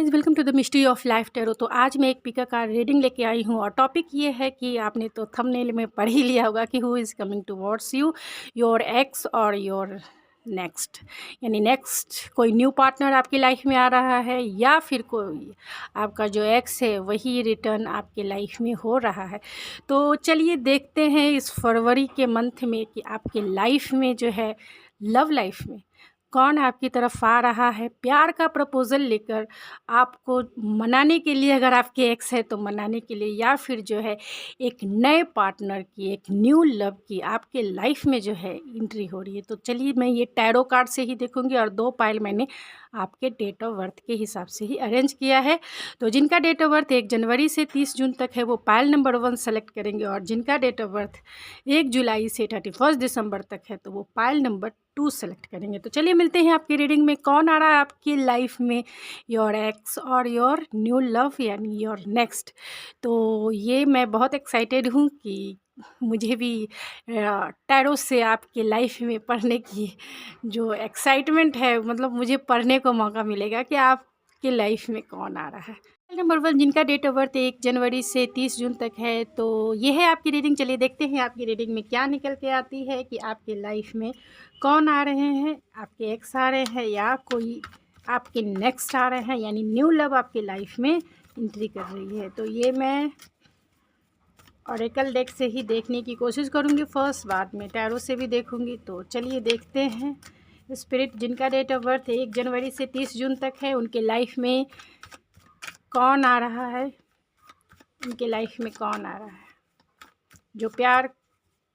Guys, welcome to the mystery of life tarot. तो आज मैं एक पिका कार्ड रीडिंग लेके आई हूँ और टॉपिक ये है कि आपने तो थंबनेल में पढ़ ही लिया होगा कि who is coming towards you, your x और योर नेक्स्ट। यानी नेक्स्ट कोई न्यू पार्टनर आपकी लाइफ में आ रहा है या फिर कोई आपका जो एक्स है वही रिटर्न आपके लाइफ में हो रहा है। तो चलिए देखते हैं इस फरवरी के मंथ में कि आपके लाइफ में जो है, लव लाइफ में कौन आपकी तरफ आ रहा है प्यार का प्रपोज़ल लेकर, आपको मनाने के लिए, अगर आपके एक्स है तो मनाने के लिए, या फिर जो है एक नए पार्टनर की, एक न्यू लव की आपके लाइफ में जो है एंट्री हो रही है। तो चलिए मैं ये टैरो कार्ड से ही देखूंगी और 2 पाइल मैंने आपके डेट ऑफ बर्थ के हिसाब से ही अरेंज किया है। तो जिनका डेट ऑफ बर्थ 1 जनवरी से 30 जून तक है वो पाइल नंबर 1 सेलेक्ट करेंगे, और जिनका डेट ऑफ बर्थ 1 जुलाई से 31 दिसंबर तक है तो वो पाइल नंबर 2 सेलेक्ट करेंगे। तो चलिए मिलते हैं आपकी रीडिंग में कौन आ रहा है आपकी लाइफ में, योर एक्स और योर न्यू लव यानी योर नेक्स्ट। तो ये मैं बहुत एक्साइटेड हूँ कि मुझे भी टैरो से आपके लाइफ में पढ़ने की जो एक्साइटमेंट है, मतलब मुझे पढ़ने को मौका मिलेगा कि आपके लाइफ में कौन आ रहा है। नंबर 1 जिनका डेट ऑफ बर्थ 1 जनवरी से 30 जून तक है, तो ये है आपकी रीडिंग। चलिए देखते हैं आपकी रीडिंग में क्या निकल के आती है कि आपके लाइफ में कौन आ रहे हैं, आपके एक्स आ रहे हैं या कोई आपके नेक्स्ट आ रहे हैं, यानी न्यू लव आपके लाइफ में एंट्री कर रही है। तो ये मैं ऑरेकल डेक से ही देखने की कोशिश करूँगी फर्स्ट, बाद में टैरो से भी देखूँगी। तो चलिए देखते हैं स्पिरिट जिनका डेट ऑफ बर्थ 1 जनवरी से 30 जून तक है उनके लाइफ में कौन आ रहा है, उनके लाइफ में कौन आ रहा है जो प्यार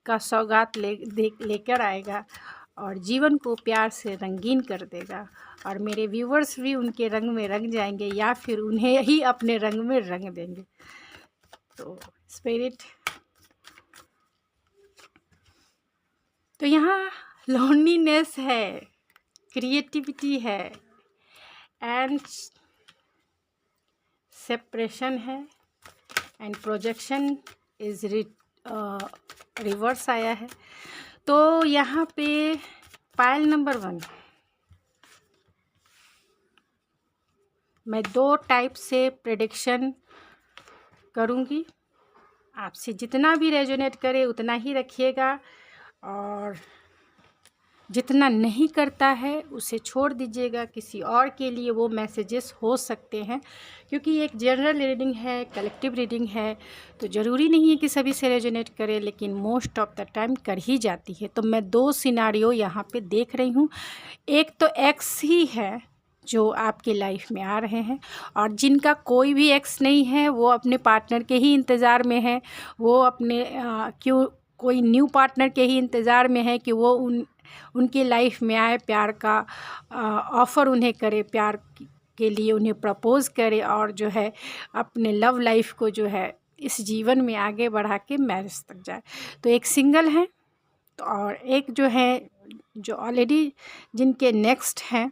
का सौगात लेकर आएगा और जीवन को प्यार से रंगीन कर देगा, और मेरे व्यूवर्स भी उनके रंग में रंग जाएंगे या फिर उन्हें ही अपने रंग में रंग देंगे। तो स्पिरिट, तो यहाँ लोनलीनेस है, क्रिएटिविटी है एंड सेपरेशन है एंड प्रोजेक्शन इज रिवर्स आया है। तो यहाँ पे पाइल नंबर 1 मैं 2 टाइप से प्रेडिक्शन करूँगी, आपसे जितना भी रेजोनेट करे उतना ही रखिएगा, और जितना नहीं करता है उसे छोड़ दीजिएगा। किसी और के लिए वो मैसेजेस हो सकते हैं, क्योंकि एक जनरल रीडिंग है, कलेक्टिव रीडिंग है, तो ज़रूरी नहीं है कि सभी से रेजोनेट करे, लेकिन मोस्ट ऑफ द टाइम कर ही जाती है। तो मैं 2 सिनारियो यहाँ पे देख रही हूँ। एक तो एक्स ही है जो आपके लाइफ में आ रहे हैं, और जिनका कोई भी एक्स नहीं है वो अपने पार्टनर के ही इंतज़ार में है, वो अपने क्यों कोई न्यू पार्टनर के ही इंतज़ार में है कि वो उनकी लाइफ में आए, प्यार का ऑफ़र उन्हें करे, प्यार के लिए उन्हें प्रपोज़ करे, और जो है अपने लव लाइफ को जो है इस जीवन में आगे बढ़ा के मैरिज तक जाए। तो एक सिंगल हैं, तो और एक जो है जो ऑलरेडी जिनके नेक्स्ट हैं,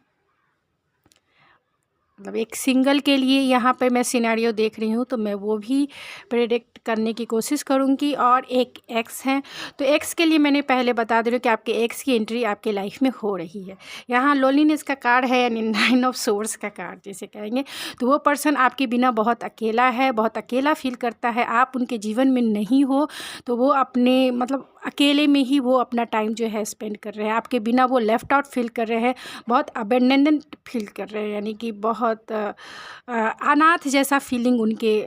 मतलब एक सिंगल के लिए यहाँ पे मैं सिनेरियो देख रही हूँ, तो मैं वो भी प्रेडिक्ट करने की कोशिश करूँगी। और एक एक्स हैं, तो एक्स के लिए मैंने पहले बता दे रही हूँ कि आपके एक्स की एंट्री आपके लाइफ में हो रही है। यहाँ लोनलीनेस का कार्ड है, यानी 9 ऑफ सोर्ड्स का कार्ड जिसे कहेंगे। तो वो पर्सन आपके बिना बहुत अकेला है, बहुत अकेला फील करता है। आप उनके जीवन में नहीं हो तो वो अपने मतलब अकेले में ही वो अपना टाइम जो है स्पेंड कर रहे हैं, आपके बिना वो लेफ़्ट आउट फील कर रहे हैं, बहुत अबेंडनेंट फील कर रहे हैं, यानी कि बहुत अनाथ जैसा फीलिंग उनके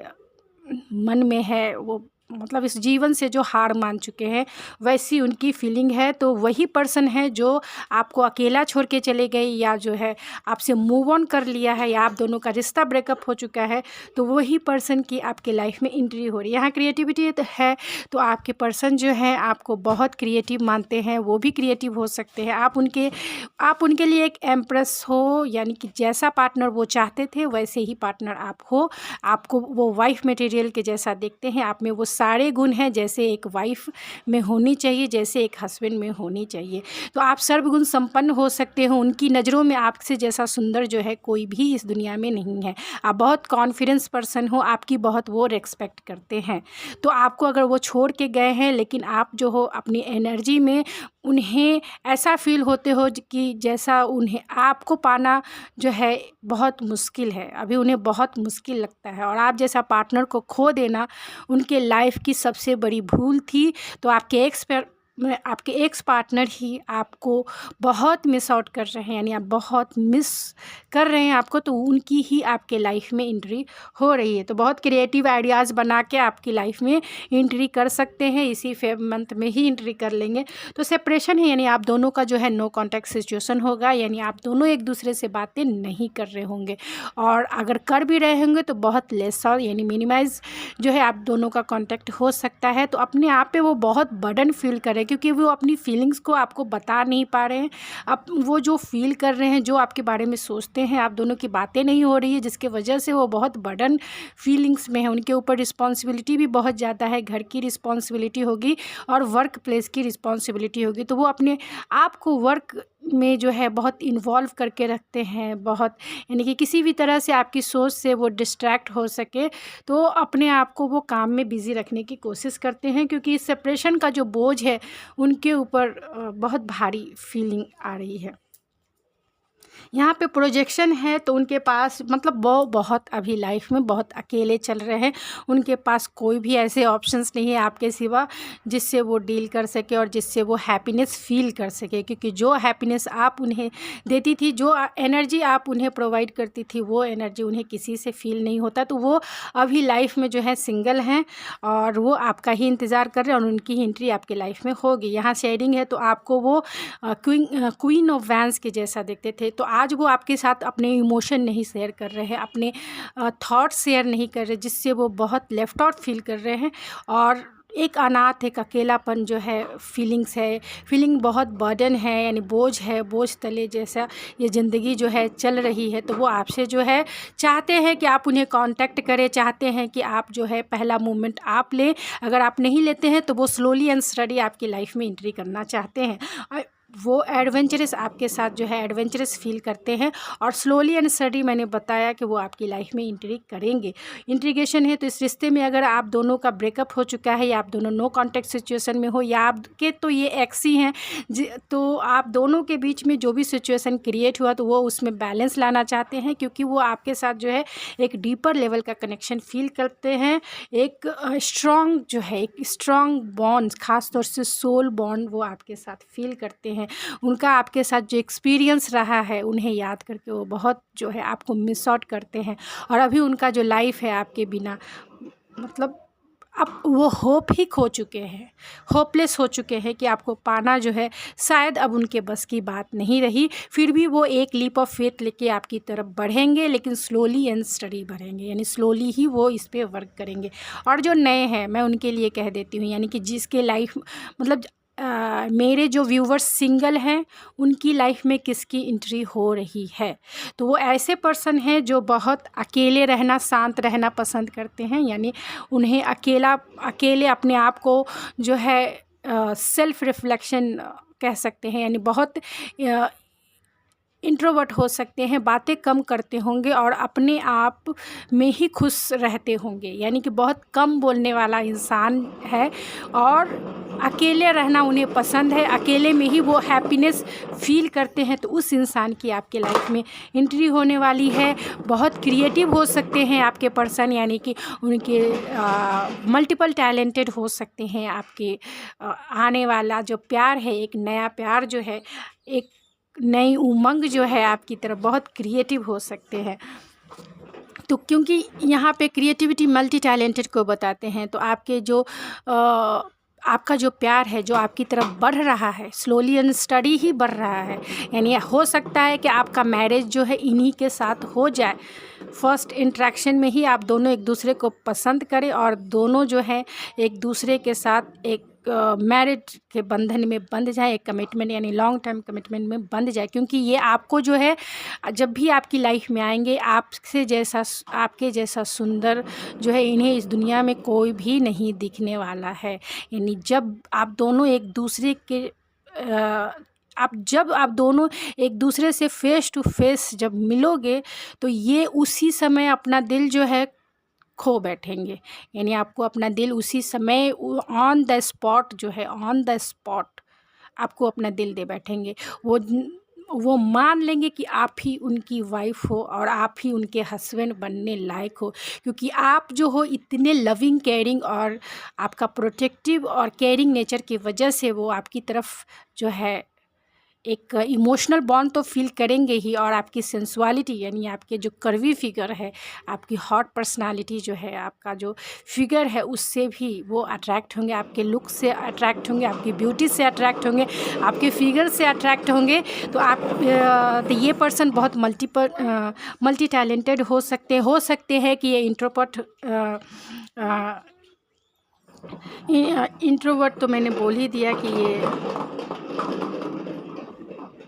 मन में है। वो मतलब इस जीवन से जो हार मान चुके हैं वैसी उनकी फीलिंग है। तो वही पर्सन है जो आपको अकेला छोड़ के चले गए, या जो है आपसे मूव ऑन कर लिया है, या आप दोनों का रिश्ता ब्रेकअप हो चुका है, तो वही पर्सन की आपके लाइफ में एंट्री हो रही है। यहाँ क्रिएटिविटी है, तो आपके पर्सन जो है आपको बहुत क्रिएटिव मानते हैं, वो भी क्रिएटिव हो सकते हैं। आप उनके लिए एक एम्प्रेस हो, यानी कि जैसा पार्टनर वो चाहते थे वैसे ही पार्टनर आप हो। आपको वो वाइफ मटेरियल के जैसा देखते हैं, आप में वो सारे गुण हैं जैसे एक वाइफ में होनी चाहिए, जैसे एक हस्बैंड में होनी चाहिए। तो आप सर्वगुण संपन्न हो सकते हो। उनकी नज़रों में आपसे जैसा सुंदर जो है कोई भी इस दुनिया में नहीं है। आप बहुत कॉन्फिडेंस पर्सन हो, आपकी बहुत वो रिस्पेक्ट करते हैं। तो आपको अगर वो छोड़ के गए हैं, लेकिन आप जो हो अपनी एनर्जी में उन्हें ऐसा फ़ील होते हो कि जैसा उन्हें आपको पाना जो है बहुत मुश्किल है, अभी उन्हें बहुत मुश्किल लगता है। और आप जैसा पार्टनर को खो देना उनके लाइफ़ की सबसे बड़ी भूल थी। तो आपके एक्स पार्टनर ही आपको बहुत मिस आउट कर रहे हैं, यानी आप बहुत मिस कर रहे हैं आपको, तो उनकी ही आपके लाइफ़ में एंट्री हो रही है। तो बहुत क्रिएटिव आइडियाज़ बना के आपकी लाइफ़ में एंट्री कर सकते हैं, इसी मंथ में ही एंट्री कर लेंगे। तो सेपरेशन है, यानी आप दोनों का जो है नो कॉन्टैक्ट सिचुएशन होगा, यानी आप दोनों एक दूसरे से बातें नहीं कर रहे होंगे, और अगर कर भी रहे होंगे तो बहुत लेस और यानी मिनिमाइज़ जो है आप दोनों का कॉन्टैक्ट हो सकता है। तो अपने आप पे वो बहुत बर्डन फील कर रहे हैं, क्योंकि वो अपनी फीलिंग्स को आपको बता नहीं पा रहे हैं। अब वो जो फील कर रहे हैं, जो आपके बारे में सोचते हैं, आप दोनों की बातें नहीं हो रही है, जिसके वजह से वो बहुत बर्डन फीलिंग्स में है। उनके ऊपर रिस्पॉन्सिबिलिटी भी बहुत ज़्यादा है, घर की रिस्पॉन्सिबिलिटी होगी और वर्क प्लेस की रिस्पॉन्सिबिलिटी होगी। तो वो अपने आप को वर्क में जो है बहुत इन्वॉल्व करके रखते हैं, बहुत, यानी कि किसी भी तरह से आपकी सोच से वो डिस्ट्रैक्ट हो सके, तो अपने आप को वो काम में बिज़ी रखने की कोशिश करते हैं, क्योंकि इस सेपरेशन का जो बोझ है उनके ऊपर बहुत भारी फीलिंग आ रही है। यहाँ पे प्रोजेक्शन है, तो उनके पास मतलब वो बहुत अभी लाइफ में बहुत अकेले चल रहे हैं। उनके पास कोई भी ऐसे ऑप्शंस नहीं है आपके सिवा जिससे वो डील कर सके और जिससे वो हैप्पीनेस फील कर सके, क्योंकि जो हैप्पीनेस आप उन्हें देती थी, जो एनर्जी आप उन्हें प्रोवाइड करती थी, वो एनर्जी उन्हें किसी से फील नहीं होता। तो वो अभी लाइफ में जो है सिंगल हैं और वो आपका ही इंतज़ार कर रहे हैं, और उनकी ही एंट्री आपके लाइफ में होगी। यहाँ शेयरिंग है, तो आपको वो क्वीन ऑफ वैंस के जैसा देखते थे, तो आज वो आपके साथ अपने इमोशन नहीं शेयर कर रहे हैं, अपने थॉट्स शेयर नहीं कर रहे, जिससे वो बहुत लेफ्ट आउट फील कर रहे हैं। और एक अनाथ, एक अकेलापन जो है फीलिंग्स है, फीलिंग बहुत बर्डन है, यानी बोझ है, बोझ तले जैसा ये ज़िंदगी जो है चल रही है। तो वो आपसे जो है चाहते हैं कि आप उन्हें कांटेक्ट करें, चाहते हैं कि आप जो है पहला मूवमेंट आप लें। अगर आप नहीं लेते हैं तो वो स्लोली एंड स्टडी आपकी लाइफ में एंट्री करना चाहते हैं, और वो एडवेंचरस आपके साथ जो है एडवेंचरस फील करते हैं, और स्लोली एंड स्टडी मैंने बताया कि वो आपकी लाइफ में एंट्री करेंगे। इंट्रीगेशन है, तो इस रिश्ते में अगर आप दोनों का ब्रेकअप हो चुका है, या आप दोनों नो कॉन्टैक्ट सिचुएशन में हो, या आपके तो ये एक्स ही हैं, तो आप दोनों के बीच में जो भी सिचुएशन क्रिएट हुआ, तो वो उसमें बैलेंस लाना चाहते हैं, क्योंकि वो आपके साथ जो है एक डीपर लेवल का कनेक्शन फील करते हैं। एक स्ट्रॉन्ग जो है, एक स्ट्रॉन्ग बॉन्ड, ख़ास तौर से सोल बॉन्ड वो आपके साथ फील करते हैं। उनका आपके साथ जो एक्सपीरियंस रहा है, उन्हें याद करके वो बहुत जो है आपको मिस आउट करते हैं। और अभी उनका जो लाइफ है आपके बिना, मतलब अब वो होप ही खो चुके हैं, होपलेस हो चुके हैं कि आपको पाना जो है शायद अब उनके बस की बात नहीं रही। फिर भी वो एक लीप ऑफ फेथ लेके आपकी तरफ बढ़ेंगे, लेकिन स्लोली एंड स्टडी बढ़ेंगे, यानी स्लोली ही वो इस पे वर्क करेंगे। और जो नए हैं, मैं उनके लिए कह देती हूँ, यानी कि जिसके लाइफ मतलब मेरे जो व्यूवर्स सिंगल हैं, उनकी लाइफ में किसकी एंट्री हो रही है, तो वो ऐसे पर्सन हैं जो बहुत अकेले रहना, शांत रहना पसंद करते हैं, यानी उन्हें अकेले अपने आप को जो है सेल्फ रिफ्लेक्शन कह सकते हैं, यानी बहुत इंट्रोवर्ट हो सकते हैं, बातें कम करते होंगे और अपने आप में ही खुश रहते होंगे, यानी कि बहुत कम बोलने वाला इंसान है, और अकेले रहना उन्हें पसंद है, अकेले में ही वो हैप्पीनेस फील करते हैं। तो उस इंसान की आपके लाइफ में एंट्री होने वाली है। बहुत क्रिएटिव हो सकते हैं आपके पर्सन, यानी कि उनके मल्टीपल टैलेंटेड हो सकते हैं। आपके आने वाला जो प्यार है, एक नया प्यार जो है, एक नई उमंग जो है आपकी तरफ, बहुत क्रिएटिव हो सकते हैं। तो क्योंकि यहाँ पे क्रिएटिविटी मल्टी टैलेंटेड को बताते हैं, तो आपके जो आपका जो प्यार है जो आपकी तरफ बढ़ रहा है, स्लोली एंड स्टडी ही बढ़ रहा है, यानी हो सकता है कि आपका मैरिज जो है इन्हीं के साथ हो जाए। फर्स्ट इंट्रैक्शन में ही आप दोनों एक दूसरे को पसंद करें, और दोनों जो है एक दूसरे के साथ एक मैरिज के बंधन में बंध जाए, एक कमिटमेंट यानी लॉन्ग टर्म कमिटमेंट में बंध जाए। क्योंकि ये आपको जो है जब भी आपकी लाइफ में आएंगे, आपके जैसा सुंदर जो है इन्हें इस दुनिया में कोई भी नहीं दिखने वाला है। यानी जब आप दोनों एक दूसरे के जब आप दोनों एक दूसरे से फेस टू फेस जब मिलोगे, तो ये उसी समय अपना दिल जो है खो बैठेंगे, यानी आपको अपना दिल उसी समय ऑन द स्पॉट जो है, ऑन द स्पॉट आपको अपना दिल दे बैठेंगे। वो मान लेंगे कि आप ही उनकी वाइफ़ हो और आप ही उनके हस्बैंड बनने लायक हो, क्योंकि आप जो हो इतने लविंग, केयरिंग और आपका प्रोटेक्टिव और केयरिंग नेचर की वजह से वो आपकी तरफ जो है एक इमोशनल बॉन्ड तो फ़ील करेंगे ही, और आपकी सेंसुअलिटी यानी आपके जो कर्वी फिगर है, आपकी हॉट पर्सनालिटी जो है, आपका जो फिगर है, उससे भी वो अट्रैक्ट होंगे, आपके लुक से अट्रैक्ट होंगे, आपकी ब्यूटी से अट्रैक्ट होंगे, आपके फिगर से अट्रैक्ट होंगे। तो तो ये पर्सन बहुत मल्टी टैलेंटेड हो सकते हैं कि ये इंट्रोवर्ट तो मैंने बोल ही दिया कि ये,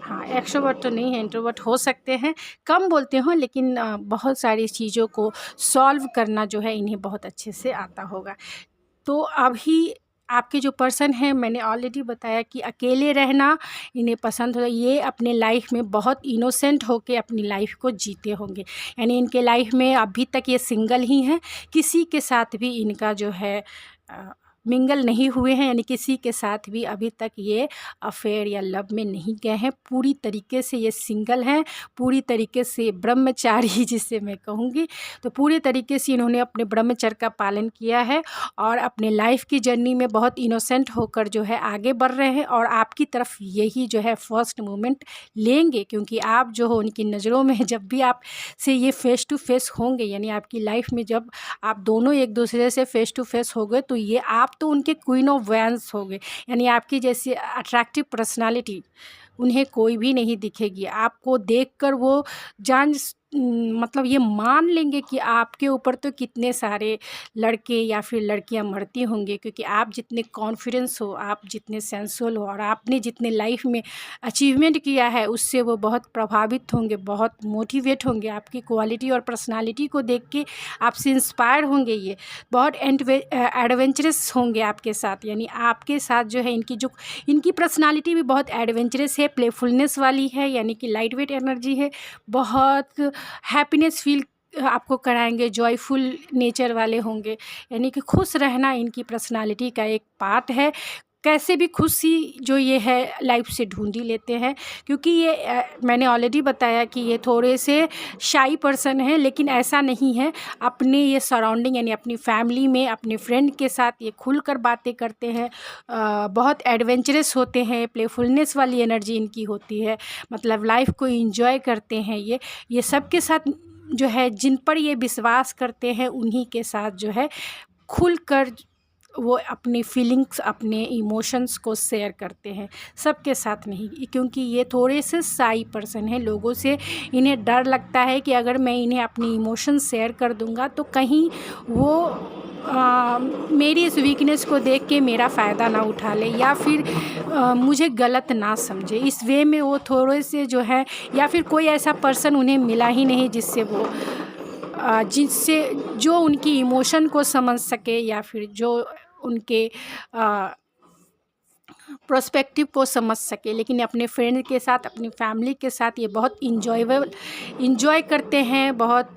हाँ, एक्स्ट्रोवर्ट तो नहीं है, इंट्रोवर्ट हो सकते हैं, कम बोलते हों, लेकिन बहुत सारी चीज़ों को सॉल्व करना जो है इन्हें बहुत अच्छे से आता होगा। तो अभी आपके जो पर्सन हैं, मैंने ऑलरेडी बताया कि अकेले रहना इन्हें पसंद है। ये अपने लाइफ में बहुत इनोसेंट होके अपनी लाइफ को जीते होंगे, यानी इनके लाइफ में अभी तक ये सिंगल ही हैं, किसी के साथ भी इनका जो है मिंगल नहीं हुए हैं, यानी किसी के साथ भी अभी तक ये अफेयर या लव में नहीं गए हैं। पूरी तरीके से ये सिंगल हैं, पूरी तरीके से ब्रह्मचारी जिसे मैं कहूँगी। तो पूरी तरीके से इन्होंने अपने ब्रह्मचर्य का पालन किया है और अपने लाइफ की जर्नी में बहुत इनोसेंट होकर जो है आगे बढ़ रहे हैं, और आपकी तरफ यही जो है फर्स्ट मोमेंट लेंगे, क्योंकि आप जो हो उनकी नज़रों में जब भी आप से ये फ़ेस टू फेस होंगे, यानी आपकी लाइफ में जब आप दोनों एक दूसरे से फ़ेस टू फेस हो गए, तो ये आप तो उनके क्वीन ऑफ वैंस हो गए, यानी आपकी जैसी अट्रैक्टिव पर्सनालिटी उन्हें कोई भी नहीं दिखेगी। आपको देखकर वो मतलब ये मान लेंगे कि आपके ऊपर तो कितने सारे लड़के या फिर लड़कियां मरती होंगी, क्योंकि आप जितने कॉन्फिडेंस हो, आप जितने सेंसुअल हो और आपने जितने लाइफ में अचीवमेंट किया है, उससे वो बहुत प्रभावित होंगे, बहुत मोटिवेट होंगे। आपकी क्वालिटी और पर्सनालिटी को देख के आपसे इंस्पायर होंगे। ये बहुत एडवेंचरस होंगे आपके साथ, यानी आपके साथ जो है इनकी पर्सनालिटी भी बहुत एडवेंचरस है, प्लेफुलनेस वाली है, यानी कि लाइट वेट एनर्जी है, बहुत हैप्पीनेस फील आपको कराएंगे, जॉयफुल नेचर वाले होंगे, यानी कि खुश रहना इनकी पर्सनालिटी का एक पार्ट है। कैसे भी खुशी जो ये है लाइफ से ढूंढ ही लेते हैं, क्योंकि ये मैंने ऑलरेडी बताया कि ये थोड़े से शाई पर्सन हैं, लेकिन ऐसा नहीं है। अपने ये सराउंडिंग यानी अपनी फैमिली में अपने फ्रेंड के साथ ये खुलकर बातें करते हैं, बहुत एडवेंचरस होते हैं, प्लेफुलनेस वाली एनर्जी इनकी होती है, मतलब लाइफ को एंजॉय करते हैं। ये सबके साथ जो है, जिन पर ये विश्वास करते हैं, उन्हीं के साथ जो है खुलकर वो अपनी फीलिंग्स, अपने इमोशंस को शेयर करते हैं, सबके साथ नहीं, क्योंकि ये थोड़े से शाई पर्सन हैं। लोगों से इन्हें डर लगता है कि अगर मैं इन्हें अपनी इमोशंस शेयर कर दूंगा तो कहीं वो मेरी इस वीकनेस को देख के मेरा फ़ायदा ना उठा ले, या फिर मुझे गलत ना समझे। इस वे में वो थोड़े से जो है, या फिर कोई ऐसा पर्सन उन्हें मिला ही नहीं जिससे जो उनकी इमोशन को समझ सके, या फिर जो उनके प्रोस्पेक्टिव को समझ सके। लेकिन अपने फ्रेंड के साथ, अपनी फैमिली के साथ ये बहुत इंजॉय करते हैं, बहुत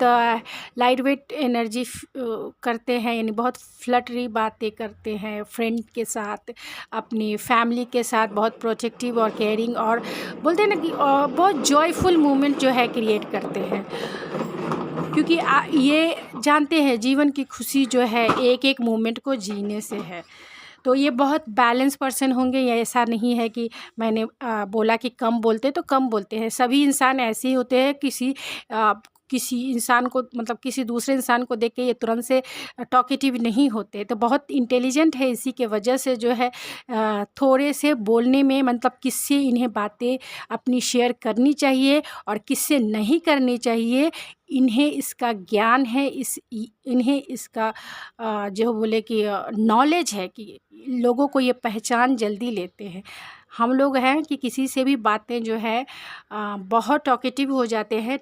लाइट वेट एनर्जी करते हैं, यानी बहुत फ्लटरी बातें करते हैं फ्रेंड के साथ, अपनी फैमिली के साथ बहुत प्रोटेक्टिव और केयरिंग, और बोलते हैं ना कि बहुत जॉयफुल मोमेंट जो है क्रिएट करते हैं, क्योंकि ये जानते हैं जीवन की खुशी जो है एक एक मोमेंट को जीने से है। तो ये बहुत बैलेंस पर्सन होंगे। ये ऐसा नहीं है कि मैंने बोला कि कम बोलते तो कम बोलते हैं, सभी इंसान ऐसे ही होते हैं। किसी इंसान को, मतलब किसी दूसरे इंसान को देख के ये तुरंत से टॉकेटिव नहीं होते, तो बहुत इंटेलिजेंट है। इसी के वजह से जो है थोड़े से बोलने में, मतलब किससे इन्हें बातें अपनी शेयर करनी चाहिए और किससे नहीं करनी चाहिए, इन्हें इसका ज्ञान है, इन्हें इसका जो बोले कि नॉलेज है, कि लोगों को ये पहचान जल्दी लेते हैं। हम लोग हैं कि किसी से भी बातें जो है बहुत टॉकेटिव हो जाते हैं,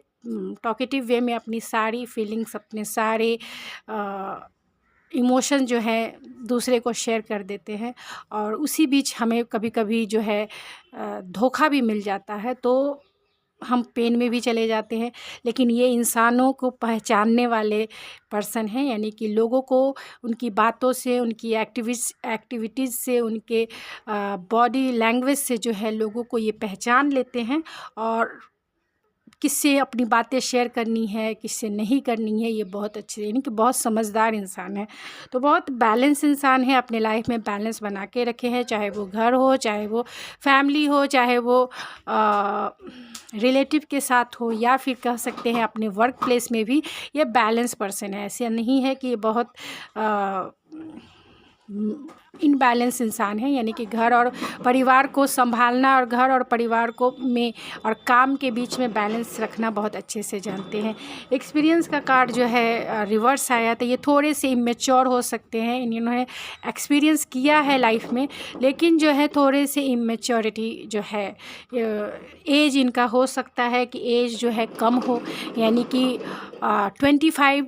टॉकेटिव वे में अपनी सारी फीलिंग्स, अपने सारे इमोशन जो है दूसरे को शेयर कर देते हैं, और उसी बीच हमें कभी कभी जो है धोखा भी मिल जाता है। तो हम पेन में भी चले जाते हैं, लेकिन ये इंसानों को पहचानने वाले पर्सन हैं, यानी कि लोगों को उनकी बातों से, उनकी एक्टिविटीज़ से, उनके बॉडी लैंग्वेज से जो है लोगों को ये पहचान लेते हैं और किससे अपनी बातें शेयर करनी है, किससे नहीं करनी है, ये बहुत अच्छे, यानी कि बहुत समझदार इंसान है। तो बहुत बैलेंस इंसान है, अपने लाइफ में बैलेंस बना के रखे हैं, चाहे वो घर हो, चाहे वो फैमिली हो, चाहे वो रिलेटिव के साथ हो, या फिर कह सकते हैं अपने वर्क प्लेस में भी ये बैलेंस पर्सन है। ऐसा नहीं है कि ये बहुत इनबैलेंस इंसान है, यानी कि घर और परिवार को संभालना और घर और परिवार को में और काम के बीच में बैलेंस रखना बहुत अच्छे से जानते हैं। एक्सपीरियंस का कार्ड जो है रिवर्स आया, तो ये थोड़े से इमेच्योर हो सकते हैं, इन्होंने एक्सपीरियंस किया है लाइफ में, लेकिन जो है थोड़े से इमेच्योरिटी जो है, एज इनका हो सकता है कि एज जो है कम हो, यानी कि 25,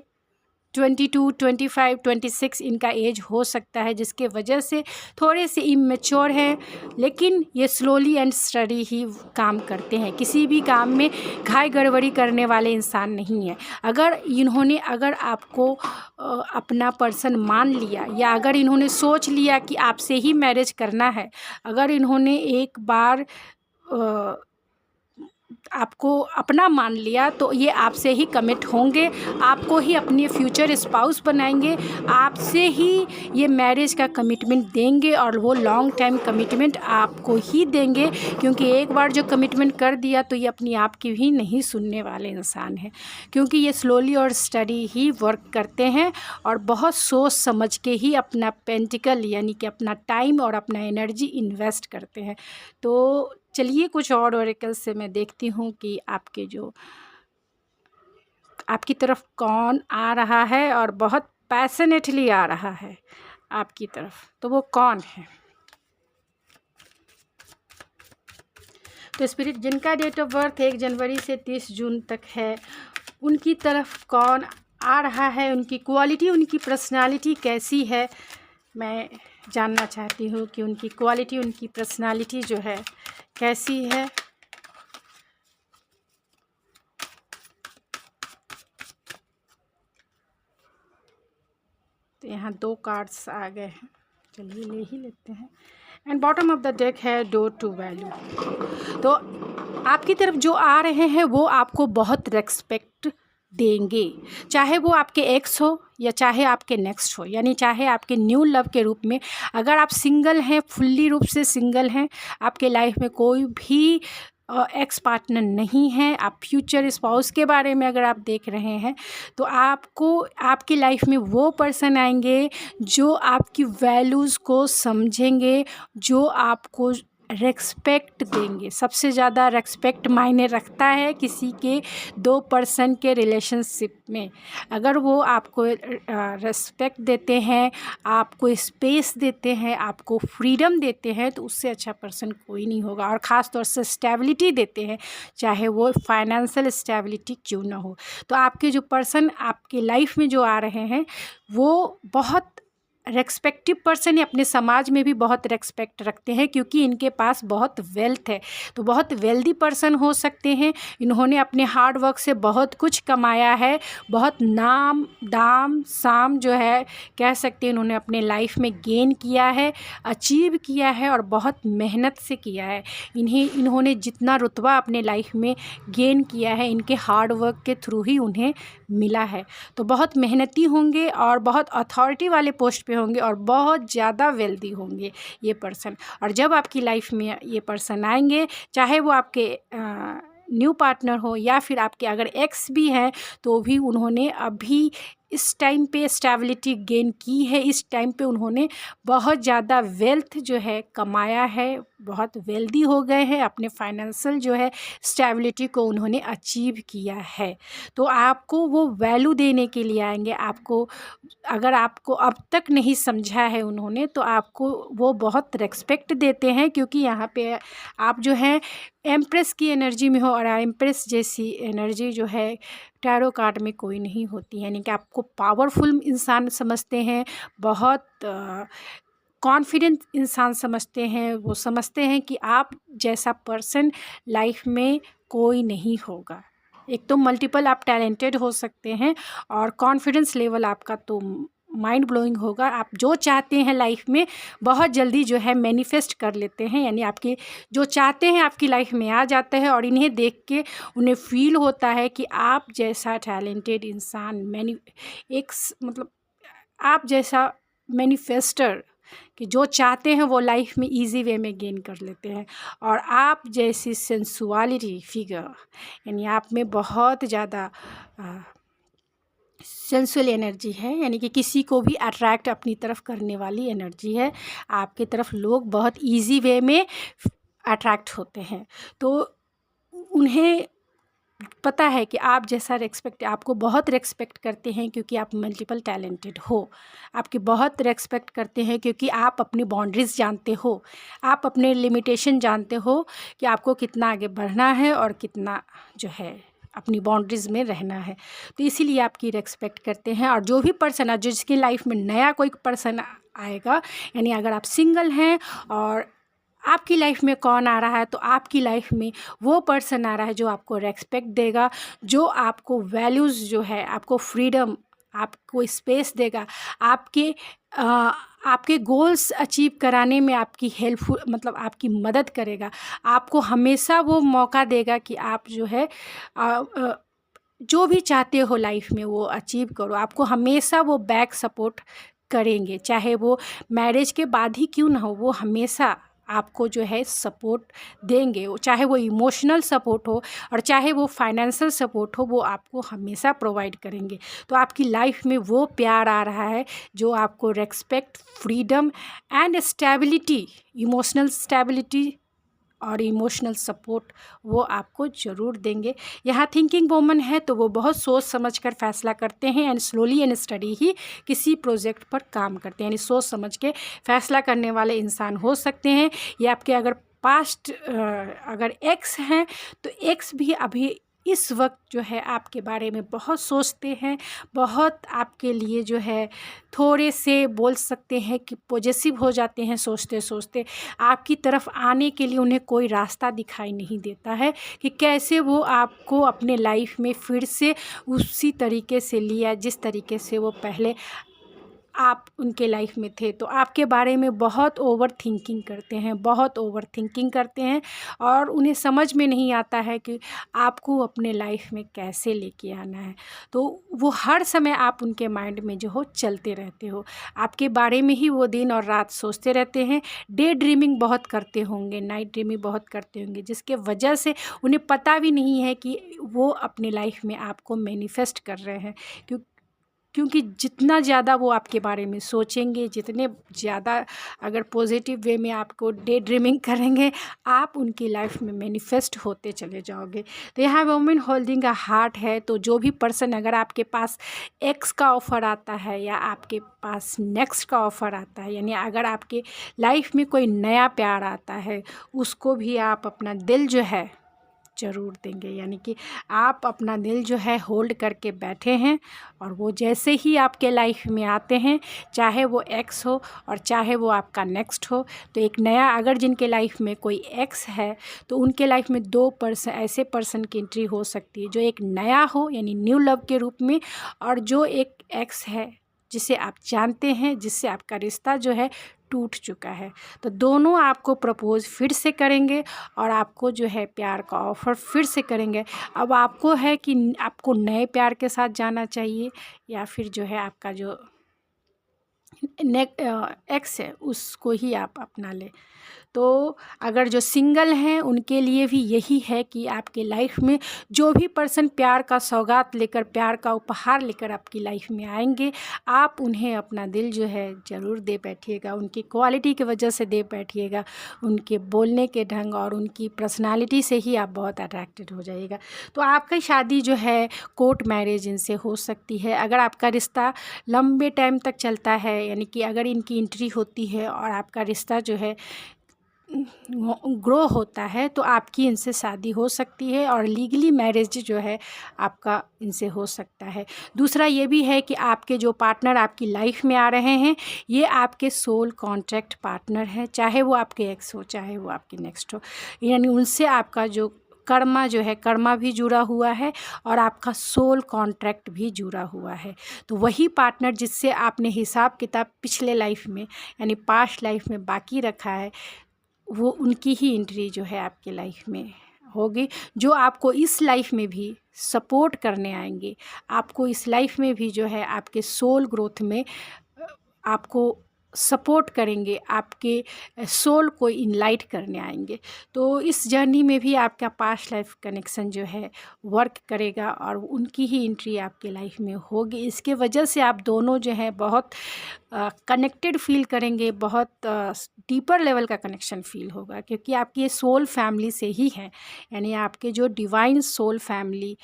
22, 25, 26 इनका एज हो सकता है, जिसके वजह से थोड़े से इमेच्योर हैं, लेकिन ये स्लोली एंड स्टडी ही काम करते हैं। किसी भी काम में घाई गड़बड़ी करने वाले इंसान नहीं है। अगर आपको अपना पर्सन मान लिया, या अगर इन्होंने सोच लिया कि आपसे ही मैरिज करना है, अगर इन्होंने एक बार आपको अपना मान लिया, तो ये आपसे ही कमिट होंगे, आपको ही अपने फ्यूचर स्पाउस बनाएंगे, आपसे ही ये मैरिज का कमिटमेंट देंगे, और वो लॉन्ग टाइम कमिटमेंट आपको ही देंगे, क्योंकि एक बार जो कमिटमेंट कर दिया तो ये अपनी आप की भी नहीं सुनने वाले इंसान हैं, क्योंकि ये स्लोली और स्टडी ही वर्क करते हैं और बहुत सोच समझ के ही अपना पेंटिकल, यानी कि अपना टाइम और अपना एनर्जी इन्वेस्ट करते हैं। तो चलिए कुछ और ओरेकल से मैं देखती हूँ कि आपकी तरफ कौन आ रहा है और बहुत पैशनेटली आ रहा है आपकी तरफ, तो वो कौन है। तो स्पिरिट जिनका डेट ऑफ बर्थ 1 जनवरी से 30 जून तक है, उनकी तरफ कौन आ रहा है, उनकी क्वालिटी, उनकी पर्सनालिटी कैसी है, मैं जानना चाहती हूँ कि उनकी क्वालिटी, उनकी पर्सनालिटी जो है कैसी है। तो यहाँ 2 कार्ड्स आ गए हैं, चलिए ले ही लेते हैं। And bottom of the deck है डोर टू वैल्यू। तो आपकी तरफ जो आ रहे हैं वो आपको बहुत रेस्पेक्ट देंगे, चाहे वो आपके एक्स हो या चाहे आपके नेक्स्ट हो, यानी चाहे आपके न्यू लव के रूप में। अगर आप सिंगल हैं, फुल्ली रूप से सिंगल हैं, आपके लाइफ में कोई भी एक्स पार्टनर नहीं है, आप फ्यूचर स्पाउस के बारे में अगर आप देख रहे हैं, तो आपको आपकी लाइफ में वो पर्सन आएंगे जो आपकी वैल्यूज़ को समझेंगे, जो आपको रेस्पेक्ट देंगे। सबसे ज़्यादा रेस्पेक्ट मायने रखता है किसी के 2 पर्सन के रिलेशनशिप में। अगर वो आपको रेस्पेक्ट देते हैं, आपको स्पेस देते हैं, आपको फ्रीडम देते हैं, तो उससे अच्छा पर्सन कोई नहीं होगा। और ख़ास तौर से स्टेबिलिटी देते हैं, चाहे वो फाइनेंशियल स्टेबिलिटी क्यों ना हो। तो आपके जो पर्सन आपके लाइफ में जो आ रहे हैं, वो बहुत रेस्पेक्टिव पर्सन है, अपने समाज में भी बहुत रेस्पेक्ट रखते हैं, क्योंकि इनके पास बहुत वेल्थ है। तो बहुत वेल्दी पर्सन हो सकते हैं, इन्होंने अपने हार्ड वर्क से बहुत कुछ कमाया है, बहुत नाम दाम साम जो है कह सकते हैं इन्होंने अपने लाइफ में गेन किया है, अचीव किया है, और बहुत मेहनत से किया है। इन्होंने जितना रुतबा अपने लाइफ में गेन किया है, इनके हार्ड वर्क के थ्रू ही उन्हें मिला है। तो बहुत मेहनती होंगे और बहुत अथॉरिटी वाले पोस्ट पे होंगे और बहुत ज़्यादा वेल्दी होंगे ये पर्सन। और जब आपकी लाइफ में ये पर्सन आएंगे, चाहे वो आपके न्यू पार्टनर हो या फिर आपके अगर एक्स भी हैं, तो भी उन्होंने अभी इस टाइम पे स्टेबिलिटी गेन की है, इस टाइम पे उन्होंने बहुत ज़्यादा वेल्थ जो है कमाया है, बहुत वेल्दी हो गए हैं, अपने फाइनेंशियल जो है स्टेबिलिटी को उन्होंने अचीव किया है। तो आपको वो वैल्यू देने के लिए आएंगे। अगर आपको अब तक नहीं समझा है उन्होंने, तो आपको वो बहुत रेस्पेक्ट देते हैं, क्योंकि यहाँ पे आप जो हैं एम्प्रेस की एनर्जी में हो, और एम्प्रेस जैसी एनर्जी जो है टैरो कार्ड में कोई नहीं होती, यानी कि आपको पावरफुल इंसान समझते हैं, बहुत कॉन्फिडेंट इंसान समझते हैं, वो समझते हैं कि आप जैसा पर्सन लाइफ में कोई नहीं होगा। एक तो मल्टीपल आप टैलेंटेड हो सकते हैं और कॉन्फिडेंस लेवल आपका तो माइंड ब्लोइंग होगा। आप जो चाहते हैं लाइफ में बहुत जल्दी जो है मैनिफेस्ट कर लेते हैं, यानी आपके जो चाहते हैं आपकी लाइफ में आ जाता है और इन्हें देख के उन्हें फील होता है कि आप जैसा टैलेंटेड इंसान मतलब आप जैसा मैनिफेस्टर कि जो चाहते हैं वो लाइफ में इजी वे में गेन कर लेते हैं। और आप जैसी सेंसुअलिटी फिगर, यानी आप में बहुत ज़्यादा सेंसुअल एनर्जी है, यानी कि किसी को भी अट्रैक्ट अपनी तरफ करने वाली एनर्जी है। आपकी तरफ लोग बहुत इजी वे में अट्रैक्ट होते हैं। तो उन्हें पता है कि आप जैसा रेस्पेक्ट, आपको बहुत रेस्पेक्ट करते हैं क्योंकि आप मल्टीपल टैलेंटेड हो। आपकी बहुत रेस्पेक्ट करते हैं क्योंकि आप अपनी बाउंड्रीज़ जानते हो, आप अपने लिमिटेशन जानते हो कि आपको कितना आगे बढ़ना है और कितना जो है अपनी बाउंड्रीज़ में रहना है। तो इसीलिए आपकी रेस्पेक्ट करते हैं। और जो भी पर्सन है, जिसकी लाइफ में नया कोई पर्सन आएगा, यानी अगर आप सिंगल हैं और आपकी लाइफ में कौन आ रहा है, तो आपकी लाइफ में वो पर्सन आ रहा है जो आपको रेस्पेक्ट देगा, जो आपको वैल्यूज़ जो है, आपको फ्रीडम, आपको स्पेस देगा, आपके गोल्स अचीव कराने में आपकी हेल्पफुल, मतलब आपकी मदद करेगा। आपको हमेशा वो मौका देगा कि आप जो है जो भी चाहते हो लाइफ में वो अचीव करो। आपको हमेशा वो बैक सपोर्ट करेंगे, चाहे वो मैरिज के बाद ही क्यों ना हो, वो हमेशा आपको जो है सपोर्ट देंगे। चाहे वो इमोशनल सपोर्ट हो और चाहे वो फाइनेंशियल सपोर्ट हो, वो आपको हमेशा प्रोवाइड करेंगे। तो आपकी लाइफ में वो प्यार आ रहा है जो आपको respect, freedom and stability, emotional stability और इमोशनल सपोर्ट वो आपको ज़रूर देंगे। यहाँ थिंकिंग वुमन है तो वो बहुत सोच समझ कर फैसला करते हैं एंड स्लोली एंड स्टडी ही किसी प्रोजेक्ट पर काम करते हैं, यानी सोच समझ के फैसला करने वाले इंसान हो सकते हैं। ये आपके अगर पास्ट अगर एक्स हैं तो एक्स भी अभी इस वक्त जो है आपके बारे में बहुत सोचते हैं, बहुत आपके लिए जो है थोड़े से बोल सकते हैं कि पॉजेसिव हो जाते हैं। सोचते सोचते आपकी तरफ आने के लिए उन्हें कोई रास्ता दिखाई नहीं देता है कि कैसे वो आपको अपने लाइफ में फिर से उसी तरीके से लिया जिस तरीके से वो पहले आप उनके लाइफ में थे। तो आपके बारे में बहुत ओवर थिंकिंग करते हैं, बहुत ओवर थिंकिंग करते हैं और उन्हें समझ में नहीं आता है कि आपको अपने लाइफ में कैसे लेके आना है। तो वो हर समय आप उनके माइंड में जो हो चलते रहते हो, आपके बारे में ही वो दिन और रात सोचते रहते हैं। डे ड्रीमिंग बहुत करते होंगे, नाइट ड्रीमिंग बहुत करते होंगे, जिसके वजह से उन्हें पता भी नहीं है कि वो अपने लाइफ में आपको मैनिफेस्ट कर रहे हैं। क्योंकि जितना ज़्यादा वो आपके बारे में सोचेंगे, जितने ज़्यादा अगर पॉजिटिव वे में आपको डे ड्रीमिंग करेंगे, आप उनकी लाइफ में मैनिफेस्ट होते चले जाओगे। तो यहाँ वुमेन होल्डिंग अ हार्ट है, तो जो भी पर्सन अगर आपके पास एक्स का ऑफ़र आता है या आपके पास नेक्स्ट का ऑफ़र आता है, यानी अगर आपके लाइफ में कोई नया प्यार आता है, उसको भी आप अपना दिल जो है ज़रूर देंगे। यानी कि आप अपना दिल जो है होल्ड करके बैठे हैं और वो जैसे ही आपके लाइफ में आते हैं, चाहे वो एक्स हो और चाहे वो आपका नेक्स्ट हो, तो एक नया, अगर जिनके लाइफ में कोई एक्स है तो उनके लाइफ में दो पर्सन, ऐसे पर्सन की एंट्री हो सकती है जो एक नया हो यानी न्यू लव के रूप में, और जो एक एक्स है जिसे आप जानते हैं, जिससे आपका रिश्ता जो है टूट चुका है। तो दोनों आपको प्रपोज़ फिर से करेंगे और आपको जो है प्यार का ऑफ़र फिर से करेंगे। अब आपको है कि आपको नए प्यार के साथ जाना चाहिए या फिर जो है आपका जो एक्स है उसको ही आप अपना लें। तो अगर जो सिंगल हैं उनके लिए भी यही है कि आपके लाइफ में जो भी पर्सन प्यार का सौगात लेकर, प्यार का उपहार लेकर आपकी लाइफ में आएंगे, आप उन्हें अपना दिल जो है ज़रूर दे बैठिएगा। उनकी क्वालिटी की वजह से दे बैठिएगा, उनके बोलने के ढंग और उनकी पर्सनालिटी से ही आप बहुत अट्रैक्टेड हो जाइएगा। तो आपकी शादी जो है कोर्ट मैरिज इनसे हो सकती है। अगर आपका रिश्ता लंबे टाइम तक चलता है, यानी कि अगर इनकी एंट्री होती है और आपका रिश्ता जो है ग्रो होता है तो आपकी इनसे शादी हो सकती है और लीगली मैरिज जो है आपका इनसे हो सकता है। दूसरा ये भी है कि आपके जो पार्टनर आपकी लाइफ में आ रहे हैं ये आपके सोल कॉन्ट्रैक्ट पार्टनर हैं, चाहे वो आपके एक्स हो चाहे वो आपके नेक्स्ट हो, यानी उनसे आपका जो कर्मा जो है कर्मा भी जुड़ा हुआ है और आपका सोल कॉन्ट्रैक्ट भी जुड़ा हुआ है। तो वही पार्टनर जिससे आपने हिसाब किताब पिछले लाइफ में यानी पास्ट लाइफ में बाकी रखा है वो उनकी ही एंट्री जो है आपके लाइफ में होगी, जो आपको इस लाइफ में भी सपोर्ट करने आएंगे, आपको इस लाइफ में भी जो है आपके सोल ग्रोथ में आपको सपोर्ट करेंगे, आपके सोल को इनलाइट करने आएंगे। तो इस जर्नी में भी आपका पास्ट लाइफ कनेक्शन जो है वर्क करेगा और उनकी ही एंट्री आपके लाइफ में होगी। इसके वजह से आप दोनों जो है बहुत कनेक्टेड फील करेंगे, बहुत डीपर लेवल का कनेक्शन फील होगा, क्योंकि आपकी ये सोल फैमिली से ही है, यानी आपके जो डिवाइन सोल फैमिली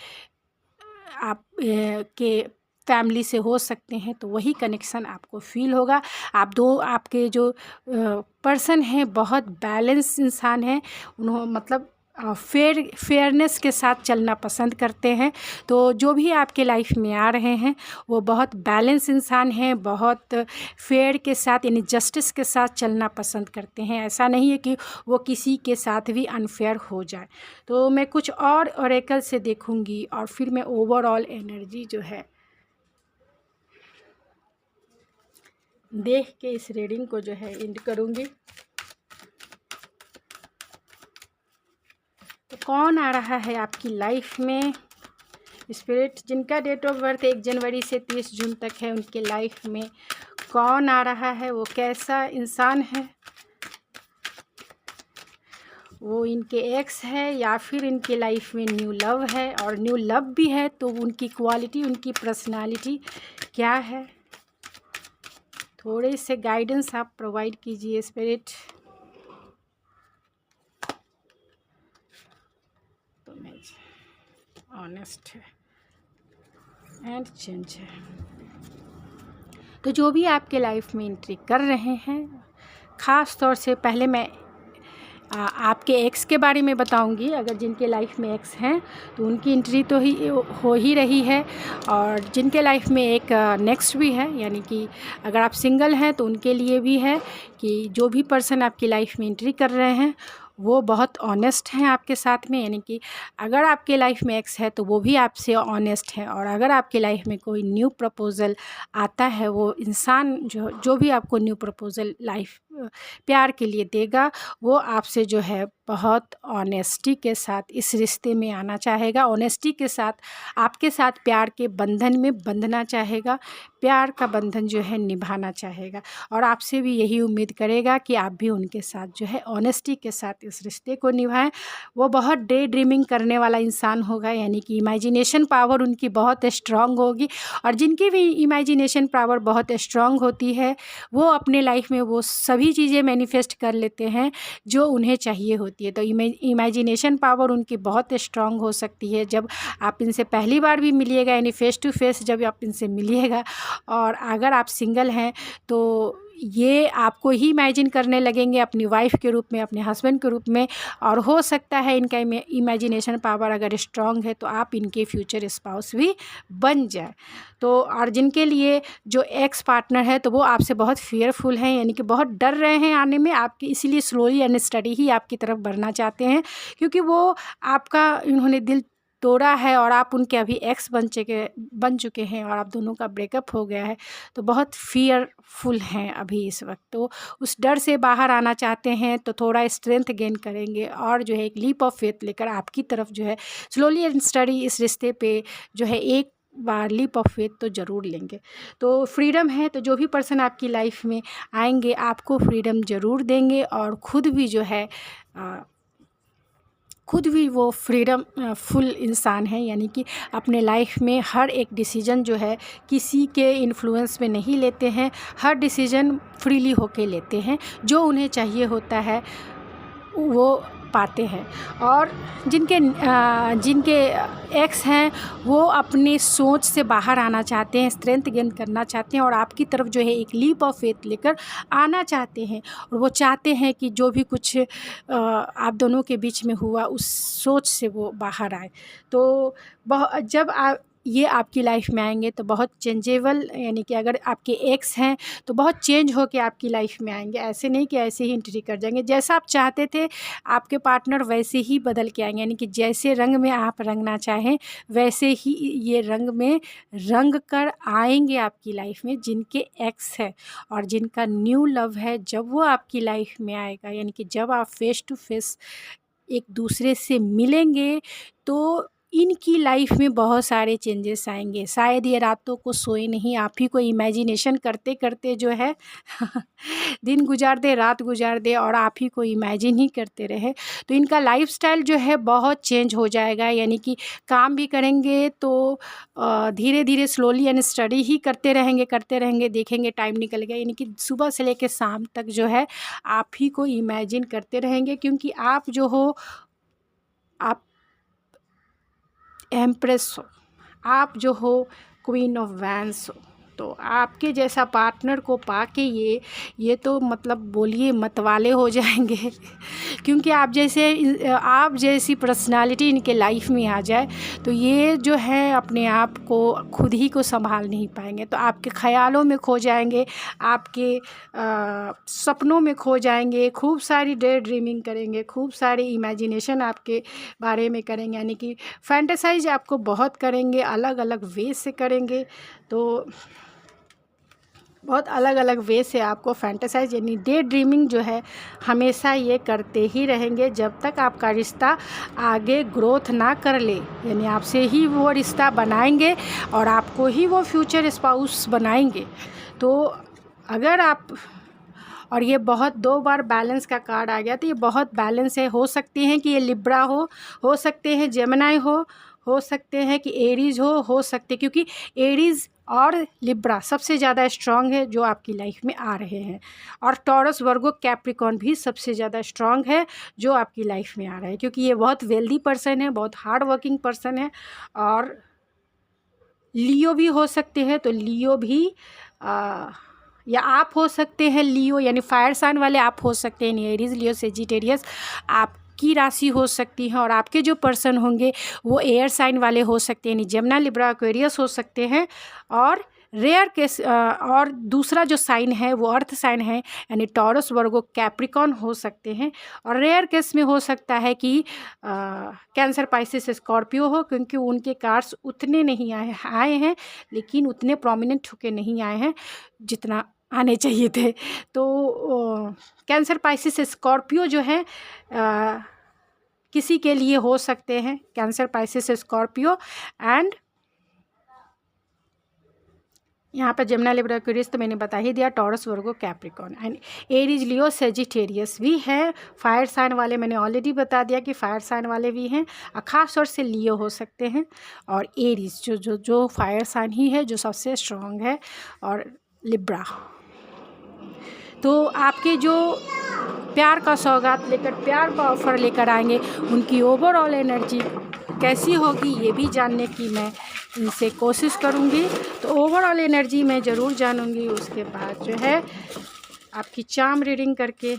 आप के फैमिली से हो सकते हैं, तो वही कनेक्शन आपको फील होगा। आपके जो पर्सन हैं बहुत बैलेंस इंसान हैं, उन्होंने मतलब फेयरनेस के साथ चलना पसंद करते हैं। तो जो भी आपके लाइफ में आ रहे हैं वो बहुत बैलेंस इंसान हैं, बहुत फेयर के साथ यानी जस्टिस के साथ चलना पसंद करते हैं। ऐसा नहीं है कि वो किसी के साथ भी अनफेयर हो जाए। तो मैं कुछ और ऑरेकल से देखूंगी और फिर मैं ओवरऑल एनर्जी जो है देख के इस रीडिंग को जो है एंड करूंगी। तो कौन आ रहा है आपकी लाइफ में स्पिरिट, जिनका डेट ऑफ बर्थ 1 जनवरी से 30 जून तक है, उनके लाइफ में कौन आ रहा है, वो कैसा इंसान है, वो इनके एक्स है या फिर इनके लाइफ में न्यू लव है, और न्यू लव भी है तो उनकी क्वालिटी उनकी पर्सनालिटी क्या है। थोड़े से गाइडेंस आप प्रोवाइड कीजिए स्पिरिट। तो मैं ऑनेस्ट है एंड चेंज है। तो जो भी आपके लाइफ में एंट्री कर रहे हैं, ख़ास तौर से पहले मैं आपके एक्स के बारे में बताऊंगी। अगर जिनके लाइफ में एक्स हैं तो उनकी एंट्री तो हो ही रही है, और जिनके लाइफ में एक नेक्स्ट भी है, यानी कि अगर आप सिंगल हैं तो उनके लिए भी है कि जो भी पर्सन आपकी लाइफ में एंट्री कर रहे हैं वो बहुत ऑनेस्ट हैं आपके साथ में, यानी कि अगर आपके लाइफ में एक्स है तो वो भी आपसे ऑनेस्ट है, और अगर आपके लाइफ में कोई न्यू प्रपोज़ल आता है, वो इंसान जो भी आपको न्यू प्रपोज़ल लाइफ प्यार के लिए देगा वो आपसे जो है बहुत ऑनेस्टी के साथ इस रिश्ते में आना चाहेगा, ऑनेस्टी के साथ आपके साथ प्यार के बंधन में बंधना चाहेगा, प्यार का बंधन जो है निभाना चाहेगा, और आपसे भी यही उम्मीद करेगा कि आप भी उनके साथ जो है ऑनेस्टी के साथ इस रिश्ते को निभाएं। वो बहुत डे ड्रीमिंग करने वाला इंसान होगा, यानी कि इमेजिनेशन पावर उनकी बहुत स्ट्रांग होगी, और जिनकी भी इमेजिनेशन पावर बहुत स्ट्रांग होती है वो अपने लाइफ में वो सभी चीज़ें मैनिफेस्ट कर लेते हैं जो उन्हें चाहिए होती है। तो इमेजिनेशन पावर उनकी बहुत स्ट्रांग हो सकती है। जब आप इनसे पहली बार भी मिलिएगा, यानी फेस टू फेस जब आप इनसे मिलिएगा, और अगर आप सिंगल हैं तो ये आपको ही इमेजिन करने लगेंगे अपनी वाइफ के रूप में, अपने हस्बैंड के रूप में, और हो सकता है इनका इमेजिनेशन पावर अगर स्ट्रांग है तो आप इनके फ्यूचर स्पाउस भी बन जाए। तो और जिनके लिए जो एक्स पार्टनर है तो वो आपसे बहुत फियरफुल हैं, यानी कि बहुत डर रहे हैं आने में आपकी, इसीलिए स्लोली एंड स्टडी ही आपकी तरफ बढ़ना चाहते हैं, क्योंकि वो आपका इन्होंने दिल तोड़ा है और आप उनके अभी एक्स बन चुके हैं और आप दोनों का ब्रेकअप हो गया है, तो बहुत फियरफुल हैं अभी इस वक्त। तो उस डर से बाहर आना चाहते हैं, तो थोड़ा स्ट्रेंथ गेन करेंगे और जो है एक लीप ऑफ फेथ लेकर आपकी तरफ जो है स्लोली एंड स्टडी इस रिश्ते पे जो है एक बार लीप ऑफ फेथ तो ज़रूर लेंगे। तो फ्रीडम है, तो जो भी पर्सन आपकी लाइफ में आएंगे आपको फ्रीडम ज़रूर देंगे, और ख़ुद भी जो है खुद भी वो फ्रीडम फुल इंसान है, यानी कि अपने लाइफ में हर एक डिसीजन जो है किसी के इन्फ्लुएंस में नहीं लेते हैं, हर डिसीजन फ्रीली होके लेते हैं, जो उन्हें चाहिए होता है वो पाते हैं। और जिनके एक्स हैं वो अपनी सोच से बाहर आना चाहते हैं, स्ट्रेंथ गेन करना चाहते हैं और आपकी तरफ जो है एक लीप ऑफ फेथ लेकर आना चाहते हैं। और वो चाहते हैं कि जो भी कुछ आप दोनों के बीच में हुआ उस सोच से वो बाहर आए। तो जब ये आपकी लाइफ में आएंगे तो बहुत चेंजेबल, यानी कि अगर आपके एक्स हैं तो बहुत चेंज होके आपकी लाइफ में आएंगे। ऐसे नहीं कि ऐसे ही एंट्री कर जाएंगे। जैसा आप चाहते थे आपके पार्टनर वैसे ही बदल के आएंगे, यानी कि जैसे रंग में आप रंगना चाहें वैसे ही ये रंग में रंग कर आएंगे आपकी लाइफ में। जिनके एक्स है और जिनका न्यू लव है, जब वो आपकी लाइफ में आएगा, यानी कि जब आप फेस टू फेस एक दूसरे से मिलेंगे तो इनकी लाइफ में बहुत सारे चेंजेस आएंगे। शायद ये रातों को सोए नहीं, आप ही को इमेजिनेशन करते करते जो है दिन गुजार दे, रात गुजार दे और आप ही को इमेजिन ही करते रहे। तो इनका लाइफस्टाइल जो है बहुत चेंज हो जाएगा, यानी कि काम भी करेंगे तो धीरे धीरे स्लोली एंड स्टडी ही करते रहेंगे, देखेंगे टाइम निकल गया, यानी कि सुबह से लेकर शाम तक जो है आप ही को इमेजिन करते रहेंगे। क्योंकि आप जो हो, आप एम्प्रेस हो, आप जो हो क्वीन ऑफ वैंस हो। तो आपके जैसा पार्टनर को पाके ये तो मतलब बोलिए मतवाले हो जाएंगे क्योंकि आप जैसी पर्सनालिटी इनके लाइफ में आ जाए तो ये जो है अपने आप को खुद ही को संभाल नहीं पाएंगे। तो आपके ख्यालों में खो जाएंगे, आपके सपनों में खो जाएंगे, खूब सारी डे ड्रीमिंग करेंगे, खूब सारी इमेजिनेशन आपके बारे में करेंगे, यानी कि फैंटेसाइज आपको बहुत करेंगे, अलग अलग वे से करेंगे। तो बहुत अलग अलग वे से आपको फैंटेसाइज यानी डे ड्रीमिंग जो है हमेशा ये करते ही रहेंगे जब तक आपका रिश्ता आगे ग्रोथ ना कर ले, यानी आपसे ही वो रिश्ता बनाएंगे और आपको ही वो फ्यूचर स्पाउस बनाएंगे। तो अगर आप, और ये बहुत 2 बार बैलेंस का कार्ड आ गया, तो ये बहुत बैलेंस है। हो सकते हैं कि ये लिब्रा हो सकते हैं जेमिनी हो सकते हैं कि एरीज हो सकते, क्योंकि एरीज और लिब्रा सबसे ज़्यादा स्ट्रॉन्ग है जो आपकी लाइफ में आ रहे हैं। और टॉरस वर्गो कैप्रिकॉर्न भी सबसे ज़्यादा स्ट्रॉन्ग है जो आपकी लाइफ में आ रहा है, क्योंकि ये बहुत वेल्दी पर्सन है, बहुत हार्ड वर्किंग पर्सन है। और लियो भी हो सकते हैं, तो लियो भी या आप हो सकते हैं लियो, यानी फायर साइन वाले आप हो सकते हैं, एरीज, लियो, सेजिटेरियस आपकी राशि हो सकती है। और आपके जो पर्सन होंगे वो एयर साइन वाले हो सकते हैं, यानी जेमिनी, लिब्रा, एक्वेरियस हो सकते हैं। और रेयर केस और दूसरा जो साइन है वो अर्थ साइन है, यानी टॉरस, वर्गो, कैप्रिकॉर्न हो सकते हैं। और रेयर केस में हो सकता है कि कैंसर, पाइसिस, स्कॉर्पियो हो, क्योंकि उनके कार्ड्स उतने नहीं आए हैं, लेकिन उतने प्रोमिनेंट होके नहीं आए हैं जितना आने चाहिए थे। तो कैंसर, पाइसिस, स्कॉर्पियो जो है किसी के लिए हो सकते हैं, कैंसर, पाइसिस, स्कॉर्पियो। एंड यहाँ पर जेमिनी, लिब्रा, एक्वेरियस तो मैंने बता ही दिया, taurus, Virgo, Capricorn. And Aries, Leo, Sagittarius भी है। फायर साइन वाले मैंने ऑलरेडी बता दिया कि फायर साइन वाले भी हैं, खास तौर से लियो हो सकते हैं। और एरीज जो फायर साइन ही है जो सबसे स्ट्रॉन्ग है, और लिब्रा। तो आपके जो प्यार का सौगात लेकर, प्यार का ऑफ़र लेकर आएंगे, उनकी ओवरऑल एनर्जी कैसी होगी ये भी जानने की मैं इनसे कोशिश करूँगी। तो ओवरऑल एनर्जी मैं ज़रूर जानूँगी। उसके बाद जो है आपकी चार्म रीडिंग करके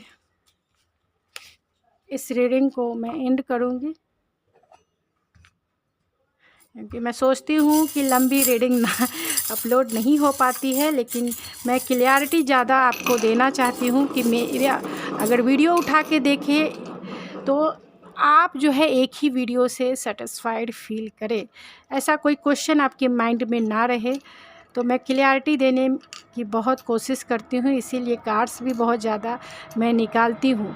इस रीडिंग को मैं एंड करूँगी, क्योंकि मैं सोचती हूँ कि लंबी रीडिंग ना अपलोड नहीं हो पाती है, लेकिन मैं क्लियरिटी ज़्यादा आपको देना चाहती हूँ कि मेरा अगर वीडियो उठा के देखें तो आप जो है एक ही वीडियो से सेटिस्फाइड फील करें, ऐसा कोई क्वेश्चन आपके माइंड में ना रहे। तो मैं क्लियरिटी देने की बहुत कोशिश करती हूँ, इसीलिए कार्ड्स भी बहुत ज़्यादा मैं निकालती हूँ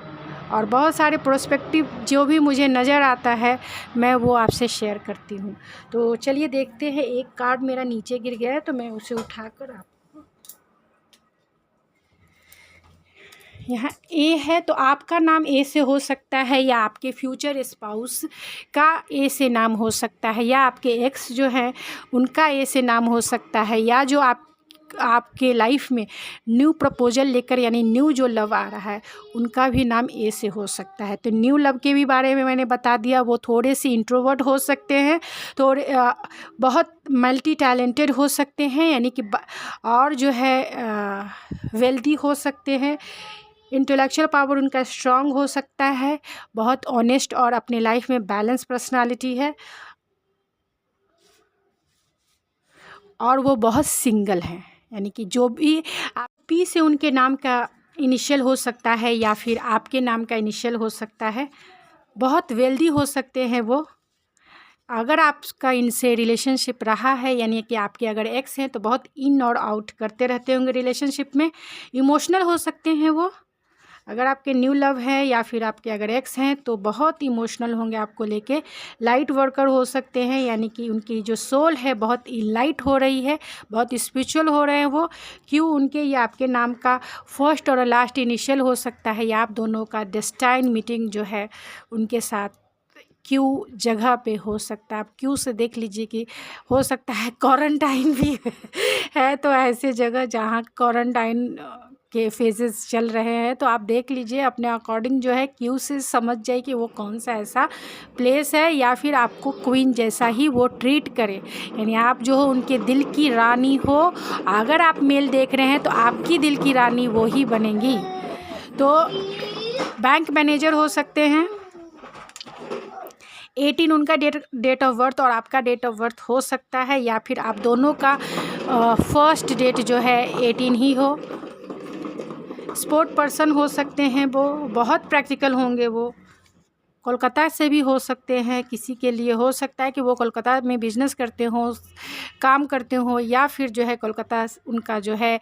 और बहुत सारे प्रोस्पेक्टिव जो भी मुझे नज़र आता है मैं वो आपसे शेयर करती हूँ। तो चलिए देखते हैं, एक कार्ड मेरा नीचे गिर गया है तो मैं उसे उठाकर आपको, यहाँ ए है तो आपका नाम ए से हो सकता है, या आपके फ्यूचर स्पाउस का ए से नाम हो सकता है, या आपके एक्स जो है उनका ए से नाम हो सकता है, या जो आप आपके लाइफ में न्यू प्रपोजल लेकर यानी न्यू जो लव आ रहा है उनका भी नाम ए से हो सकता है। तो न्यू लव के भी बारे में मैंने बता दिया। वो थोड़े से इंट्रोवर्ट हो सकते हैं, थोड़े बहुत मल्टी टैलेंटेड हो सकते हैं, यानी कि और जो है वेल्दी हो सकते हैं। इंटेलेक्चुअल पावर उनका स्ट्रांग हो सकता है, बहुत ऑनेस्ट और अपने लाइफ में बैलेंस पर्सनालिटी है, और वो बहुत सिंगल हैं। यानी कि जो भी आप पी से उनके नाम का इनिशियल हो सकता है या फिर आपके नाम का इनिशियल हो सकता है। बहुत वेल्दी हो सकते हैं वो। अगर आपका इनसे रिलेशनशिप रहा है, यानी कि आपके अगर एक्स हैं, तो बहुत इन और आउट करते रहते होंगे रिलेशनशिप में। इमोशनल हो सकते हैं वो। अगर आपके न्यू लव है या फिर आपके अगर एक्स हैं तो बहुत इमोशनल होंगे आपको लेके। लाइट वर्कर हो सकते हैं, यानी कि उनकी जो सोल है बहुत लाइट हो रही है, बहुत स्पिरिचुअल हो रहे हैं वो। क्यों? उनके या आपके नाम का फर्स्ट और लास्ट इनिशियल हो सकता है, या आप दोनों का डेस्टाइन मीटिंग जो है उनके साथ क्यू जगह पे हो सकता है। आप क्यू से देख लीजिए कि हो सकता है क्वारंटाइन भी है, तो ऐसे जगह जहाँ क्वारंटाइन के फेजेस चल रहे हैं, तो आप देख लीजिए अपने अकॉर्डिंग जो है क्यू से समझ जाए कि वो कौन सा ऐसा प्लेस है, या फिर आपको क्वीन जैसा ही वो ट्रीट करे, यानी आप जो हो उनके दिल की रानी हो। अगर आप मेल देख रहे हैं तो आपकी दिल की रानी वो ही बनेंगी। तो बैंक मैनेजर हो सकते हैं। 18 उनका डेट ऑफ बर्थ और आपका डेट ऑफ बर्थ हो सकता है, या फिर आप दोनों का फर्स्ट डेट जो है 18 ही हो। स्पोर्ट पर्सन हो सकते हैं वो, बहुत प्रैक्टिकल होंगे वो। कोलकाता से भी हो सकते हैं, किसी के लिए हो सकता है कि वो कोलकाता में बिजनेस करते हों, काम करते हों, या फिर जो है कोलकाता उनका जो है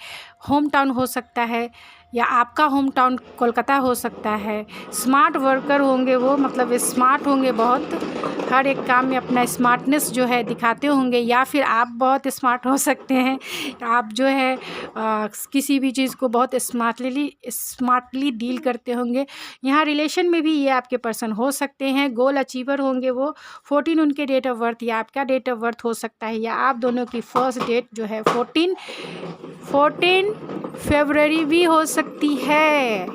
होम टाउन हो सकता है, या आपका होम टाउन कोलकाता हो सकता है। स्मार्ट वर्कर होंगे वो, मतलब स्मार्ट होंगे बहुत, हर एक काम में अपना स्मार्टनेस जो है दिखाते होंगे, या फिर आप बहुत स्मार्ट हो सकते हैं। आप जो है किसी भी चीज़ को बहुत स्मार्टली डील करते होंगे। यहाँ रिलेशन में भी ये आपके पर्सन हो सकते हैं। गोल अचीवर होंगे वो। 14 उनके डेट ऑफ बर्थ या आपका डेट ऑफ बर्थ हो सकता है, या आप दोनों की फर्स्ट डेट जो है 14 फरवरी भी हो सकती है।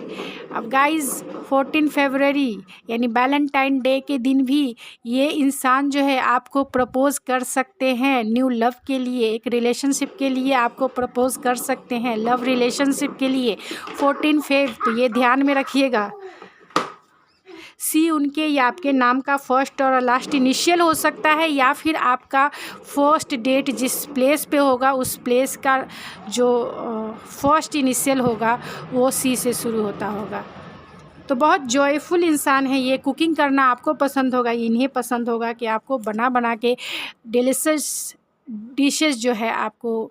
अब गाइज़ 14 फरवरी यानी वैलेंटाइन डे के दिन भी ये इंसान जो है आपको प्रपोज़ कर सकते हैं। न्यू लव के लिए, एक रिलेशनशिप के लिए आपको प्रपोज़ कर सकते हैं, लव रिलेशनशिप के लिए 14 फेब। तो ये ध्यान में रखिएगा। सी उनके या आपके नाम का फर्स्ट और लास्ट इनिशियल हो सकता है, या फिर आपका फर्स्ट डेट जिस प्लेस पे होगा उस प्लेस का जो फर्स्ट इनिशियल होगा वो सी से शुरू होता होगा। तो बहुत जॉयफुल इंसान है ये। कुकिंग करना आपको पसंद होगा, इन्हें पसंद होगा कि आपको बना बना के डिलीशियस डिशेस जो है आपको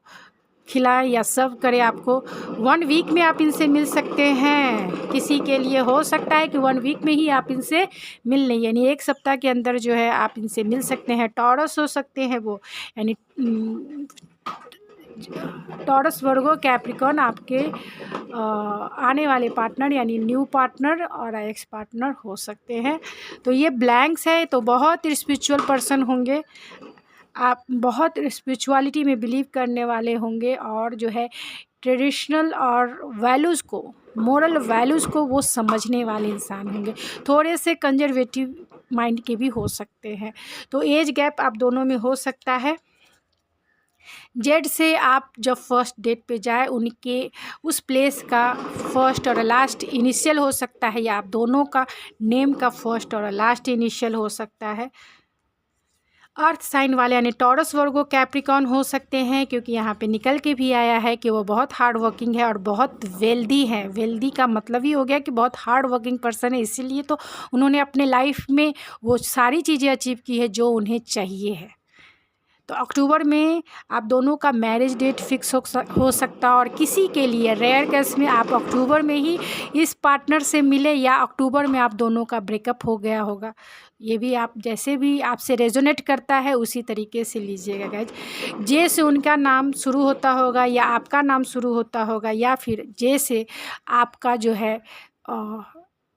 खिलाए या सर्व करे आपको। 1 वीक में आप इनसे मिल सकते हैं। किसी के लिए हो सकता है कि 1 वीक में ही आप इनसे मिल लें, यानी 1 सप्ताह के अंदर जो है आप इनसे मिल सकते हैं। टॉरस हो सकते हैं वो, यानी टॉरस, वर्गो, कैप्रिकॉर्न आपके आने वाले पार्टनर यानी न्यू पार्टनर और एक्स पार्टनर हो सकते हैं। तो ये ब्लैंक्स है। तो बहुत स्पिरिचुअल पर्सन होंगे, आप बहुत स्पिरिचुअलिटी में बिलीव करने वाले होंगे, और जो है ट्रेडिशनल और वैल्यूज़ को, मोरल वैल्यूज़ को वो समझने वाले इंसान होंगे। थोड़े से कंजर्वेटिव माइंड के भी हो सकते हैं। तो एज गैप आप दोनों में हो सकता है। जेड से आप जब फर्स्ट डेट पे जाए उनके उस प्लेस का फर्स्ट और लास्ट इनिशियल हो सकता है, या आप दोनों का नेम का फर्स्ट और लास्ट इनिशियल हो सकता है। अर्थ साइन वाले यानी टॉरस, वर्गो, कैप्रिकॉर्न हो सकते हैं, क्योंकि यहाँ पे निकल के भी आया है कि वो बहुत हार्ड वर्किंग है और बहुत वेल्दी है। वेल्दी का मतलब ही हो गया कि बहुत हार्ड वर्किंग पर्सन है, इसीलिए तो उन्होंने अपने लाइफ में वो सारी चीज़ें अचीव की है जो उन्हें चाहिए है। तो अक्टूबर में आप दोनों का मैरिज डेट फिक्स हो सकता, और किसी के लिए रेयर केस में आप अक्टूबर में ही इस पार्टनर से मिले, या अक्टूबर में आप दोनों का ब्रेकअप हो गया होगा। ये भी आप जैसे भी आपसे रेजोनेट करता है उसी तरीके से लीजिएगा गाइज। जे से उनका नाम शुरू होता होगा, या आपका नाम शुरू होता होगा, या फिर जे से आपका जो है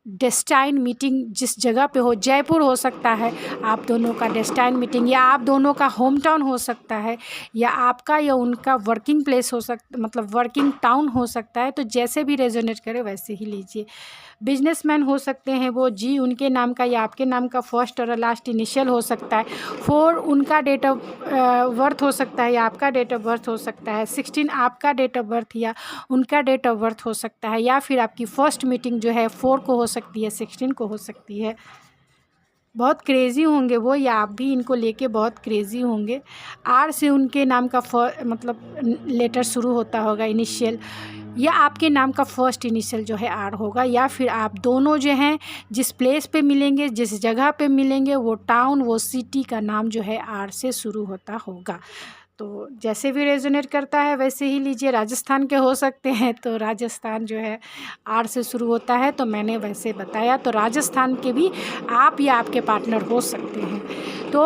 डेस्टाइन मीटिंग जिस जगह पे हो, जयपुर हो सकता है आप दोनों का डेस्टाइन मीटिंग, या आप दोनों का होम टाउन हो सकता है, या आपका या उनका वर्किंग प्लेस हो सकता, मतलब वर्किंग टाउन हो सकता है। तो जैसे भी रेजोनेट करे वैसे ही लीजिए। बिजनेसमैन हो सकते हैं वो, जी उनके नाम का या आपके नाम का फर्स्ट और लास्ट इनिशियल हो सकता है। 4 उनका डेट ऑफ बर्थ हो सकता है या आपका डेट ऑफ बर्थ हो सकता है। 16 आपका डेट ऑफ बर्थ या उनका डेट ऑफ बर्थ हो सकता है, या फिर आपकी फर्स्ट मीटिंग जो है 4 को हो सकती है, 16 को हो सकती है। बहुत क्रेज़ी होंगे वो, या आप भी इनको लेके बहुत क्रेज़ी होंगे। आर से उनके नाम का मतलब लेटर शुरू होता होगा इनिशियल, या आपके नाम का फर्स्ट इनिशियल जो है आर होगा, या फिर आप दोनों जो हैं जिस प्लेस पे मिलेंगे, जिस जगह पे मिलेंगे, वो टाउन वो सिटी का नाम जो है आर से शुरू होता होगा। तो जैसे भी रेजोनेट करता है वैसे ही लीजिए। राजस्थान के हो सकते हैं, तो राजस्थान जो है आर से शुरू होता है, तो मैंने वैसे बताया। तो राजस्थान के भी आप या आपके पार्टनर हो सकते हैं। तो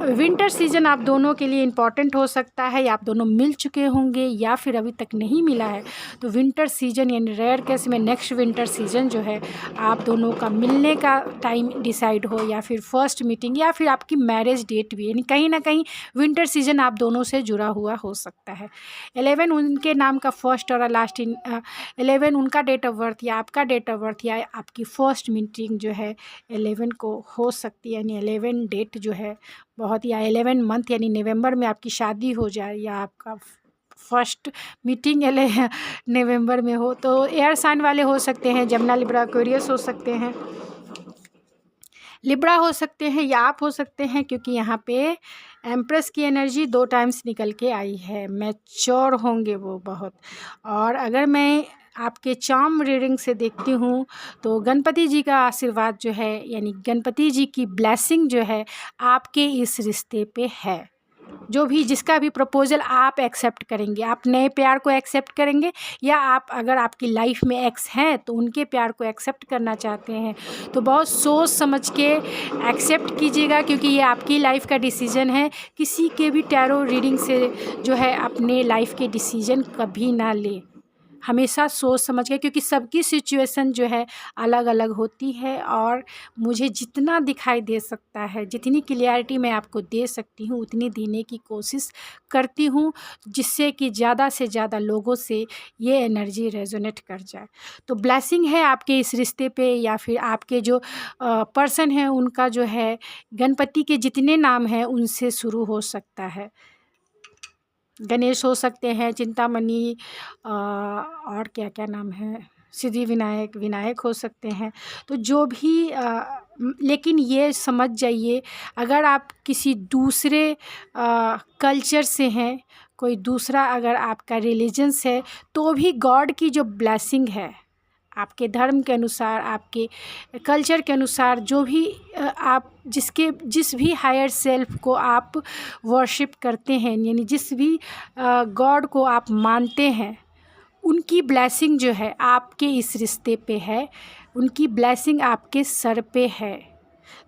विंटर सीज़न आप दोनों के लिए इम्पॉर्टेंट हो सकता है, या आप दोनों मिल चुके होंगे या फिर अभी तक नहीं मिला है। तो विंटर सीज़न यानी रेयर केस में नेक्स्ट विंटर सीज़न जो है आप दोनों का मिलने का टाइम डिसाइड हो, या फिर फर्स्ट मीटिंग, या फिर आपकी मैरिज डेट भी, यानी कहीं ना कहीं विंटर सीज़न आप दोनों से जुड़ा हुआ हो सकता है। 11 उनके नाम का फर्स्ट और लास्ट 11 उनका डेट ऑफ बर्थ या आपका डेट ऑफ बर्थ या आपकी फर्स्ट मीटिंग जो है 11 को हो सकती है, यानी 11 डेट जो है बहुत, या 11 मंथ यानी नवंबर में आपकी शादी हो जाए, या आपका फर्स्ट मीटिंग नवंबर में हो। तो एयर साइन वाले हो सकते हैं, जमुना लिब्रा एक्वेरियस हो सकते हैं, लिब्रा हो सकते हैं, या आप हो सकते हैं, क्योंकि यहाँ पे एम्प्रेस की एनर्जी 2 टाइम्स निकल के आई है। मैच्योर होंगे वो बहुत। और अगर मैं आपके चार्म रीडिंग से देखती हूँ तो गणपति जी का आशीर्वाद जो है, यानी गणपति जी की ब्लेसिंग जो है आपके इस रिश्ते पे है। जो भी जिसका भी प्रपोज़ल आप एक्सेप्ट करेंगे, आप नए प्यार को एक्सेप्ट करेंगे, या आप अगर आपकी लाइफ में एक्स हैं तो उनके प्यार को एक्सेप्ट करना चाहते हैं, तो बहुत सोच समझ के एक्सेप्ट कीजिएगा, क्योंकि ये आपकी लाइफ का डिसीजन है। किसी के भी टैरो रीडिंग से जो है अपने लाइफ के डिसीजन कभी ना ले, हमेशा सोच समझ के, क्योंकि सबकी सिचुएशन जो है अलग अलग होती है। और मुझे जितना दिखाई दे सकता है, जितनी क्लियरिटी मैं आपको दे सकती हूँ उतनी देने की कोशिश करती हूँ, जिससे कि ज़्यादा से ज़्यादा लोगों से ये एनर्जी रेजोनेट कर जाए। तो ब्लेसिंग है आपके इस रिश्ते पे, या फिर आपके जो पर्सन हैं उनका जो है गणपति के जितने नाम हैं उनसे शुरू हो सकता है। गणेश हो सकते हैं, चिंतामणि, और क्या क्या नाम है, सिद्धि विनायक, विनायक हो सकते हैं। तो जो भी लेकिन ये समझ जाइए, अगर आप किसी दूसरे कल्चर से हैं, कोई दूसरा अगर आपका रिलीजन्स है, तो भी गॉड की जो ब्लेसिंग है आपके धर्म के अनुसार, आपके कल्चर के अनुसार, जो भी आप जिस भी हायर सेल्फ को आप वर्शिप करते हैं, यानी जिस भी गॉड को आप मानते हैं, उनकी ब्लेसिंग जो है आपके इस रिश्ते पे है, उनकी ब्लेसिंग आपके सर पे है।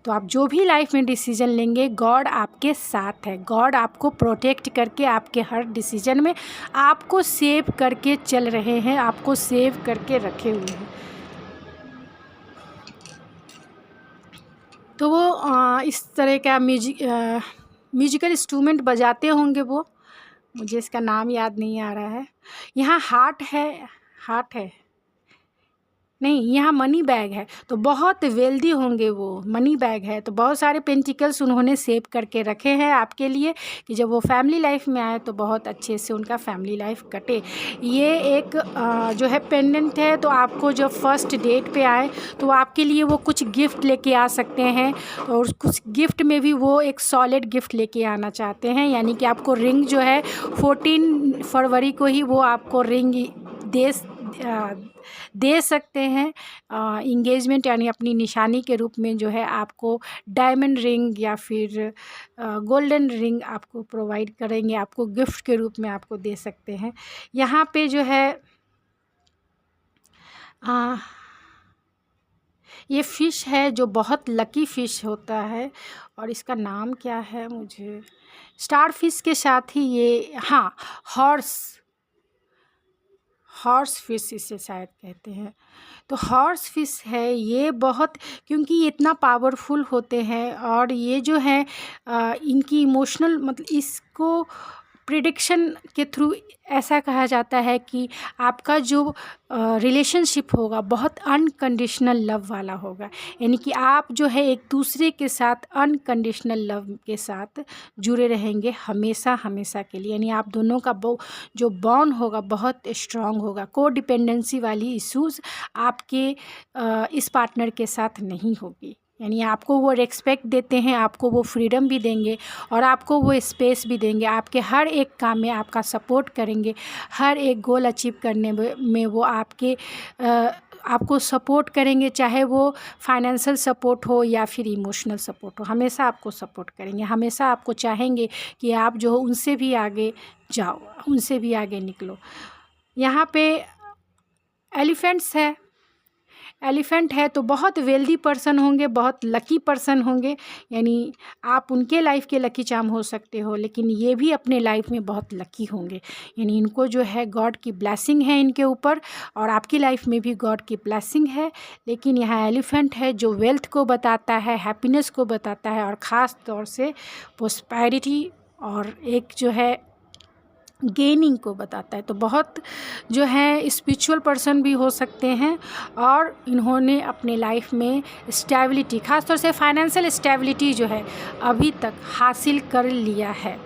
तो आप जो भी लाइफ में डिसीजन लेंगे, गॉड आपके साथ है। गॉड आपको प्रोटेक्ट करके आपके हर डिसीजन में आपको सेव करके चल रहे हैं, आपको सेव करके रखे हुए हैं। तो वो इस तरह का म्यूजिकल इंस्ट्रूमेंट बजाते होंगे वो, मुझे इसका नाम याद नहीं आ रहा है। यहाँ हार्ट है नहीं, यहाँ मनी बैग है, तो बहुत वेल्दी होंगे वो। मनी बैग है तो बहुत सारे पेंटिकल्स उन्होंने सेव करके रखे हैं आपके लिए, कि जब वो फैमिली लाइफ में आए तो बहुत अच्छे से उनका फैमिली लाइफ कटे। ये एक जो है पेंडेंट है, तो आपको जब फर्स्ट डेट पे आए तो आपके लिए वो कुछ गिफ्ट लेके आ सकते हैं, और कुछ गिफ्ट में भी वो एक सॉलिड गिफ्ट लेके आना चाहते हैं, यानी कि आपको रिंग जो है 14 फरवरी को ही वो आपको रिंग दे सकते हैं। इंगेजमेंट यानी अपनी निशानी के रूप में जो है आपको डायमंड रिंग या फिर गोल्डन रिंग आपको प्रोवाइड करेंगे, आपको गिफ्ट के रूप में आपको दे सकते हैं। यहाँ पे जो है ये फ़िश है जो बहुत लकी फ़िश होता है, और इसका नाम क्या है, मुझे स्टार फिश के साथ ही ये, हाँ, हॉर्स फिश इसे शायद कहते हैं। तो हॉर्स फिश है ये बहुत, क्योंकि ये इतना पावरफुल होते हैं और ये जो है इनकी इमोशनल मतलब इसको प्रिडिक्शन के थ्रू ऐसा कहा जाता है कि आपका जो रिलेशनशिप होगा बहुत अनकंडीशनल लव वाला होगा। यानी कि आप जो है एक दूसरे के साथ अनकंडीशनल लव के साथ जुड़े रहेंगे हमेशा हमेशा के लिए। यानी आप दोनों का जो बॉन्ड होगा बहुत स्ट्रांग होगा। को डिपेंडेंसी वाली इश्यूज़ आपके इस पार्टनर के साथ नहीं होगी। यानी आपको वो रिस्पेक्ट देते हैं, आपको वो फ्रीडम भी देंगे और आपको वो स्पेस भी देंगे। आपके हर एक काम में आपका सपोर्ट करेंगे, हर एक गोल अचीव करने में वो आपको सपोर्ट करेंगे, चाहे वो फाइनेंशियल सपोर्ट हो या फिर इमोशनल सपोर्ट हो, हमेशा आपको सपोर्ट करेंगे। हमेशा आपको चाहेंगे कि आप जो हो उनसे भी आगे जाओ, उनसे भी आगे निकलो। यहाँ पे एलिफेंट्स है, एलिफेंट है तो बहुत वेल्दी पर्सन होंगे, बहुत लकी पर्सन होंगे। यानी आप उनके लाइफ के लकी चार्म हो सकते हो, लेकिन ये भी अपने लाइफ में बहुत लकी होंगे। यानी इनको जो है गॉड की ब्लेसिंग है इनके ऊपर, और आपकी लाइफ में भी गॉड की ब्लेसिंग है। लेकिन यहाँ एलिफेंट है जो वेल्थ को बताता है, हैप्पीनेस को बताता है, और ख़ास तौर से प्रोस्पेरिटी और एक जो है गेनिंग को बताता है। तो बहुत जो है स्पिरिचुअल पर्सन भी हो सकते हैं, और इन्होंने अपने लाइफ में स्टेबिलिटी, ख़ास तौर से फाइनेंशियल स्टेबिलिटी जो है अभी तक हासिल कर लिया है।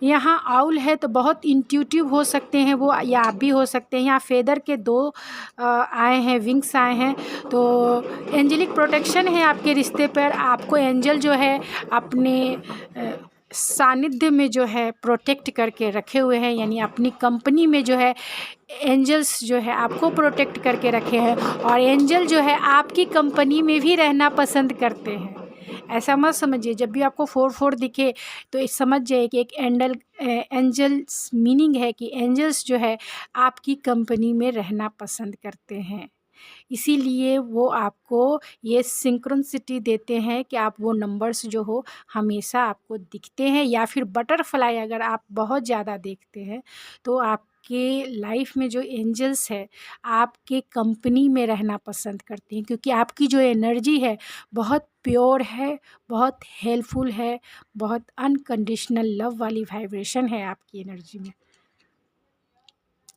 यहाँ आउल है तो बहुत इंट्यूटिव हो सकते हैं वो, या आप भी हो सकते हैं। यहाँ फेदर के 2 आए हैं, विंग्स आए हैं, तो एंजेलिक प्रोटेक्शन है आपके रिश्ते पर। आपको एंजल जो है अपने सानिध्य में जो है प्रोटेक्ट करके रखे हुए हैं। यानी अपनी कंपनी में जो है एंजल्स जो है आपको प्रोटेक्ट करके रखे हैं, और एंजल जो है आपकी कंपनी में भी रहना पसंद करते हैं। ऐसा मत समझिए जब भी आपको 4-4 दिखे तो समझ जाइए कि एक एंजल्स मीनिंग है कि एंजल्स जो है आपकी कंपनी में रहना पसंद करते हैं। इसीलिए वो आपको ये सिंक्रोनिसिटी देते हैं कि आप वो नंबर्स जो हो हमेशा आपको दिखते हैं, या फिर बटरफ्लाई अगर आप बहुत ज़्यादा देखते हैं तो आपके लाइफ में जो एंजल्स है आपके कंपनी में रहना पसंद करते हैं, क्योंकि आपकी जो एनर्जी है बहुत प्योर है, बहुत हेल्पफुल है, बहुत अनकंडीशनल लव वाली वाइब्रेशन है आपकी एनर्जी में।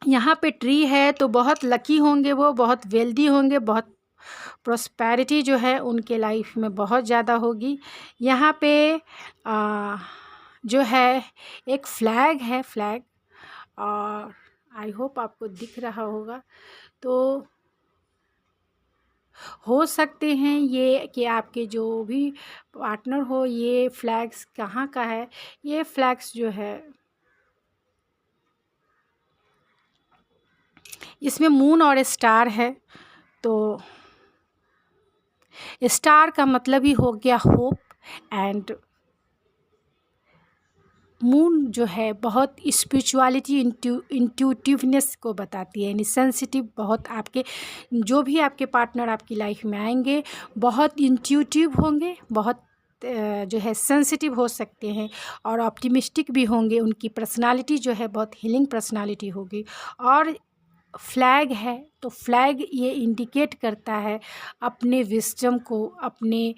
यहाँ पे ट्री है तो बहुत लकी होंगे वो, बहुत वेल्दी होंगे, बहुत प्रॉस्पेरिटी जो है उनके लाइफ में बहुत ज़्यादा होगी। यहाँ पे जो है एक फ्लैग है, फ्लैग, और आई होप आपको दिख रहा होगा। तो हो सकते हैं ये कि आपके जो भी पार्टनर हो, ये फ्लैग्स कहाँ का है, ये फ्लैग्स जो है इसमें मून और स्टार है। तो स्टार का मतलब ही हो गया होप, एंड मून जो है बहुत स्पिरिचुअलिटी, इंट्यूटिवनेस को बताती है। यानी सेंसिटिव, बहुत आपके जो भी आपके पार्टनर आपकी लाइफ में आएंगे बहुत इंट्यूटिव होंगे, बहुत जो है सेंसिटिव हो सकते हैं, और ऑप्टिमिस्टिक भी होंगे। उनकी पर्सनालिटी जो है बहुत हीलिंग पर्सनालिटी होगी। और फ्लैग है तो फ्लैग ये इंडिकेट करता है अपने विजडम को, अपने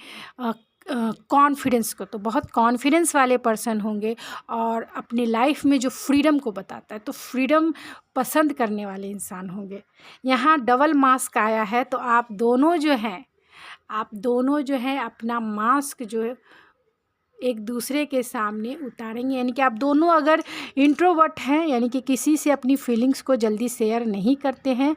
कॉन्फिडेंस को। तो बहुत कॉन्फिडेंस वाले पर्सन होंगे, और अपने लाइफ में जो फ्रीडम को बताता है तो फ्रीडम पसंद करने वाले इंसान होंगे। यहाँ डबल मास्क आया है तो आप दोनों जो हैं अपना मास्क जो है एक दूसरे के सामने उतारेंगे। यानी कि आप दोनों अगर इंट्रोवर्ट हैं, यानी कि किसी से अपनी फीलिंग्स को जल्दी शेयर नहीं करते हैं,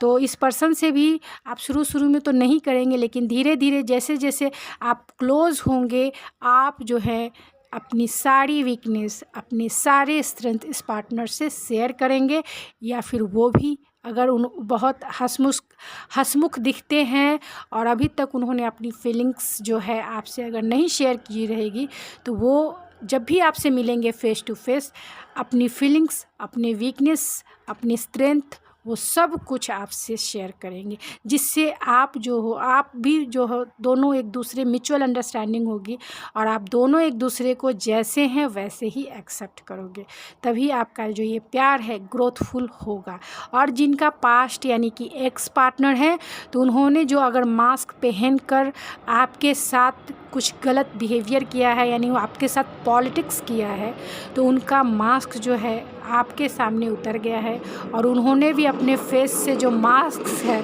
तो इस पर्सन से भी आप शुरू में तो नहीं करेंगे, लेकिन धीरे धीरे जैसे जैसे आप क्लोज़ होंगे आप जो है अपनी सारी वीकनेस, अपने सारे स्ट्रेंथ इस पार्टनर से शेयर करेंगे। या फिर वो भी अगर बहुत हंसमुख दिखते हैं और अभी तक उन्होंने अपनी फीलिंग्स जो है आपसे अगर नहीं शेयर की रहेगी, तो वो जब भी आपसे मिलेंगे फेस टू फेस अपनी फीलिंग्स, अपने वीकनेस, अपनी स्ट्रेंथ वो सब कुछ आपसे शेयर करेंगे, जिससे आप जो हो, आप भी जो हो, दोनों एक दूसरे म्यूचुअल अंडरस्टैंडिंग होगी और आप दोनों एक दूसरे को जैसे हैं वैसे ही एक्सेप्ट करोगे। तभी आपका जो ये प्यार है ग्रोथफुल होगा। और जिनका पास्ट यानी कि एक्स पार्टनर है, तो उन्होंने जो अगर मास्क पहन कर आपके साथ कुछ गलत बिहेवियर किया है, यानी वो आपके साथ पॉलिटिक्स किया है, तो उनका मास्क जो है आपके सामने उतर गया है और उन्होंने भी अपने फेस से जो मास्क है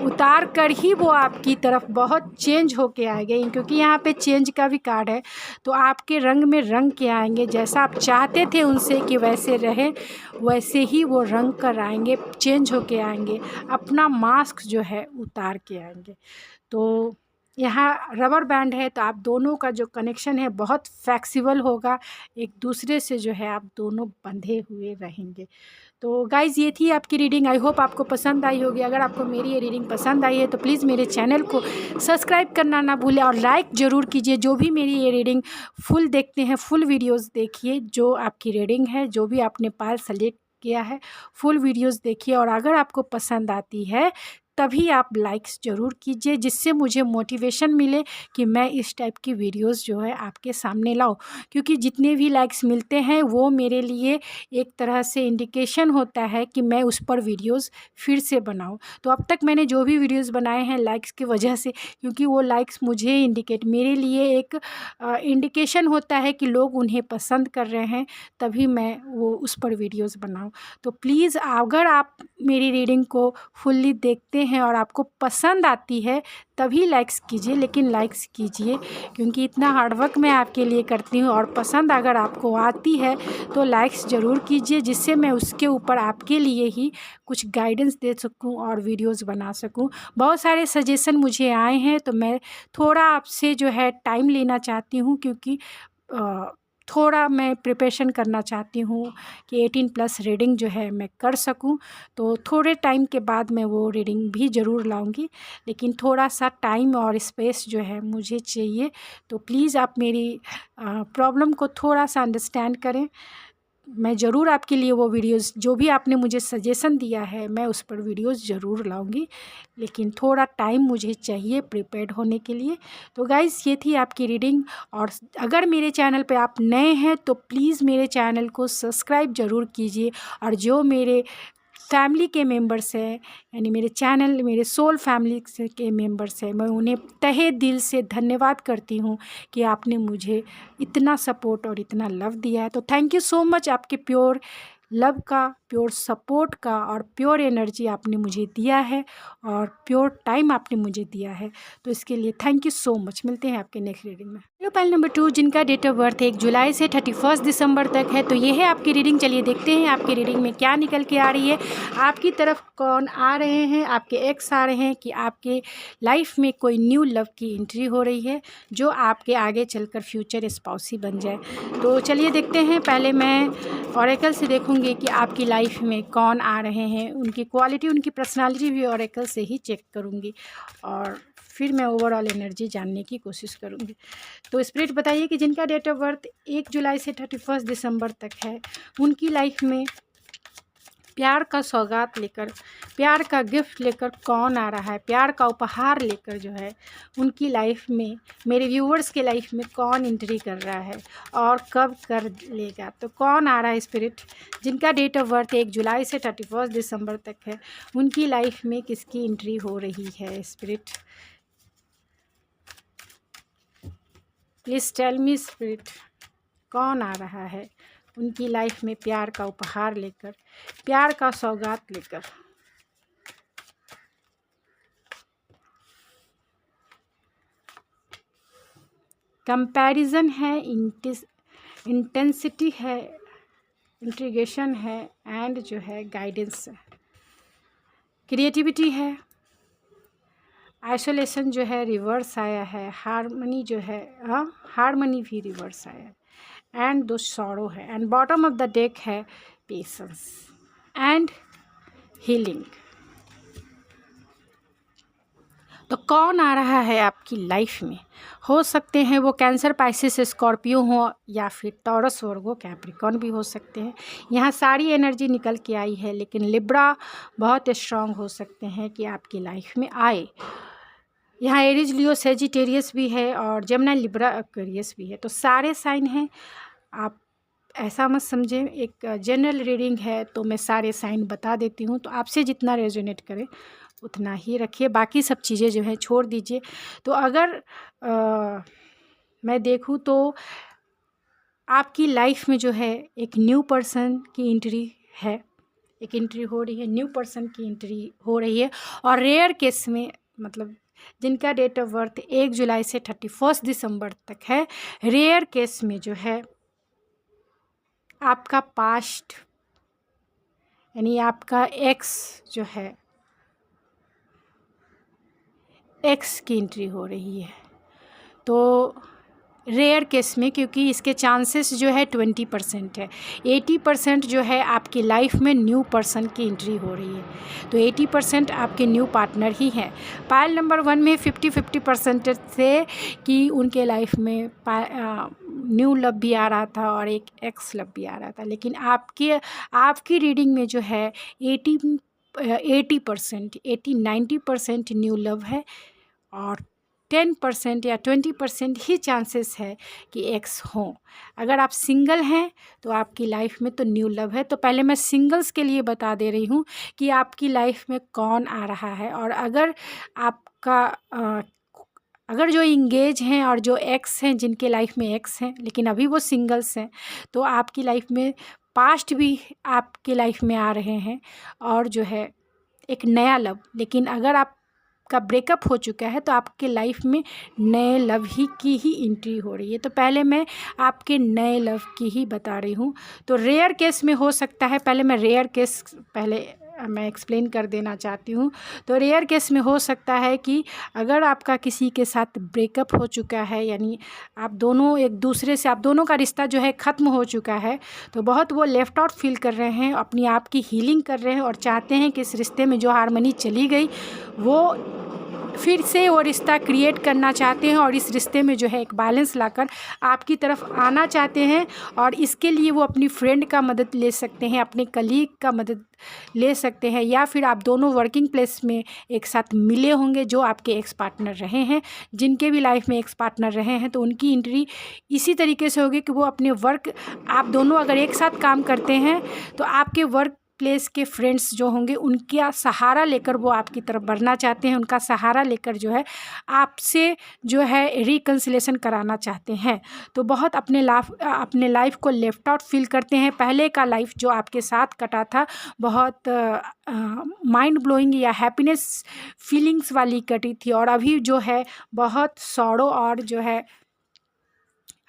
उतार कर ही वो आपकी तरफ बहुत चेंज होके आएंगे, क्योंकि यहाँ पे चेंज का भी कार्ड है। तो आपके रंग में रंग के आएंगे, जैसा आप चाहते थे उनसे कि वैसे रहे, वैसे ही वो रंग कर आएंगे, चेंज होके आएंगे, अपना मास्क जो है उतार के आएंगे। तो यहाँ रबर बैंड है, तो आप दोनों का जो कनेक्शन है बहुत फ्लेक्सिबल होगा, एक दूसरे से जो है आप दोनों बंधे हुए रहेंगे। तो गाइज़ ये थी आपकी रीडिंग, आई होप आपको पसंद आई होगी। अगर आपको मेरी ये रीडिंग पसंद आई है तो प्लीज़ मेरे चैनल को सब्सक्राइब करना ना भूलें और लाइक ज़रूर कीजिए। जो भी मेरी ये रीडिंग फुल देखते हैं, फुल वीडियोज़ देखिए, जो आपकी रीडिंग है, जो भी आपने पाल सेलेक्ट किया है, फुल वीडियोज़ देखिए। और अगर आपको पसंद आती है तभी आप लाइक्स ज़रूर कीजिए, जिससे मुझे मोटिवेशन मिले कि मैं इस टाइप की वीडियोस जो है आपके सामने लाऊं। क्योंकि जितने भी लाइक्स मिलते हैं वो मेरे लिए एक तरह से इंडिकेशन होता है कि मैं उस पर वीडियोस फिर से बनाऊं। तो अब तक मैंने जो भी वीडियोस बनाए हैं लाइक्स की वजह से, क्योंकि वो लाइक्स मुझे इंडिकेट, मेरे लिए एक इंडिकेशन होता है कि लोग उन्हें पसंद कर रहे हैं, तभी मैं वो उस पर वीडियोस बनाऊं। तो प्लीज़ अगर आप मेरी रीडिंग को फुल्ली देखते हैं और आपको पसंद आती है तभी लाइक्स कीजिए, लेकिन लाइक्स कीजिए, क्योंकि इतना हार्डवर्क मैं आपके लिए करती हूँ। और पसंद अगर आपको आती है तो लाइक्स ज़रूर कीजिए, जिससे मैं उसके ऊपर आपके लिए ही कुछ गाइडेंस दे सकूँ और वीडियोस बना सकूँ। बहुत सारे सजेशन मुझे आए हैं, तो मैं थोड़ा आपसे जो है टाइम लेना चाहती हूँ, क्योंकि थोड़ा मैं प्रिपरेशन करना चाहती हूँ कि 18+ रीडिंग जो है मैं कर सकूँ। तो थोड़े टाइम के बाद मैं वो रीडिंग भी ज़रूर लाऊंगी, लेकिन थोड़ा सा टाइम और स्पेस जो है मुझे चाहिए। तो प्लीज़ आप मेरी प्रॉब्लम को थोड़ा सा अंडरस्टैंड करें। मैं ज़रूर आपके लिए वो वीडियोस, जो भी आपने मुझे सजेशन दिया है, मैं उस पर वीडियोस ज़रूर लाऊंगी, लेकिन थोड़ा टाइम मुझे चाहिए प्रिपेयर्ड होने के लिए। तो गाइज़ ये थी आपकी रीडिंग। और अगर मेरे चैनल पे आप नए हैं तो प्लीज़ मेरे चैनल को सब्सक्राइब ज़रूर कीजिए। और जो मेरे फैमिली के मेंबर्स हैं, यानी मेरे चैनल, मेरे सोल फैमिली के मेंबर्स हैं, मैं उन्हें तहे दिल से धन्यवाद करती हूँ कि आपने मुझे इतना सपोर्ट और इतना लव दिया है। तो थैंक यू सो मच, आपके प्योर लव का, प्योर सपोर्ट का और प्योर एनर्जी आपने मुझे दिया है और प्योर टाइम आपने मुझे दिया है। तो इसके लिए थैंक यू सो मच। मिलते हैं आपके नेक्स्ट रीडिंग में। हेलो पाइल नंबर 2, जिनका डेट ऑफ बर्थ 1 जुलाई से 31 दिसंबर तक है, तो ये है आपकी रीडिंग। चलिए देखते हैं आपकी रीडिंग में क्या निकल के आ रही है। आपकी तरफ कौन आ रहे हैं, आपके एक्स आ रहे हैं कि आपके लाइफ में कोई न्यू लव की एंट्री हो रही है जो आपके आगे चलकर फ्यूचर स्पाउसी बन जाए। तो चलिए देखते हैं। पहले मैं ऑरेकल से देखूंगी कि आपकी लाइफ में कौन आ रहे हैं, उनकी क्वालिटी, उनकी पर्सनालिटी भी ऑरेकल से ही चेक करूंगी और फिर मैं ओवरऑल एनर्जी जानने की कोशिश करूंगी। तो स्पिरिट बताइए कि जिनका डेट ऑफ बर्थ 1 जुलाई से 31 दिसंबर तक है, उनकी लाइफ में प्यार का सौगात लेकर, प्यार का गिफ्ट लेकर कौन आ रहा है, प्यार का उपहार लेकर जो है उनकी लाइफ में, मेरे व्यूवर्स के लाइफ में कौन एंट्री कर रहा है और कब कर लेगा। तो कौन आ रहा है स्पिरिट, जिनका डेट ऑफ बर्थ 1 जुलाई से 31 दिसंबर तक है, उनकी लाइफ में किसकी एंट्री हो रही है spirit. Please tell me spirit, कौन आ रहा है उनकी लाइफ में प्यार का उपहार लेकर, प्यार का सौगात लेकर। कंपैरिजन है, इंटेंसिटी है, इंट्रीगेशन है एंड जो है गाइडेंस है, क्रिएटिविटी है, आइसोलेशन जो है रिवर्स आया है, हारमनी जो है, हारमनी भी रिवर्स आया है, एंड दो सॉरो है, and bottom of the deck है पेशेंस एंड हीलिंग। तो कौन आ रहा है आपकी लाइफ में? हो सकते हैं वो कैंसर, पाइसेस, स्कॉर्पियो हो या फिर टॉरस, वर्गो, कैप्रिकॉर्न भी हो सकते हैं। यहाँ सारी एनर्जी निकल के आई है, लेकिन लिब्रा बहुत स्ट्रांग हो सकते हैं कि आपकी लाइफ में आए। यहाँ एरीज, लियो, सेजिटेरियस भी है और जेमिनी, लिब्रा, एक्वेरियस भी है। तो सारे साइन हैं। आप ऐसा मत समझें, एक जनरल रीडिंग है तो मैं सारे साइन बता देती हूँ, तो आपसे जितना रेजोनेट करे उतना ही रखिए, बाकी सब चीज़ें जो है छोड़ दीजिए। तो अगर मैं देखूँ तो आपकी लाइफ में जो है एक न्यू पर्सन की एंट्री है, एक एंट्री हो रही है, न्यू पर्सन की एंट्री हो रही है। और रेयर केस में, मतलब जिनका डेट ऑफ बर्थ 1 जुलाई से 31 दिसंबर तक है, रेयर केस में जो है आपका पास्ट यानी आपका एक्स जो है, एक्स की एंट्री हो रही है। तो रेयर केस में, क्योंकि इसके चांसेस जो है 20% है, 80% जो है आपकी लाइफ में न्यू पर्सन की एंट्री हो रही है। तो 80% आपके न्यू पार्टनर ही हैं। पायल नंबर 1 में 50-50% से कि उनके लाइफ में न्यू लव भी आ रहा था और एक एक्स लव भी आ रहा था, लेकिन आपकी रीडिंग में जो है 80-90% न्यू लव है और 10% या 20% ही चांसेस है कि एक्स हों। अगर आप सिंगल हैं तो आपकी लाइफ में तो न्यू लव है। तो पहले मैं सिंगल्स के लिए बता दे रही हूँ कि आपकी लाइफ में कौन आ रहा है। और अगर आपका अगर जो इंगेज हैं और जो एक्स हैं, जिनके लाइफ में एक्स हैं लेकिन अभी वो सिंगल्स हैं, तो आपकी लाइफ में पास्ट भी आपकी लाइफ में आ रहे हैं और जो है एक नया लव। लेकिन अगर आपका ब्रेकअप हो चुका है तो आपके लाइफ में नए लव की ही एंट्री हो रही है। तो पहले मैं आपके नए लव की ही बता रही हूँ। तो रेयर केस में हो सकता है, पहले मैं रेयर केस मैं एक्सप्लेन कर देना चाहती हूँ। तो रेयर केस में हो सकता है कि अगर आपका किसी के साथ ब्रेकअप हो चुका है, यानी आप दोनों एक दूसरे से, आप दोनों का रिश्ता जो है ख़त्म हो चुका है, तो बहुत वो लेफ़्ट आउट फील कर रहे हैं, अपनी आप की हीलिंग कर रहे हैं और चाहते हैं कि इस रिश्ते में जो हार्मनी चली गई वो फिर से वो रिश्ता क्रिएट करना चाहते हैं और इस रिश्ते में जो है एक बैलेंस लाकर आपकी तरफ आना चाहते हैं। और इसके लिए वो अपनी फ्रेंड का मदद ले सकते हैं, अपने कलीग का मदद ले सकते हैं, या फिर आप दोनों वर्किंग प्लेस में एक साथ मिले होंगे जो आपके एक्स पार्टनर रहे हैं। जिनके भी लाइफ में एक्स पार्टनर रहे हैं तो उनकी एंट्री इसी तरीके से होगी कि वो अपने वर्क, आप दोनों अगर एक साथ काम करते हैं तो आपके वर्क प्लेस के फ्रेंड्स जो होंगे उनका सहारा लेकर वो आपकी तरफ बढ़ना चाहते हैं, उनका सहारा लेकर जो है आपसे जो है रिकन्सिलेशन कराना चाहते हैं। तो बहुत अपने लाइफ को लेफ्ट आउट फील करते हैं। पहले का लाइफ जो आपके साथ कटा था बहुत माइंड ब्लोइंग या हैप्पीनेस फीलिंग्स वाली कटी थी, और अभी जो है बहुत सॉरो और जो है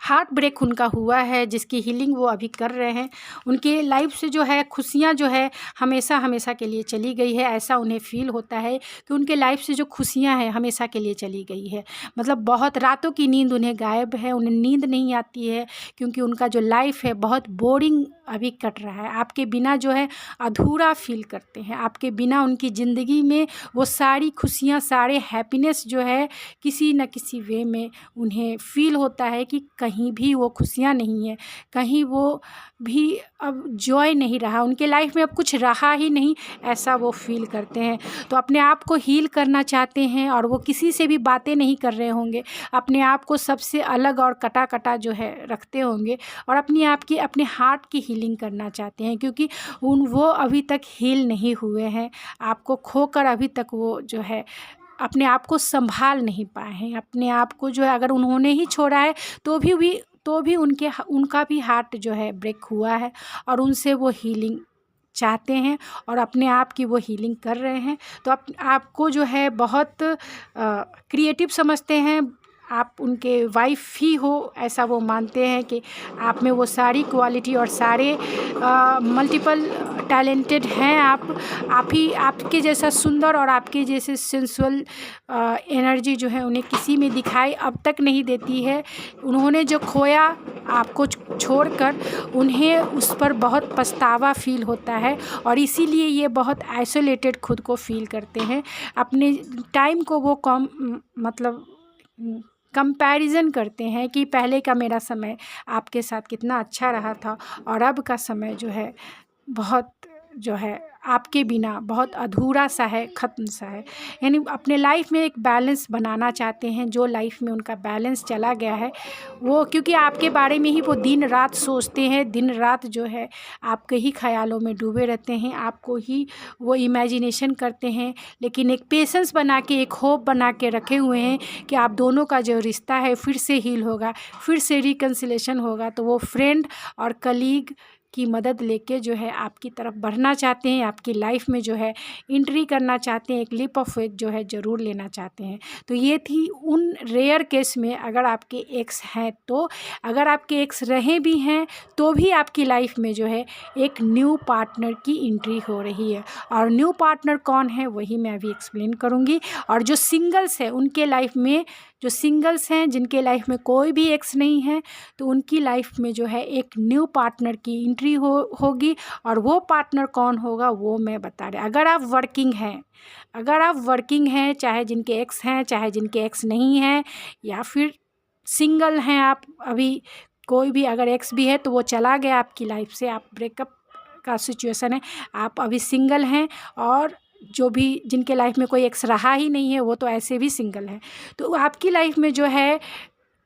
हार्ट ब्रेक उनका हुआ है, जिसकी हीलिंग वो अभी कर रहे हैं। उनके लाइफ से जो है खुशियाँ जो है हमेशा हमेशा के लिए चली गई है, ऐसा उन्हें फील होता है कि उनके लाइफ से जो खुशियाँ हैं हमेशा के लिए चली गई है। मतलब बहुत रातों की नींद उन्हें गायब है, उन्हें नींद नहीं आती है, क्योंकि उनका जो लाइफ है बहुत बोरिंग अभी कट रहा है। आपके बिना जो है अधूरा फील करते हैं, आपके बिना उनकी ज़िंदगी में वो सारी खुशियाँ, सारे हैप्पीनेस जो है किसी न किसी वे में उन्हें फील होता है कि कहीं भी वो खुशियाँ नहीं है, कहीं वो भी अब जॉय नहीं रहा, उनके लाइफ में अब कुछ रहा ही नहीं, ऐसा वो फील करते हैं। तो अपने आप को हील करना चाहते हैं और वो किसी से भी बातें नहीं कर रहे होंगे, अपने आप को सबसे अलग और कटा कटा जो है रखते होंगे और अपने हार्ट की हीलिंग करना चाहते हैं, क्योंकि वो अभी तक हील नहीं हुए हैं। आपको खोकर अभी तक वो जो है अपने आप को संभाल नहीं पाए हैं। अपने आप को जो है अगर उन्होंने ही छोड़ा है तो भी उनका भी हार्ट जो है ब्रेक हुआ है और उनसे वो हीलिंग चाहते हैं और अपने आप की वो हीलिंग कर रहे हैं। तो आपको जो है बहुत क्रिएटिव समझते हैं, आप उनके वाइफ ही हो ऐसा वो मानते हैं कि आप में वो सारी क्वालिटी और सारे मल्टीपल टैलेंटेड हैं आप ही आपके जैसा सुंदर और आपके जैसे सेंसुअल एनर्जी जो है उन्हें किसी में दिखाई अब तक नहीं देती है। उन्होंने जो खोया आपको छोड़कर, उन्हें उस पर बहुत पछतावा फ़ील होता है और इसीलिए ये बहुत आइसोलेटेड खुद को फ़ील करते हैं। अपने टाइम को वो मतलब कंपैरिजन करते हैं कि पहले का मेरा समय आपके साथ कितना अच्छा रहा था और अब का समय जो है बहुत जो है आपके बिना बहुत अधूरा सा है, ख़त्म सा है। यानी अपने लाइफ में एक बैलेंस बनाना चाहते हैं। जो लाइफ में उनका बैलेंस चला गया है वो, क्योंकि आपके बारे में ही वो दिन रात सोचते हैं, दिन रात जो है आपके ही ख्यालों में डूबे रहते हैं, आपको ही वो इमेजिनेशन करते हैं। लेकिन एक पेशेंस बना के, एक होप बना के रखे हुए हैं कि आप दोनों का जो रिश्ता है फिर से हील होगा, फिर से रिकन्सिलेशन होगा। तो वो फ्रेंड और कलीग की मदद लेके जो है आपकी तरफ बढ़ना चाहते हैं, आपकी लाइफ में जो है एंट्री करना चाहते हैं, एक लीप ऑफ फेथ जो है ज़रूर लेना चाहते हैं। तो ये थी उन रेयर केस में अगर आपके एक्स हैं तो, अगर आपके एक्स रहे भी हैं तो भी आपकी लाइफ में जो है एक न्यू पार्टनर की एंट्री हो रही है। और न्यू पार्टनर कौन है वही मैं अभी एक्सप्लेन करूँगी। और जो सिंगल्स हैं उनके लाइफ में, जो सिंगल्स हैं जिनके लाइफ में कोई भी एक्स नहीं है, तो उनकी लाइफ में जो है एक न्यू पार्टनर की एंट्री होगी। और वो पार्टनर कौन होगा वो मैं बता रही। अगर आप वर्किंग हैं, चाहे जिनके एक्स हैं, चाहे जिनके एक्स नहीं हैं, या फिर सिंगल हैं आप अभी, कोई भी अगर एक्स भी है तो वो चला गया आपकी लाइफ से, आप ब्रेकअप का सिचुएशन है, आप अभी सिंगल हैं, और जो भी जिनके लाइफ में कोई एक्स रहा ही नहीं है वो तो ऐसे भी सिंगल है। तो आपकी लाइफ में जो है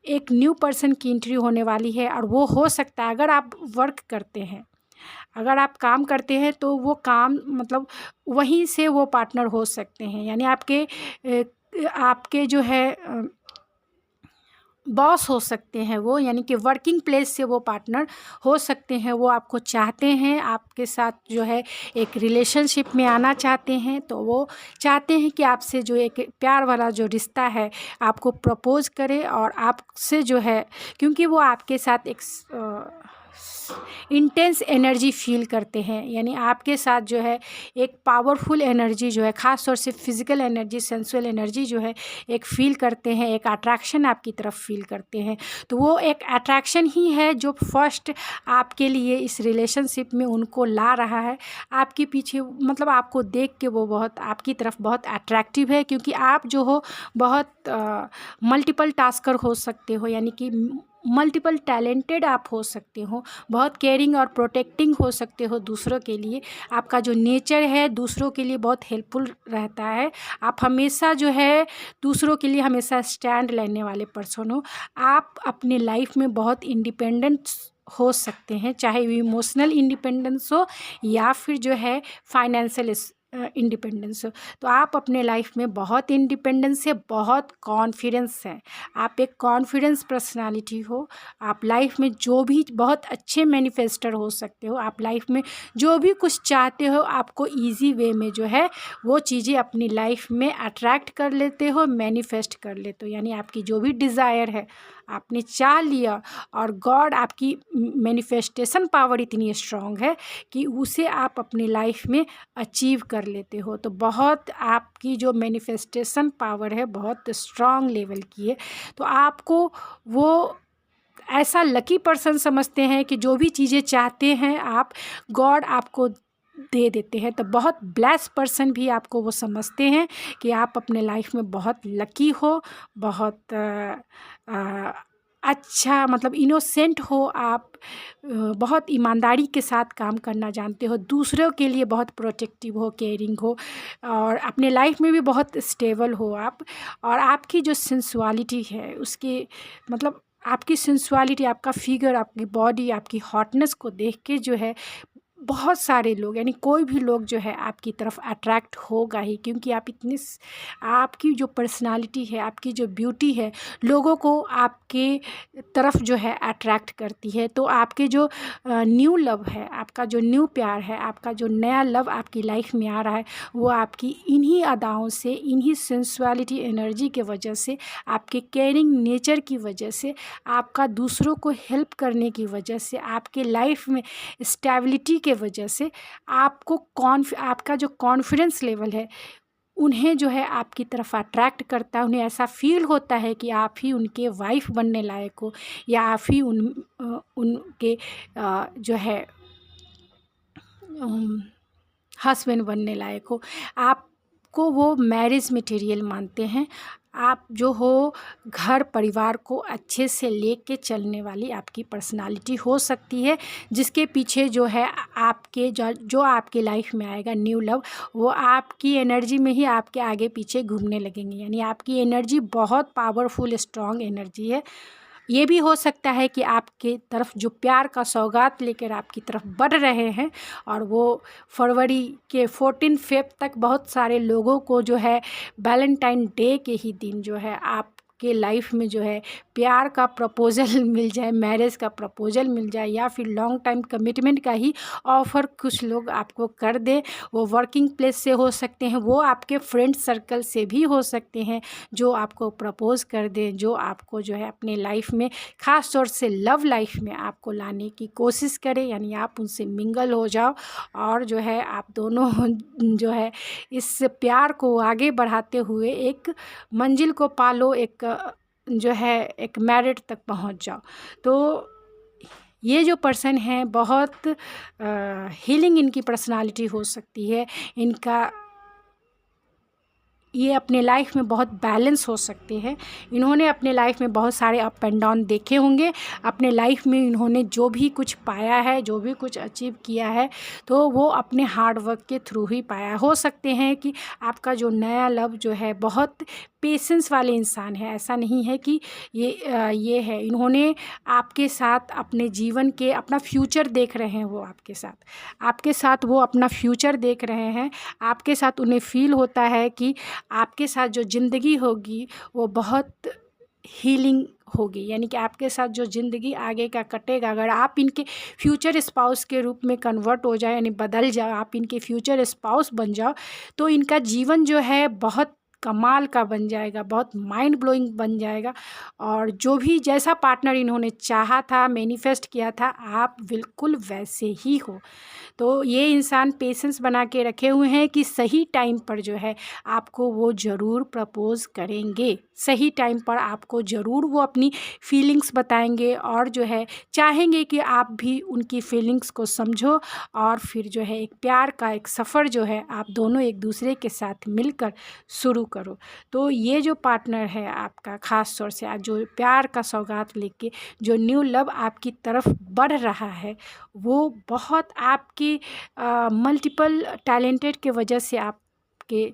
एक न्यू पर्सन की एंट्री होने वाली है। और वो हो सकता है, अगर आप वर्क करते हैं, अगर आप काम करते हैं तो वो काम मतलब वहीं से वो पार्टनर हो सकते हैं। यानी आपके जो है बॉस हो सकते हैं वो, यानी कि वर्किंग प्लेस से वो पार्टनर हो सकते हैं। वो आपको चाहते हैं, आपके साथ जो है एक रिलेशनशिप में आना चाहते हैं। तो वो चाहते हैं कि आपसे जो एक प्यार वाला जो रिश्ता है आपको प्रपोज करे, और आपसे जो है, क्योंकि वो आपके साथ एक इंटेंस एनर्जी फील करते हैं। यानी आपके साथ जो है एक पावरफुल एनर्जी जो है, ख़ास तौर से फिज़िकल एनर्जी, सेंसुअल एनर्जी जो है एक फ़ील करते हैं, एक अट्रैक्शन आपकी तरफ फ़ील करते हैं। तो वो एक अट्रैक्शन ही है जो फर्स्ट आपके लिए इस रिलेशनशिप में उनको ला रहा है। आपके पीछे मतलब आपको देख के वो बहुत आपकी तरफ बहुत अट्रैक्टिव है, क्योंकि आप जो हो बहुत मल्टीपल टास्कर हो सकते हो, यानी कि मल्टीपल टैलेंटेड आप हो सकते हो, बहुत केयरिंग और प्रोटेक्टिंग हो सकते हो दूसरों के लिए। आपका जो नेचर है दूसरों के लिए बहुत हेल्पफुल रहता है। आप हमेशा जो है दूसरों के लिए हमेशा स्टैंड लेने वाले पर्सन हो। आप अपने लाइफ में बहुत इंडिपेंडेंट हो सकते हैं, चाहे वो इमोशनल इंडिपेंडेंस हो या फिर जो है फाइनेंशियल इंडिपेंडेंस हो। तो आप अपने लाइफ में बहुत इंडिपेंडेंस है, बहुत कॉन्फिडेंस है, आप एक कॉन्फिडेंस पर्सनालिटी हो। आप लाइफ में जो भी बहुत अच्छे मैनिफेस्टर हो सकते हो। आप लाइफ में जो भी कुछ चाहते हो आपको इजी वे में जो है वो चीज़ें अपनी लाइफ में अट्रैक्ट कर लेते हो, मैनिफेस्ट कर लेते हो। यानी आपकी जो भी डिज़ायर है आपने चाह लिया, और गॉड आपकी मैनिफेस्टेशन पावर इतनी स्ट्रांग है कि उसे आप अपनी लाइफ में अचीव कर लेते हो। तो बहुत आपकी जो मैनिफेस्टेशन पावर है बहुत स्ट्रांग लेवल की है। तो आपको वो ऐसा लकी पर्सन समझते हैं कि जो भी चीज़ें चाहते हैं आप, गॉड आपको दे देते हैं। तो बहुत ब्लेस पर्सन भी आपको वो समझते हैं कि आप अपने लाइफ में बहुत लकी हो, बहुत अच्छा मतलब इनोसेंट हो आप, बहुत ईमानदारी के साथ काम करना जानते हो, दूसरों के लिए बहुत प्रोटेक्टिव हो, केयरिंग हो, और अपने लाइफ में भी बहुत स्टेबल हो आप। और आपकी जो सेंसुअलिटी है उसके मतलब आपकी सेंसुअलिटी, आपका फिगर, आपकी बॉडी, आपकी हॉटनेस को देख के जो है बहुत सारे लोग, यानी कोई भी लोग जो है आपकी तरफ अट्रैक्ट होगा ही, क्योंकि आप इतनी आपकी जो पर्सनालिटी है, आपकी जो ब्यूटी है लोगों को आपके तरफ जो है अट्रैक्ट करती है। तो आपके जो न्यू लव है, आपका जो न्यू प्यार है, आपका जो नया लव आपकी लाइफ में आ रहा है, वो आपकी इन्हीं अदाओं से, इन्हीं सेंसुअलिटी एनर्जी के वजह से, आपके केयरिंग नेचर की वजह से, आपका दूसरों को हेल्प करने की वजह से, आपके लाइफ में स्टेबिलिटी के वजह से आपका जो कॉन्फिडेंस लेवल है उन्हें जो है आपकी तरफ अट्रैक्ट करता है। उन्हें ऐसा फ़ील होता है कि आप ही उनके वाइफ़ बनने लायक हो, या आप ही उनके जो है हस्बैंड बनने लायक हो। आपको वो मैरिज मटेरियल मानते हैं। आप जो हो घर परिवार को अच्छे से लेके चलने वाली आपकी पर्सनालिटी हो सकती है, जिसके पीछे जो है आपके जो आपके लाइफ में आएगा न्यू लव, वो आपकी एनर्जी में ही आपके आगे पीछे घूमने लगेंगे। यानी आपकी एनर्जी बहुत पावरफुल स्ट्रॉन्ग एनर्जी है। ये भी हो सकता है कि आपके तरफ जो प्यार का सौगात लेकर आपकी तरफ बढ़ रहे हैं, और वो फरवरी के 14 फेब तक बहुत सारे लोगों को जो है वैलेंटाइन डे के ही दिन जो है आपके लाइफ में जो है प्यार का प्रपोजल मिल जाए, मैरिज का प्रपोजल मिल जाए, या फिर लॉन्ग टाइम कमिटमेंट का ही ऑफ़र कुछ लोग आपको कर दे। वो वर्किंग प्लेस से हो सकते हैं, वो आपके फ्रेंड सर्कल से भी हो सकते हैं, जो आपको प्रपोज़ कर दें, जो आपको जो है अपने लाइफ में ख़ास तौर से लव लाइफ में आपको लाने की कोशिश करें। यानी आप उनसे मिंगल हो जाओ, और जो है आप दोनों जो है इस प्यार को आगे बढ़ाते हुए एक मंजिल को पालो, एक जो है एक मैरिड तक पहुंच जाओ। तो ये जो पर्सन है बहुत हीलिंग इनकी पर्सनालिटी हो सकती है। ये अपने लाइफ में बहुत बैलेंस हो सकते हैं। इन्होंने अपने लाइफ में बहुत सारे अप एंड डाउन देखे होंगे। अपने लाइफ में इन्होंने जो भी कुछ पाया है, जो भी कुछ अचीव किया है, तो वो अपने हार्ड वर्क के थ्रू ही पाया। हो सकते हैं कि आपका जो नया लव जो है बहुत पेशेंस वाले इंसान है। ऐसा नहीं है कि ये है। इन्होंने आपके साथ अपने जीवन के अपना फ्यूचर देख रहे हैं। वो आपके साथ वो अपना फ्यूचर देख रहे हैं। आपके साथ उन्हें फ़ील होता है कि आपके साथ जो ज़िंदगी होगी वो बहुत हीलिंग होगी। यानी कि आपके साथ जो ज़िंदगी आगे का कटेगा, अगर आप इनके फ्यूचर स्पाउस के रूप में कन्वर्ट हो जाए, यानी बदल जाओ, आप इनके फ्यूचर स्पाउस बन जाओ, तो इनका जीवन जो है बहुत कमाल का बन जाएगा, बहुत माइंड ब्लोइंग बन जाएगा। और जो भी जैसा पार्टनर इन्होंने चाहा था, मैनिफेस्ट किया था, आप बिल्कुल वैसे ही हो। तो ये इंसान पेशेंस बना के रखे हुए हैं कि सही टाइम पर जो है आपको वो ज़रूर प्रपोज़ करेंगे। सही टाइम पर आपको ज़रूर वो अपनी फीलिंग्स बताएंगे, और जो है चाहेंगे कि आप भी उनकी फीलिंग्स को समझो, और फिर जो है एक प्यार का एक सफ़र जो है आप दोनों एक दूसरे के साथ मिलकर शुरू करो। तो ये जो पार्टनर है आपका, ख़ास तौर से आज जो प्यार का सौगात लेके जो न्यू लव आपकी तरफ बढ़ रहा है, वो बहुत आपकी मल्टीपल टैलेंटेड के वजह से आपके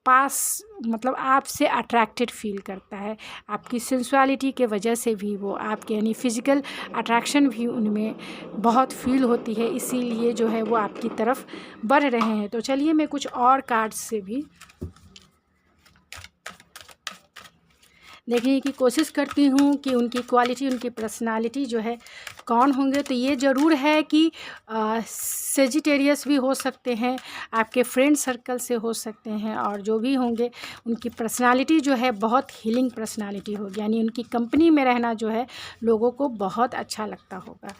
पास मतलब आपसे अट्रैक्टेड फील करता है। आपकी सेंसुअलिटी के वजह से भी वो आपके यानी फ़िज़िकल अट्रैक्शन भी उनमें बहुत फील होती है, इसीलिए जो है वो आपकी तरफ बढ़ रहे हैं। तो चलिए मैं कुछ और कार्ड्स से भी देखने की कोशिश करती हूँ कि उनकी क्वालिटी, उनकी पर्सनालिटी जो है कौन होंगे। तो ये ज़रूर है कि सेजिटेरियस भी हो सकते हैं, आपके फ्रेंड सर्कल से हो सकते हैं, और जो भी होंगे उनकी पर्सनालिटी जो है बहुत हीलिंग पर्सनालिटी होगी। यानी उनकी कंपनी में रहना जो है लोगों को बहुत अच्छा लगता होगा।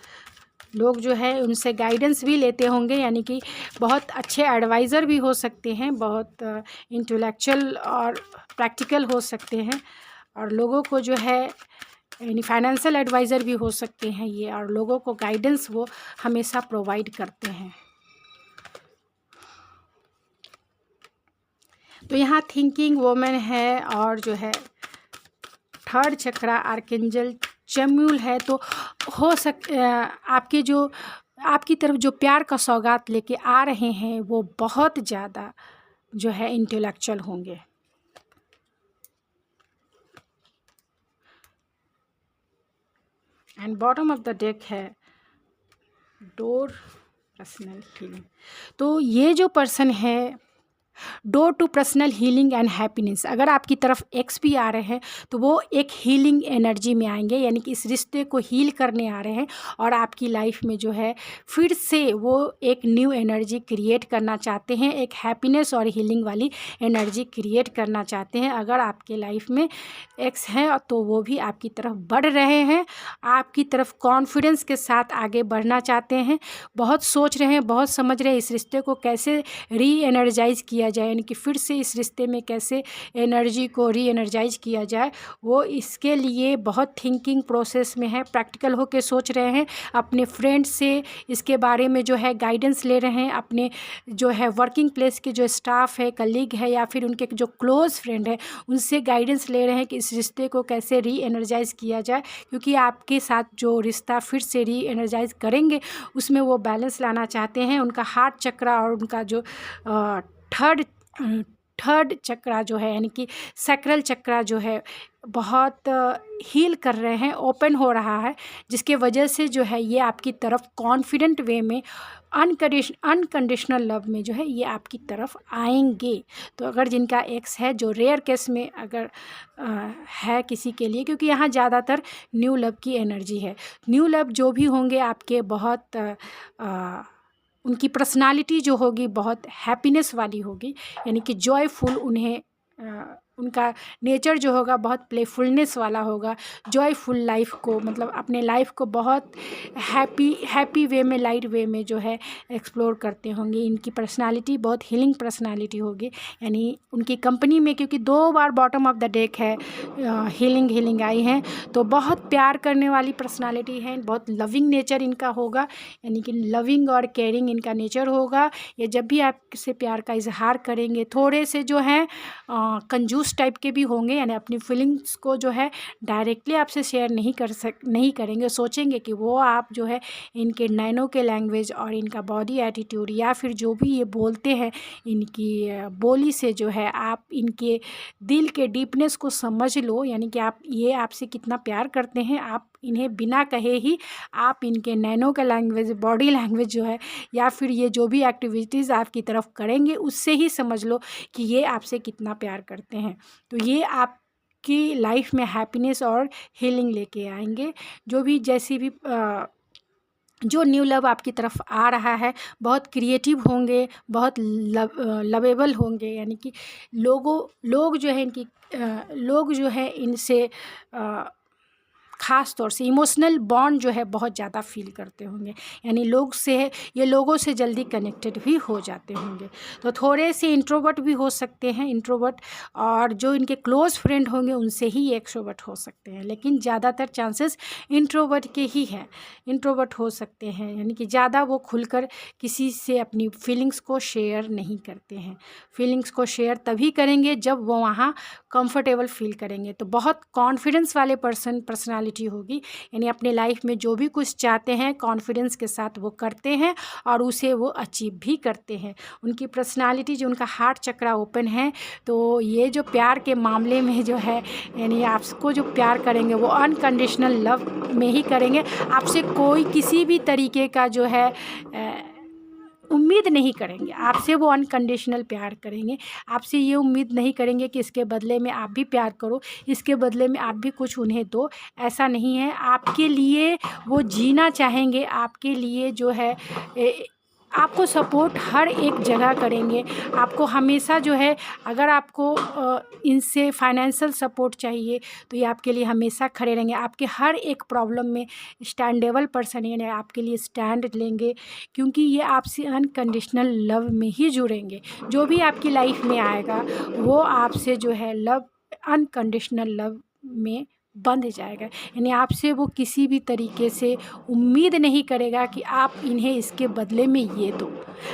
लोग जो है उनसे गाइडेंस भी लेते होंगे, यानी कि बहुत अच्छे एडवाइज़र भी हो सकते हैं, बहुत इंटेलेक्चुअल और प्रैक्टिकल हो सकते हैं, और लोगों को जो है यानी फाइनेंशियल एडवाइज़र भी हो सकते हैं ये, और लोगों को गाइडेंस वो हमेशा प्रोवाइड करते हैं। तो यहाँ थिंकिंग वोमेन है, और जो है थर्ड चक्रा आर्कएंजल चम्यूल है। तो हो आपकी तरफ जो प्यार का सौगात लेके आ रहे हैं वो बहुत ज़्यादा जो है इंटेलेक्चुअल होंगे। And bottom of the deck है डोर पर्सनल फीलिंग। तो ये जो पर्सन है door to personal healing and happiness. अगर आपकी तरफ एक्स भी आ रहे हैं तो वो एक हीलिंग एनर्जी में आएंगे, यानी कि इस रिश्ते को हील करने आ रहे हैं और आपकी लाइफ में जो है फिर से वो एक न्यू एनर्जी क्रिएट करना चाहते हैं, एक हैप्पीनेस और हीलिंग वाली एनर्जी क्रिएट करना चाहते हैं। अगर आपके लाइफ में एक्स हैं तो वो भी आपकी तरफ बढ़ रहे हैं, आपकी तरफ कॉन्फिडेंस के साथ आगे बढ़ना चाहते हैं, बहुत सोच रहे हैं, बहुत समझ रहे हैं इस रिश्ते को कैसे री एनर्जाइज किया जाए, यानी कि फिर से इस रिश्ते में कैसे एनर्जी को री एनर्जाइज किया जाए। वो इसके लिए बहुत थिंकिंग प्रोसेस में है, प्रैक्टिकल होकर सोच रहे हैं, अपने फ्रेंड से इसके बारे में जो है गाइडेंस ले रहे हैं, अपने जो है वर्किंग प्लेस के जो स्टाफ है, कलीग है या फिर उनके जो क्लोज़ फ्रेंड है उनसे गाइडेंस ले रहे हैं कि इस रिश्ते को कैसे री एनर्जाइज किया जाए, क्योंकि आपके साथ जो रिश्ता फिर से री एनर्जाइज करेंगे उसमें वो बैलेंस लाना चाहते हैं। उनका हार्ट चक्रा और उनका जो थर्ड थर्ड चक्रा जो है, यानी कि सैक्रल चक्रा जो है बहुत हील कर रहे हैं, ओपन हो रहा है, जिसके वजह से जो है ये आपकी तरफ कॉन्फिडेंट वे में अनकंडीशनल लव में जो है ये आपकी तरफ आएंगे। तो अगर जिनका एक्स है, जो रेयर केस में अगर है किसी के लिए, क्योंकि यहाँ ज़्यादातर न्यू लव की एनर्जी है, न्यू लव जो भी होंगे आपके बहुत उनकी पर्सनालिटी जो होगी बहुत हैप्पीनेस वाली होगी, यानी कि जॉयफुल उन्हें उनका नेचर जो होगा बहुत प्लेफुलनेस वाला होगा, जॉयफुल लाइफ को मतलब अपने लाइफ को बहुत हैप्पी वे में, लाइट वे में जो है एक्सप्लोर करते होंगे। इनकी पर्सनालिटी बहुत हीलिंग पर्सनालिटी होगी, यानी उनकी कंपनी में, क्योंकि 2 बार बॉटम ऑफ द डेक है, हीलिंग आई है, तो बहुत प्यार करने वाली पर्सनालिटी है, बहुत लविंग नेचर इनका होगा, यानी कि लविंग और केयरिंग इनका नेचर होगा। ये जब भी आपसे प्यार का इजहार करेंगे, थोड़े से जो है कंजूस टाइप के भी होंगे, यानी अपनी फीलिंग्स को जो है डायरेक्टली आपसे शेयर नहीं करेंगे, सोचेंगे कि वो आप जो है इनके नैनो के लैंग्वेज और इनका बॉडी एटीट्यूड या फिर जो भी ये बोलते हैं इनकी बोली से जो है आप इनके दिल के डीपनेस को समझ लो, यानी कि आप ये आपसे कितना प्यार करते हैं। आप इन्हें बिना कहे ही आप इनके नैनो का लैंग्वेज, बॉडी लैंग्वेज जो है या फिर ये जो भी एक्टिविटीज़ आपकी तरफ करेंगे उससे ही समझ लो कि ये आपसे कितना प्यार करते हैं। तो ये आपकी लाइफ में हैप्पीनेस और हीलिंग लेके आएंगे। जो भी जैसी भी जो न्यू लव आपकी तरफ आ रहा है बहुत क्रिएटिव होंगे, बहुत लवेबल होंगे, यानी कि लोग जो है लोग जो है इनसे ख़ास तौर से इमोशनल बॉन्ड जो है बहुत ज़्यादा फील करते होंगे, यानी ये लोगों से जल्दी कनेक्टेड भी हो जाते होंगे। तो थोड़े से इंट्रोवर्ट भी हो सकते हैं, इंट्रोवर्ट, और जो इनके क्लोज़ फ्रेंड होंगे उनसे ही एक्सट्रोवर्ट हो सकते हैं, लेकिन ज़्यादातर चांसेस इंट्रोवर्ट के ही हैं, इंट्रोवर्ट हो सकते हैं, यानी कि ज़्यादा वो खुलकर किसी से अपनी फीलिंग्स को शेयर नहीं करते हैं। फीलिंग्स को शेयर तभी करेंगे जब वो वहाँ कंफर्टेबल फील करेंगे। तो बहुत कॉन्फिडेंस वाले पर्सनालिटी होगी, यानी अपने लाइफ में जो भी कुछ चाहते हैं कॉन्फिडेंस के साथ वो करते हैं और उसे वो अचीव भी करते हैं। उनकी पर्सनालिटी जो उनका हार्ट चक्रा ओपन है, तो ये जो प्यार के मामले में जो है, यानी आपको जो प्यार करेंगे वो अनकंडीशनल लव में ही करेंगे। आपसे कोई किसी भी तरीके का जो है उम्मीद नहीं करेंगे, आपसे वो अनकंडीशनल प्यार करेंगे। आपसे ये उम्मीद नहीं करेंगे कि इसके बदले में आप भी प्यार करो, इसके बदले में आप भी कुछ उन्हें दो, ऐसा नहीं है। आपके लिए वो जीना चाहेंगे, आपके लिए जो है आपको सपोर्ट हर एक जगह करेंगे। आपको हमेशा जो है, अगर आपको इनसे फाइनेंशियल सपोर्ट चाहिए तो ये आपके लिए हमेशा खड़े रहेंगे। आपके हर एक प्रॉब्लम में स्टैंडेबल पर्सन है, आपके लिए स्टैंड लेंगे, क्योंकि ये आपसे अनकंडीशनल लव में ही जुड़ेंगे। जो भी आपकी लाइफ में आएगा वो आपसे जो है अनकंडीशनल लव में बंध जाएगा, यानी आपसे वो किसी भी तरीके से उम्मीद नहीं करेगा कि आप इन्हें इसके बदले में ये दो।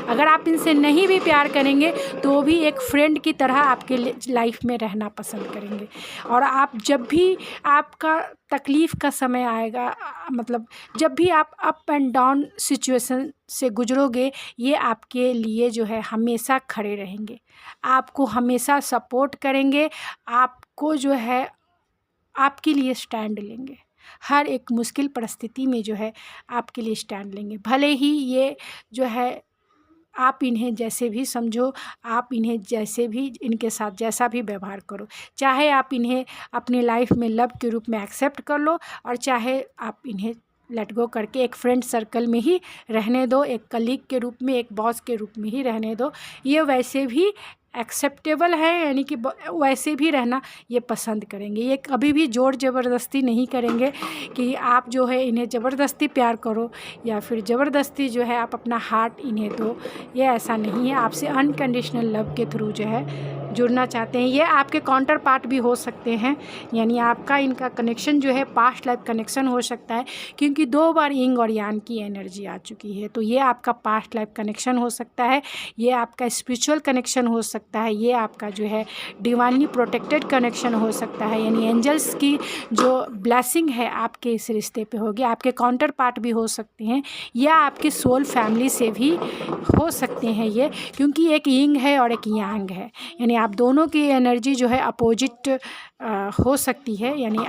अगर आप इनसे नहीं भी प्यार करेंगे तो भी एक फ्रेंड की तरह आपके लाइफ में रहना पसंद करेंगे। और आप जब भी आपका तकलीफ़ का समय आएगा, मतलब जब भी आप अप एंड डाउन सिचुएशन से गुजरोगे, ये आपके लिए जो है हमेशा खड़े रहेंगे, आपको हमेशा सपोर्ट करेंगे, आपको जो है आपके लिए स्टैंड लेंगे। हर एक मुश्किल परिस्थिति में जो है आपके लिए स्टैंड लेंगे। भले ही ये जो है आप इन्हें जैसे भी समझो, आप इन्हें जैसे भी, इनके साथ जैसा भी व्यवहार करो, चाहे आप इन्हें अपनी लाइफ में लव के रूप में एक्सेप्ट कर लो, और चाहे आप इन्हें लेट गो करके एक फ्रेंड सर्कल में ही रहने दो, एक कलीग के रूप में, एक बॉस के रूप में ही रहने दो, ये वैसे भी एक्सेप्टेबल है, यानी कि वैसे भी रहना ये पसंद करेंगे। ये कभी भी ज़ोर ज़बरदस्ती नहीं करेंगे कि आप जो है इन्हें ज़बरदस्ती प्यार करो, या फिर ज़बरदस्ती जो है आप अपना हार्ट इन्हें दो, ये ऐसा नहीं है। आपसे अनकंडीशनल लव के थ्रू जो है जुड़ना चाहते हैं। ये आपके काउंटर पार्ट भी हो सकते हैं, यानी आपका इनका कनेक्शन जो है पास्ट लाइफ कनेक्शन हो सकता है, क्योंकि 2 बार यिंग और यांग की एनर्जी आ चुकी है। तो ये आपका पास्ट लाइफ कनेक्शन हो सकता है, ये आपका स्पिरिचुअल कनेक्शन हो सकता है, ये आपका जो है डिवाइनली प्रोटेक्टेड कनेक्शन हो सकता है, यानी एंजल्स की जो ब्लेसिंग है आपके इस रिश्ते पे होगी। आपके काउंटर पार्ट भी हो सकते हैं, या आपके सोल फैमिली से भी हो सकते हैं ये, क्योंकि एक यिंग है और एक यांग है, यानी आप दोनों की एनर्जी जो है अपोजिट हो सकती है, यानी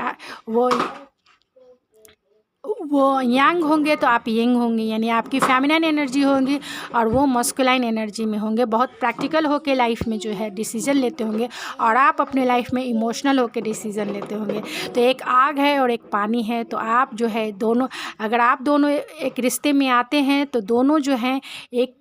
वो यांग होंगे तो आप यंग होंगे, यानी आपकी फेमिनिन एनर्जी होंगी और वो मस्कुलाइन एनर्जी में होंगे। बहुत प्रैक्टिकल होके लाइफ में जो है डिसीजन लेते होंगे, और आप अपने लाइफ में इमोशनल होके डिसीजन लेते होंगे। तो एक आग है और एक पानी है, तो आप जो है दोनों, अगर आप दोनों एक रिश्ते में आते हैं तो दोनों जो हैं एक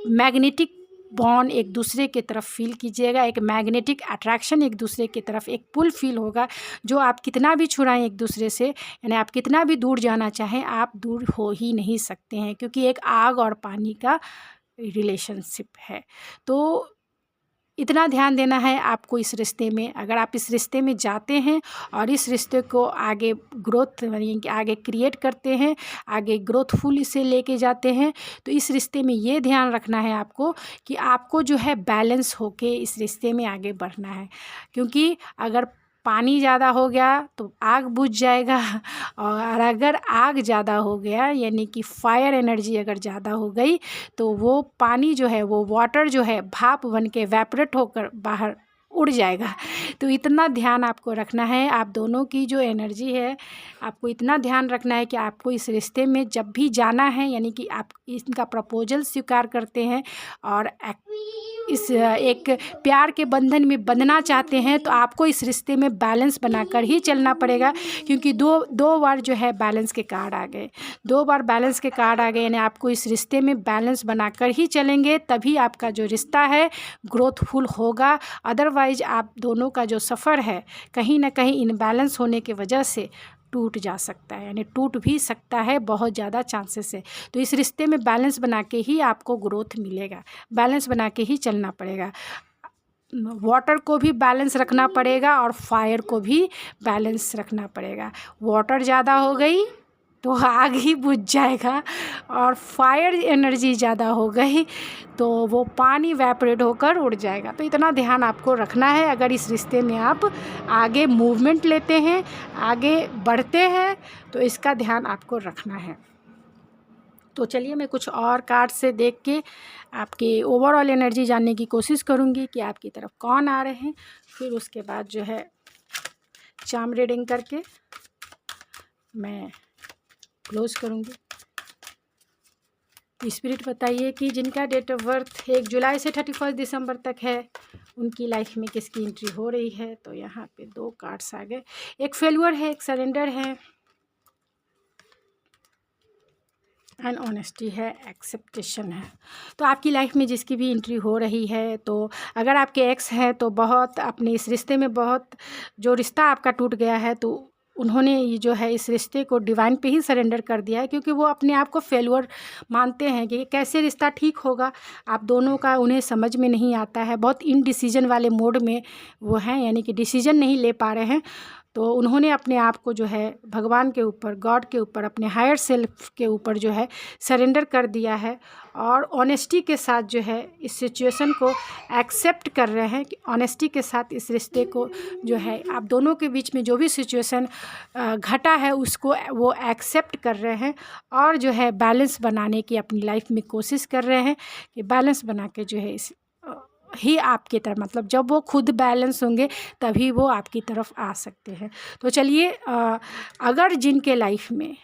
मैग्नेटिक बॉन्ड एक दूसरे की तरफ फील कीजिएगा, एक मैग्नेटिक अट्रैक्शन एक दूसरे की तरफ, एक पुल फील होगा, जो आप कितना भी छुड़ाएं एक दूसरे से, यानी आप कितना भी दूर जाना चाहें आप दूर हो ही नहीं सकते हैं, क्योंकि एक आग और पानी का रिलेशनशिप है। तो इतना ध्यान देना है आपको इस रिश्ते में। अगर आप इस रिश्ते में जाते हैं और इस रिश्ते को आगे ग्रोथ यानी कि आगे क्रिएट करते हैं, आगे ग्रोथफुल इसे लेके जाते हैं, तो इस रिश्ते में ये ध्यान रखना है आपको कि आपको जो है बैलेंस होके इस रिश्ते में आगे बढ़ना है। क्योंकि अगर पानी ज़्यादा हो गया तो आग बुझ जाएगा, और अगर आग ज़्यादा हो गया यानी कि फायर एनर्जी अगर ज़्यादा हो गई तो वो पानी जो है, वो वाटर जो है भाप बन के वेपरेट होकर बाहर उड़ जाएगा। तो इतना ध्यान आपको रखना है। आप दोनों की जो एनर्जी है आपको इतना ध्यान रखना है कि आपको इस रिश्ते में जब भी जाना है, यानी कि आप इनका प्रपोजल स्वीकार करते हैं और इस एक प्यार के बंधन में बंधना चाहते हैं, तो आपको इस रिश्ते में बैलेंस बनाकर ही चलना पड़ेगा। क्योंकि दो बार जो है बैलेंस के कार्ड आ गए, 2 बार बैलेंस के कार्ड आ गए, यानी आपको इस रिश्ते में बैलेंस बनाकर ही चलेंगे, तभी आपका जो रिश्ता है ग्रोथफुल होगा। अदरवाइज आप दोनों का जो सफ़र है कहीं ना कहीं इनबैलेंस होने की वजह से टूट जा सकता है, यानी टूट भी सकता है, बहुत ज़्यादा चांसेस है। तो इस रिश्ते में बैलेंस बना के ही आपको ग्रोथ मिलेगा, बैलेंस बना के ही चलना पड़ेगा। वाटर को भी बैलेंस रखना पड़ेगा और फायर को भी बैलेंस रखना पड़ेगा। वाटर ज़्यादा हो गई तो आग ही बुझ जाएगा, और फायर एनर्जी ज़्यादा हो गई तो वो पानी वेपरेट होकर उड़ जाएगा। तो इतना ध्यान आपको रखना है अगर इस रिश्ते में आप आगे मूवमेंट लेते हैं, आगे बढ़ते हैं, तो इसका ध्यान आपको रखना है। तो चलिए मैं कुछ और कार्ड से देख के आपकी ओवरऑल एनर्जी जानने की कोशिश करूँगी कि आपकी तरफ कौन आ रहे हैं। फिर उसके बाद जो है चार्म रीडिंग करके मैं क्लोज करूँगी। स्पिरिट बताइए कि जिनका डेट ऑफ बर्थ 1 जुलाई से 31 दिसंबर तक है उनकी लाइफ में किसकी एंट्री हो रही है। तो यहाँ पे 2 कार्ड्स आ गए, एक फेल्यूर है, एक सरेंडर है, एंड ऑनेस्टी है, एक्सेप्टेशन है। तो आपकी लाइफ में जिसकी भी एंट्री हो रही है, तो अगर आपके एक्स हैं तो बहुत अपने इस रिश्ते में बहुत जो रिश्ता आपका टूट गया है, तो उन्होंने ये जो है इस रिश्ते को डिवाइन पे ही सरेंडर कर दिया है, क्योंकि वो अपने आप को फेल्यूर मानते हैं कि कैसे रिश्ता ठीक होगा। आप दोनों का उन्हें समझ में नहीं आता है, बहुत इनडिसीजन वाले मोड में वो हैं, यानी कि डिसीजन नहीं ले पा रहे हैं। तो उन्होंने अपने आप को जो है भगवान के ऊपर, गॉड के ऊपर, अपने हायर सेल्फ के ऊपर जो है सरेंडर कर दिया है, और ऑनेस्टी के साथ जो है इस सिचुएशन को एक्सेप्ट कर रहे हैं कि ऑनेस्टी के साथ इस रिश्ते को जो है आप दोनों के बीच में जो भी सिचुएशन घटा है उसको वो एक्सेप्ट कर रहे हैं, और जो है बैलेंस बनाने की अपनी लाइफ में कोशिश कर रहे हैं कि बैलेंस बना के जो है इस ही आपकी तरफ, मतलब जब वो खुद बैलेंस होंगे तभी वो आपकी तरफ आ सकते हैं। तो चलिए अगर जिनके लाइफ में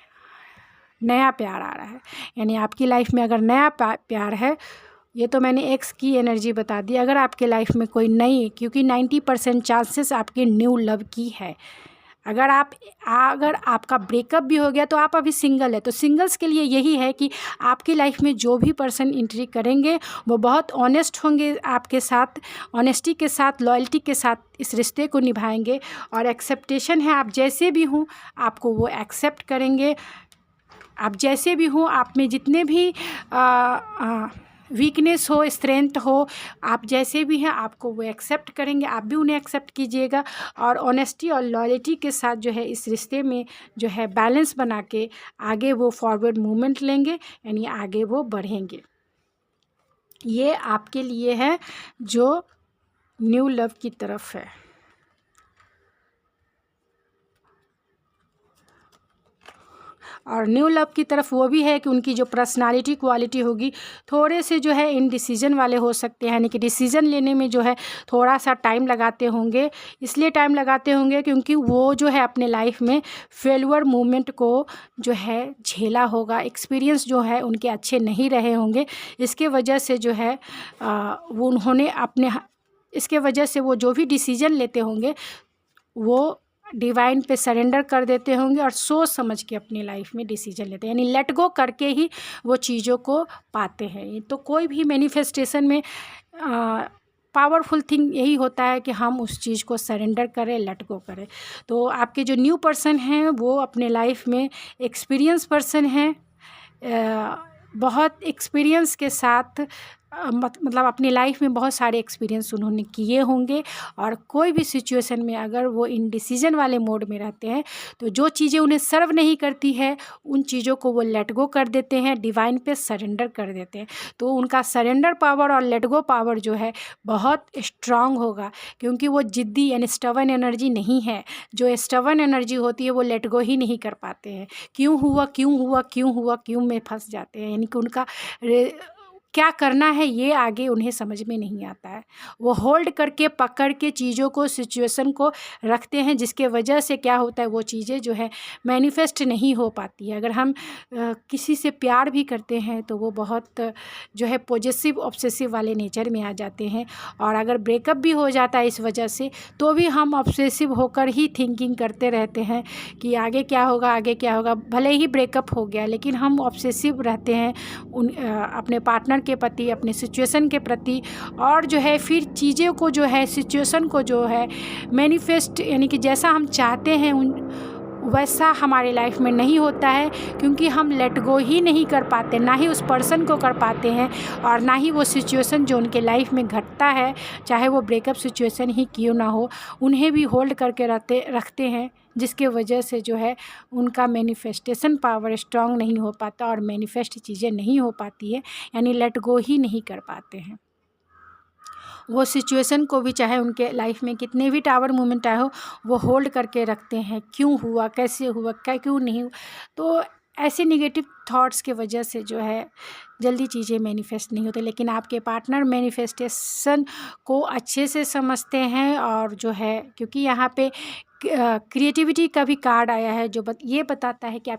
नया प्यार आ रहा है, यानी आपकी लाइफ में अगर नया प्यार है, ये तो मैंने एक्स की एनर्जी बता दी। अगर आपके लाइफ में कोई नई, क्योंकि 90% चांसेस आपके न्यू लव की है। अगर आपका ब्रेकअप भी हो गया तो आप अभी सिंगल है, तो सिंगल्स के लिए यही है कि आपकी लाइफ में जो भी पर्सन एंट्री करेंगे वो बहुत ऑनेस्ट होंगे आपके साथ, ऑनेस्टी के साथ, लॉयल्टी के साथ इस रिश्ते को निभाएंगे। और एक्सेप्टेशन है, आप जैसे भी हों आपको वो एक्सेप्ट करेंगे। आप जैसे भी हों, आप में जितने भी वीकनेस हो, स्ट्रेंथ हो, आप जैसे भी हैं आपको वो एक्सेप्ट करेंगे, आप भी उन्हें एक्सेप्ट कीजिएगा। और ऑनेस्टी और लॉयल्टी के साथ जो है इस रिश्ते में जो है बैलेंस बना के आगे वो फॉरवर्ड मूवमेंट लेंगे, यानी आगे वो बढ़ेंगे। ये आपके लिए है जो न्यू लव की तरफ है। और न्यू लव की तरफ वो भी है कि उनकी जो पर्सनालिटी क्वालिटी होगी, थोड़े से जो है इनडिसीजन वाले हो सकते हैं, यानी कि डिसीजन लेने में जो है थोड़ा सा टाइम लगाते होंगे। इसलिए टाइम लगाते होंगे क्योंकि वो जो है अपने लाइफ में फेल्यूर मूवमेंट को जो है झेला होगा, एक्सपीरियंस जो है उनके अच्छे नहीं रहे होंगे। इसके वजह से जो है वो उन्होंने इसके वजह से वो जो भी डिसीजन लेते होंगे वो डिवाइन पे सरेंडर कर देते होंगे और सोच समझ के अपनी लाइफ में डिसीजन लेते हैं, यानी लेट गो करके ही वो चीज़ों को पाते हैं। तो कोई भी मैनिफेस्टेशन में पावरफुल थिंग यही होता है कि हम उस चीज़ को सरेंडर करें, लेट गो करें। तो आपके जो न्यू पर्सन हैं वो अपने लाइफ में एक्सपीरियंस पर्सन हैं, बहुत एक्सपीरियंस के साथ मतलब अपनी लाइफ में बहुत सारे एक्सपीरियंस उन्होंने किए होंगे। और कोई भी सिचुएशन में अगर वो इनडिसीजन वाले मोड में रहते हैं तो जो चीज़ें उन्हें सर्व नहीं करती है उन चीज़ों को वो लेट गो कर देते हैं, डिवाइन पे सरेंडर कर देते हैं। तो उनका सरेंडर पावर और लेट गो पावर जो है बहुत स्ट्रांग होगा, क्योंकि वो जिद्दी यानी स्टबर्न एनर्जी नहीं है। जो स्टबर्न एनर्जी होती है वो लेट गो ही नहीं कर पाते हैं। क्यों हुआ क्यों हुआ क्यों हुआ क्यों में फंस जाते हैं, यानी कि उनका क्या करना है ये आगे उन्हें समझ में नहीं आता है। वो होल्ड करके पकड़ के चीज़ों को, सिचुएशन को रखते हैं, जिसके वजह से क्या होता है वो चीज़ें जो है मैनिफेस्ट नहीं हो पाती है। अगर हम किसी से प्यार भी करते हैं तो वो बहुत जो है पॉजेसिव ऑब्सेसिव वाले नेचर में आ जाते हैं। और अगर ब्रेकअप भी हो जाता है इस वजह से तो भी हम ऑब्सेसिव होकर ही थिंकिंग करते रहते हैं कि आगे क्या होगा, आगे क्या होगा। भले ही ब्रेकअप हो गया लेकिन हम ऑब्सेसिव रहते हैं अपने पार्टनर के प्रति, अपने सिचुएशन के प्रति। और जो है फिर चीज़ों को जो है, सिचुएशन को जो है मैनिफेस्ट, यानी कि जैसा हम चाहते हैं वैसा हमारे लाइफ में नहीं होता है, क्योंकि हम लेट गो ही नहीं कर पाते, ना ही उस पर्सन को कर पाते हैं और ना ही वो सिचुएशन जो उनके लाइफ में घटता है, चाहे वो ब्रेकअप सिचुएशन ही क्यों ना हो, उन्हें भी होल्ड करके रखते हैं, जिसके वजह से जो है उनका मैनिफेस्टेशन पावर स्ट्रांग नहीं हो पाता और मैनिफेस्ट चीज़ें नहीं हो पाती है, यानी लेट गो ही नहीं कर पाते हैं। वो सिचुएशन को भी चाहे उनके लाइफ में कितने भी टावर मूवमेंट आए हो वो होल्ड करके रखते हैं, क्यों हुआ, कैसे हुआ, क्या क्यों नहीं हुआ। तो ऐसे निगेटिव थॉट्स के वजह से जो है जल्दी चीज़ें मैनिफेस्ट नहीं होती। लेकिन आपके पार्टनर मैनिफेस्टेशन को अच्छे से समझते हैं और जो है, क्योंकि यहाँ पे क्रिएटिविटी का भी कार्ड आया है जो ये बताता है कि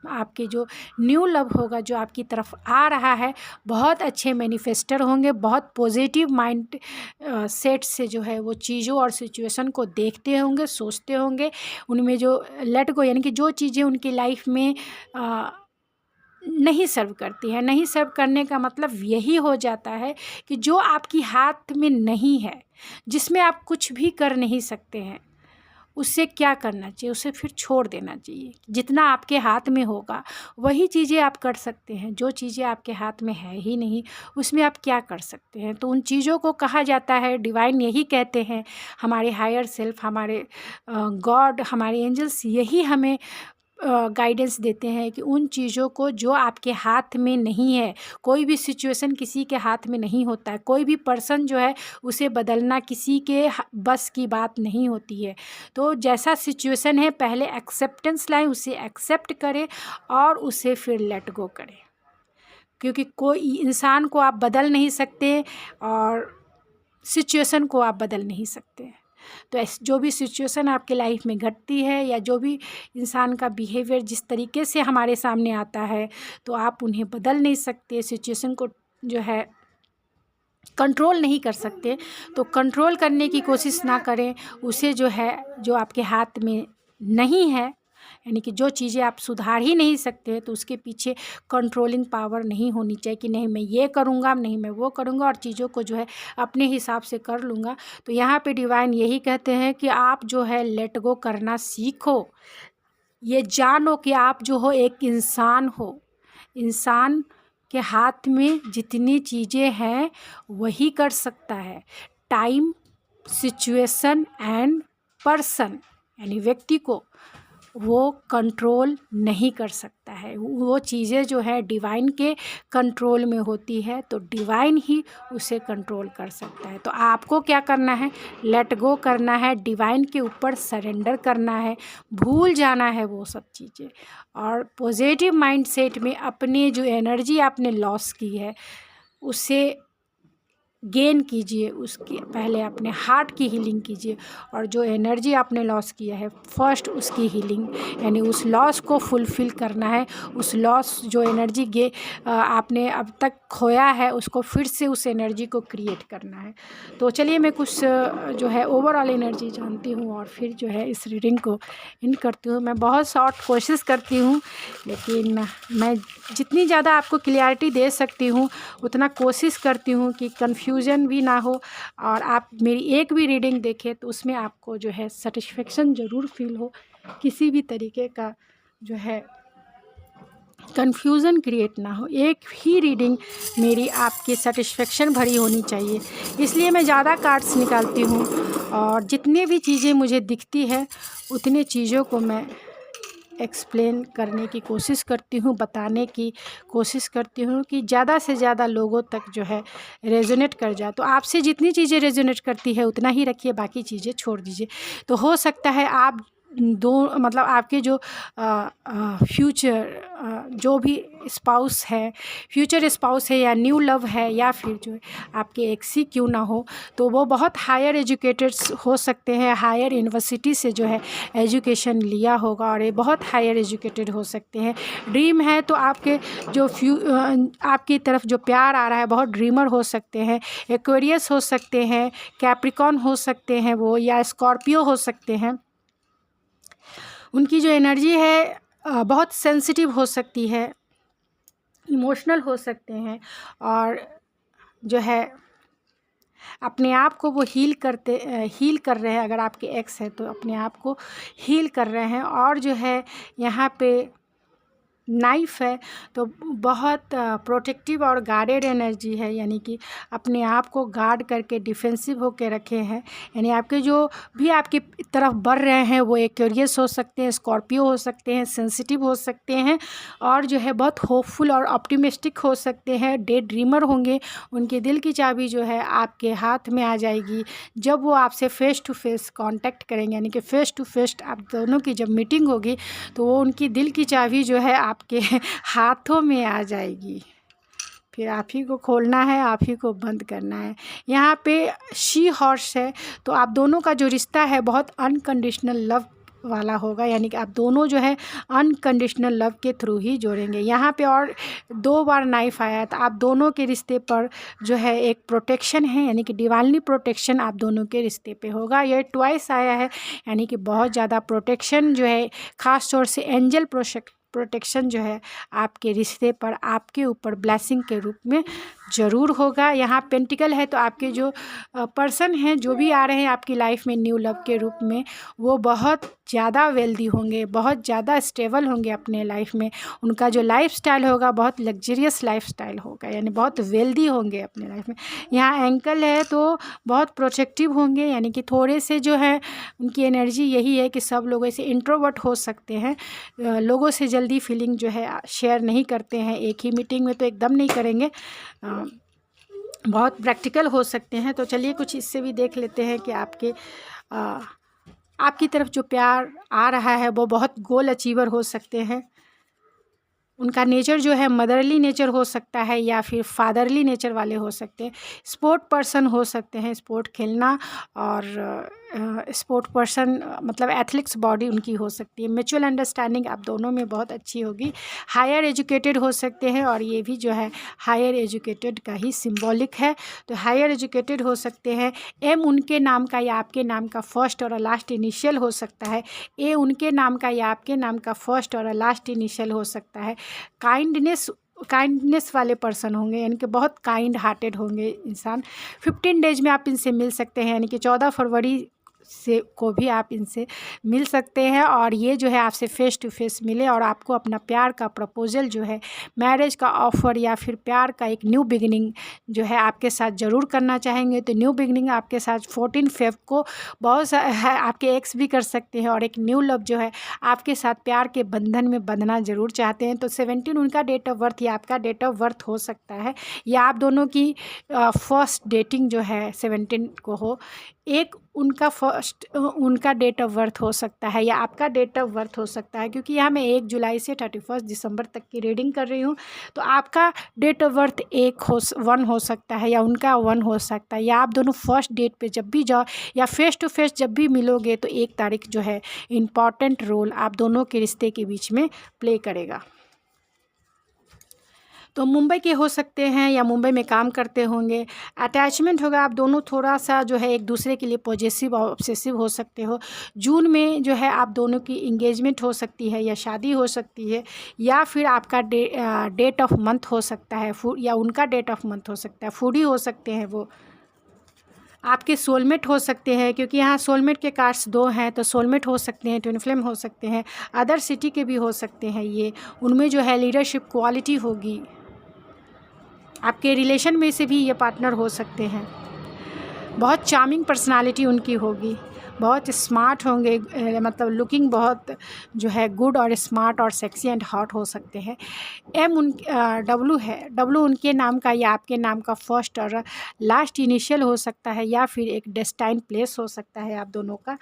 आपके जो न्यू लव होगा जो आपकी तरफ आ रहा है बहुत अच्छे मैनिफेस्टर होंगे, बहुत पॉजिटिव माइंड सेट से जो है वो चीज़ों और सिचुएशन को देखते होंगे, सोचते होंगे। उनमें जो लेट गो, यानी कि जो चीज़ें उनकी लाइफ में नहीं सर्व करती है, नहीं सर्व करने का मतलब यही हो जाता है कि जो आपकी हाथ में नहीं है, जिसमें आप कुछ भी कर नहीं सकते हैं, उससे क्या करना चाहिए, उसे फिर छोड़ देना चाहिए। जितना आपके हाथ में होगा वही चीज़ें आप कर सकते हैं। जो चीज़ें आपके हाथ में है ही नहीं उसमें आप क्या कर सकते हैं। तो उन चीज़ों को कहा जाता है, डिवाइन यही कहते हैं, हमारे हायर सेल्फ, हमारे गॉड, हमारे एंजल्स यही हमें गाइडेंस देते हैं कि उन चीज़ों को जो आपके हाथ में नहीं है, कोई भी सिचुएशन किसी के हाथ में नहीं होता है, कोई भी पर्सन जो है उसे बदलना किसी के बस की बात नहीं होती है। तो जैसा सिचुएशन है पहले एक्सेप्टेंस लाएं, उसे एक्सेप्ट करें और उसे फिर लेट गो करें, क्योंकि कोई इंसान को आप बदल नहीं सकते और सिचुएशन को आप बदल नहीं सकते। तो जो भी सिचुएशन आपके लाइफ में घटती है या जो भी इंसान का बिहेवियर जिस तरीके से हमारे सामने आता है तो आप उन्हें बदल नहीं सकते, सिचुएशन को जो है कंट्रोल नहीं कर सकते, तो कंट्रोल करने की कोशिश ना करें। उसे जो है, जो आपके हाथ में नहीं है, यानी कि जो चीज़ें आप सुधार ही नहीं सकते, तो उसके पीछे कंट्रोलिंग पावर नहीं होनी चाहिए कि नहीं मैं ये करूँगा, नहीं मैं वो करूँगा और चीज़ों को जो है अपने हिसाब से कर लूँगा। तो यहाँ पे डिवाइन यही कहते हैं कि आप जो है लेट गो करना सीखो। ये जानो कि आप जो हो एक इंसान हो। इंसान के हाथ में जितनी चीज़ें हैं वही कर सकता है। टाइम, सिचुएशन एंड पर्सन, यानी व्यक्ति को वो कंट्रोल नहीं कर सकता है। वो चीज़ें जो है डिवाइन के कंट्रोल में होती है, तो डिवाइन ही उसे कंट्रोल कर सकता है। तो आपको क्या करना है, लेट गो करना है, डिवाइन के ऊपर सरेंडर करना है, भूल जाना है वो सब चीज़ें, और पॉजिटिव माइंडसेट में अपनी जो एनर्जी आपने लॉस की है उसे गेन कीजिए। उसकी पहले अपने हार्ट की हीलिंग कीजिए, और जो एनर्जी आपने लॉस किया है फर्स्ट उसकी हीलिंग, यानी उस लॉस को फुलफ़िल करना है। उस लॉस जो एनर्जी आपने अब तक खोया है उसको फिर से उस एनर्जी को क्रिएट करना है। तो चलिए मैं कुछ जो है ओवरऑल एनर्जी जानती हूँ और फिर जो है इस रीडिंग को एंड करती हूँ। मैं बहुत शॉर्ट कोशिश करती हूँ, लेकिन मैं जितनी ज़्यादा आपको क्लियरिटी दे सकती हूँ उतना कोशिश करती हूँ कि कन्फ्यूजन भी ना हो, और आप मेरी एक भी रीडिंग देखें तो उसमें आपको जो है सेटिस्फेक्शन ज़रूर फील हो। किसी भी तरीके का जो है कन्फ्यूज़न क्रिएट ना हो। एक ही रीडिंग मेरी आपकी सेटिस्फेक्शन भरी होनी चाहिए, इसलिए मैं ज़्यादा कार्ड्स निकालती हूँ, और जितनी भी चीज़ें मुझे दिखती है उतनी चीज़ों को मैं एक्सप्लेन करने की कोशिश करती हूँ, बताने की कोशिश करती हूँ कि ज़्यादा से ज़्यादा लोगों तक जो है रेजोनेट कर जाए। तो आपसे जितनी चीज़ें रेजोनेट करती है उतना ही रखिए, बाकी चीज़ें छोड़ दीजिए। तो हो सकता है आप दो मतलब आपके जो फ्यूचर जो भी स्पाउस है, फ्यूचर स्पाउस है या न्यू लव है, या फिर जो आपके एक्स ही क्यों ना हो, तो वो बहुत हायर एजुकेटेड्स हो सकते हैं, हायर यूनिवर्सिटी से जो है एजुकेशन लिया होगा, और ये बहुत हायर एजुकेटेड हो सकते हैं। ड्रीम है तो आपके जो आपकी तरफ जो प्यार आ रहा है बहुत ड्रीमर हो सकते हैं, एक्वेरियस हो सकते हैं, कैप्रिकॉन हो सकते हैं वो, या स्कॉर्पियो हो सकते हैं। उनकी जो एनर्जी है बहुत सेंसिटिव हो सकती है, इमोशनल हो सकते हैं, और जो है अपने आप को वो हील कर रहे हैं। अगर आपके एक्स है तो अपने आप को हील कर रहे हैं, और जो है यहाँ पे नाइफ है तो बहुत प्रोटेक्टिव और गार्डेड एनर्जी है, यानी कि अपने आप को गार्ड करके डिफेंसिव होके रखे हैं। यानी आपके जो भी आपकी तरफ बढ़ रहे हैं वो एक्वेरियस हो सकते हैं, स्कॉर्पियो हो सकते हैं, सेंसिटिव हो सकते हैं, और जो है बहुत होपफुल और ऑप्टिमिस्टिक हो सकते हैं, डे ड्रीमर होंगे। उनके दिल की चाबी जो है आपके हाथ में आ जाएगी जब वो आपसे फ़ेस टू फेस कांटेक्ट करेंगे, यानी कि फ़ेस टू फेस आप दोनों की जब मीटिंग होगी तो वो उनकी दिल की चाबी जो है आपके हाथों में आ जाएगी। फिर आप ही को खोलना है, आप ही को बंद करना है। यहाँ पे शी हॉर्स है, तो आप दोनों का जो रिश्ता है बहुत अनकंडीशनल लव वाला होगा, यानी कि आप दोनों जो है अनकंडीशनल लव के थ्रू ही जोड़ेंगे। यहाँ पे और 2 बार नाइफ आया, तो आप दोनों के रिश्ते पर जो है एक प्रोटेक्शन है, यानी कि डिवाइनली प्रोटेक्शन आप दोनों के रिश्ते पे होगा। ये ट्वाइस आया है, यानी कि बहुत ज़्यादा प्रोटेक्शन जो है, ख़ास तौर से एंजल प्रोटेक्शन जो है आपके रिश्ते पर, आपके ऊपर ब्लेसिंग के रूप में ज़रूर होगा। यहाँ पेंटिकल है, तो आपके जो पर्सन हैं, जो भी आ रहे हैं आपकी लाइफ में न्यू लव के रूप में, वो बहुत ज़्यादा वेल्दी होंगे, बहुत ज़्यादा स्टेबल होंगे अपने लाइफ में। उनका जो लाइफस्टाइल होगा बहुत लग्जरियस लाइफस्टाइल होगा, यानी बहुत वेल्दी होंगे अपने लाइफ में। यहाँ एंकल है तो बहुत प्रोटेक्टिव होंगे, यानी कि थोड़े से जो है उनकी एनर्जी यही है कि सब लोगों से इंट्रोवर्ट हो सकते हैं, लोगों से जल्दी फीलिंग जो है शेयर नहीं करते हैं, एक ही मीटिंग में तो एकदम नहीं करेंगे, बहुत प्रैक्टिकल हो सकते हैं। तो चलिए कुछ इससे भी देख लेते हैं कि आपकी तरफ जो प्यार आ रहा है वो बहुत गोल अचीवर हो सकते हैं। उनका नेचर जो है मदरली नेचर हो सकता है, या फिर फादरली नेचर वाले हो सकते हैं। स्पोर्ट पर्सन हो सकते हैं, स्पोर्ट खेलना और स्पोर्ट पर्सन, मतलब एथलेटिक्स बॉडी उनकी हो सकती है। म्यूचुअल अंडरस्टैंडिंग आप दोनों में बहुत अच्छी होगी। हायर एजुकेटेड हो सकते हैं, और ये भी जो है हायर एजुकेटेड का ही सिंबॉलिक है, तो हायर एजुकेटेड हो सकते हैं। एम उनके नाम का या आपके नाम का फर्स्ट और लास्ट इनिशियल हो सकता है। ए उनके नाम का या आपके नाम का फर्स्ट और लास्ट इनिशियल हो सकता है। काइंडनेस वाले पर्सन होंगे, यानी कि बहुत काइंड हार्टेड होंगे इंसान। 15 डेज में आप इनसे मिल सकते हैं, यानी कि 14 फरवरी से को भी आप इनसे मिल सकते हैं, और ये जो है आपसे फेस टू फेस मिले और आपको अपना प्यार का प्रपोजल जो है, मैरिज का ऑफ़र या फिर प्यार का एक न्यू बिगिनिंग जो है आपके साथ ज़रूर करना चाहेंगे। तो न्यू बिगिनिंग आपके साथ 14 फेब को बहुत है, आपके एक्स भी कर सकते हैं, और एक न्यू लव जो है आपके साथ प्यार के बंधन में बंधना ज़रूर चाहते हैं। तो 17 उनका डेट ऑफ बर्थ या आपका डेट ऑफ बर्थ हो सकता है, या आप दोनों की फर्स्ट डेटिंग जो है 17 को हो। एक उनका उनका डेट ऑफ बर्थ हो सकता है, या आपका डेट ऑफ बर्थ हो सकता है, क्योंकि यहाँ मैं 1 जुलाई से 31 दिसंबर तक की रीडिंग कर रही हूँ। तो आपका डेट ऑफ बर्थ 1 हो सकता है, या उनका 1 हो सकता है, या आप दोनों फर्स्ट डेट पे जब भी जाओ या फेस टू फेस जब भी मिलोगे तो 1 तारीख जो है इम्पॉर्टेंट रोल आप दोनों के रिश्ते के बीच में प्ले करेगा। तो मुंबई के हो सकते हैं, या मुंबई में काम करते होंगे। अटैचमेंट होगा, आप दोनों थोड़ा सा जो है एक दूसरे के लिए पॉजेसिव और ऑब्सेसिव हो सकते हो। जून में जो है आप दोनों की इंगेजमेंट हो सकती है, या शादी हो सकती है, या फिर आपका डेट ऑफ मंथ हो सकता है, या उनका डेट ऑफ मंथ हो सकता है। फूडी हो सकते हैं वो, आपके सोलमेट हो सकते हैं, क्योंकि यहाँ सोलमेट के कार्ड्स 2 हैं, तो सोलमेट हो सकते हैं, ट्विन फ्लेम हो सकते हैं, अदर सिटी के भी हो सकते हैं। ये उनमें जो है लीडरशिप क्वालिटी होगी, आपके रिलेशन में से भी ये पार्टनर हो सकते हैं। बहुत चार्मिंग पर्सनालिटी उनकी होगी, बहुत स्मार्ट होंगे, मतलब लुकिंग बहुत जो है गुड और स्मार्ट और सेक्सी एंड हॉट हो सकते हैं। डब्लू है, डब्लू उनके नाम का या आपके नाम का फर्स्ट और लास्ट इनिशियल हो सकता है, या फिर एक डेस्टाइन प्लेस हो सकता है आप दोनों का।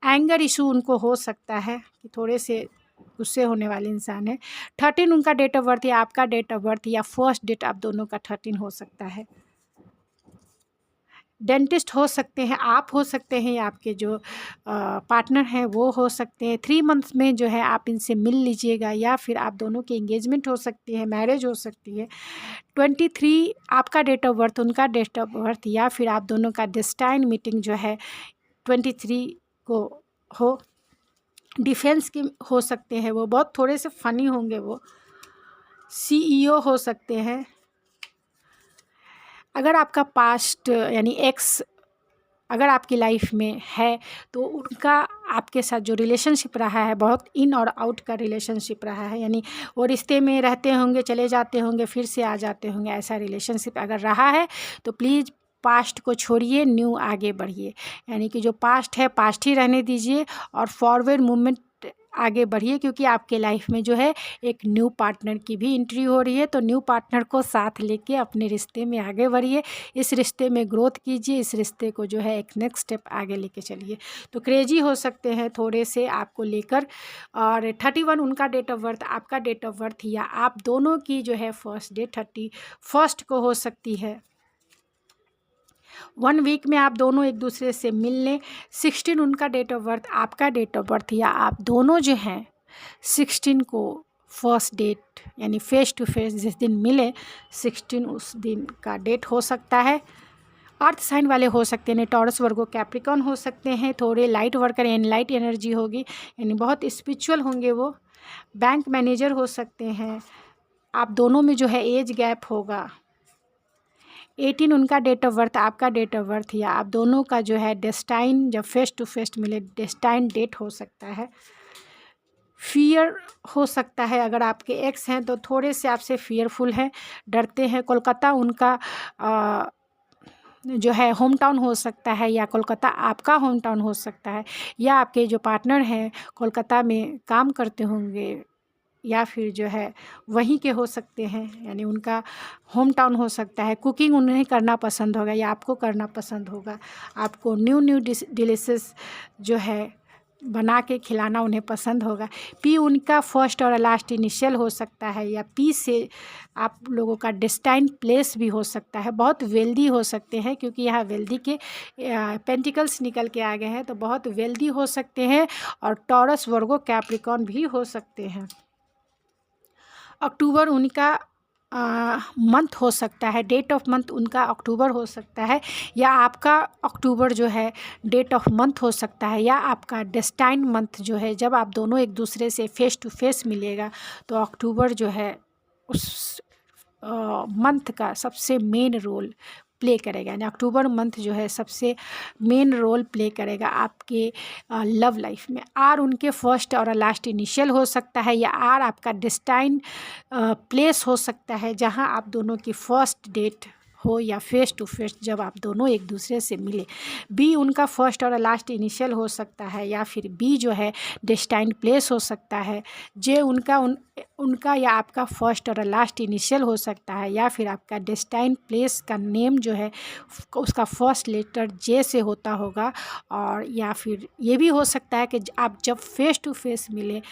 एंगर इशू उनको हो सकता है कि थोड़े से गुस्से होने वाले इंसान है। 13 उनका डेट ऑफ बर्थ या आपका डेट ऑफ बर्थ, या फर्स्ट डेट आप दोनों का 13 हो सकता है। डेंटिस्ट हो सकते हैं, आप हो सकते हैं, या आपके जो पार्टनर हैं वो हो सकते हैं। 3 मंथ्स में जो है आप इनसे मिल लीजिएगा, या फिर आप दोनों की एंगेजमेंट हो सकती है, मैरिज हो सकती है। 23 आपका डेट ऑफ बर्थ, उनका डेट ऑफ बर्थ, या फिर आप दोनों का डेस्टाइन मीटिंग जो है 23 को हो। डिफेंस के हो सकते हैं, वो बहुत थोड़े से फ़नी होंगे, वो CEO हो सकते हैं। अगर आपका पास्ट यानी एक्स अगर आपकी लाइफ में है, तो उनका आपके साथ जो रिलेशनशिप रहा है बहुत इन और आउट का रिलेशनशिप रहा है, यानी वो रिश्ते में रहते होंगे, चले जाते होंगे, फिर से आ जाते होंगे, ऐसा रिलेशनशिप अगर रहा है तो प्लीज़ पास्ट को छोड़िए, न्यू आगे बढ़िए। यानी कि जो पास्ट है पास्ट ही रहने दीजिए, और फॉरवर्ड मूवमेंट आगे बढ़िए, क्योंकि आपके लाइफ में जो है एक न्यू पार्टनर की भी एंट्री हो रही है। तो न्यू पार्टनर को साथ लेके अपने रिश्ते में आगे बढ़िए, इस रिश्ते में ग्रोथ कीजिए, इस रिश्ते को जो है एक नेक्स्ट स्टेप आगे लेके चलिए। तो क्रेजी हो सकते हैं थोड़े से आपको लेकर। और 31 उनका डेट ऑफ बर्थ, आपका डेट ऑफ बर्थ, या आप दोनों की जो है फर्स्ट डे 31 को हो सकती है। 1 वीक में आप दोनों एक दूसरे से मिल लें। 16 उनका डेट ऑफ बर्थ, आपका डेट ऑफ बर्थ, या आप दोनों जो हैं 16 को फर्स्ट डेट यानी फेस टू फेस जिस दिन मिले 16 उस दिन का डेट हो सकता है। अर्थ साइन वाले हो सकते हैं, टॉरस वर्गो कैप्रिकॉन हो सकते हैं। थोड़े light worker and light energy होगी, यानी बहुत स्पिरिचुअल होंगे वो। बैंक मैनेजर हो सकते हैं। आप दोनों में जो है एज गैप होगा। 18 उनका डेट ऑफ बर्थ, आपका डेट ऑफ बर्थ, या आप दोनों का जो है डेस्टाइन जब फेस टू फेस मिले डेस्टाइन डेट हो सकता है। फियर हो सकता है, अगर आपके एक्स हैं तो थोड़े से आपसे फियरफुल हैं, डरते हैं। कोलकाता उनका जो है होम टाउन हो सकता है, या कोलकाता आपका होम टाउन हो सकता है, या आपके जो पार्टनर हैं कोलकाता में काम करते होंगे, या फिर जो है वहीं के हो सकते हैं, यानी उनका होम टाउन हो सकता है। कुकिंग उन्हें करना पसंद होगा, या आपको करना पसंद होगा। आपको न्यू डिशेस जो है बना के खिलाना उन्हें पसंद होगा। पी उनका फर्स्ट और लास्ट इनिशियल हो सकता है, या पी से आप लोगों का डेस्टाइन प्लेस भी हो सकता है। बहुत वेल्दी हो सकते हैं, क्योंकि यहाँ वेल्दी के पेंटिकल्स निकल के आ गए हैं, तो बहुत वेल्दी हो सकते हैं। और टॉरस, वर्गो, कैप्रिकॉर्न भी हो सकते हैं। अक्टूबर उनका मंथ हो सकता है, डेट ऑफ मंथ उनका अक्टूबर हो सकता है, या आपका अक्टूबर जो है डेट ऑफ मंथ हो सकता है, या आपका डेस्टाइन मंथ जो है, जब आप दोनों एक दूसरे से फेस टू फेस मिलेगा तो अक्टूबर जो है उस मंथ का सबसे मेन रोल प्ले करेगा। यानी अक्टूबर मंथ जो है सबसे मेन रोल प्ले करेगा आपके लव लाइफ में। आर उनके फर्स्ट और लास्ट इनिशियल हो सकता है, या आर आपका डेस्टाइन प्लेस हो सकता है, जहां आप दोनों की फर्स्ट डेट हो, या फेस टू फेस जब आप दोनों एक दूसरे से मिले। बी उनका फर्स्ट और लास्ट इनिशियल हो सकता है, या फिर बी जो है डेस्टाइन प्लेस हो सकता है। जे उनका या आपका फर्स्ट और लास्ट इनिशियल हो सकता है, या फिर आपका डेस्टाइन प्लेस का नेम जो है उसका फर्स्ट लेटर जे से होता होगा। और या फिर ये भी हो सकता है कि आप जब फेस टू फेस मिले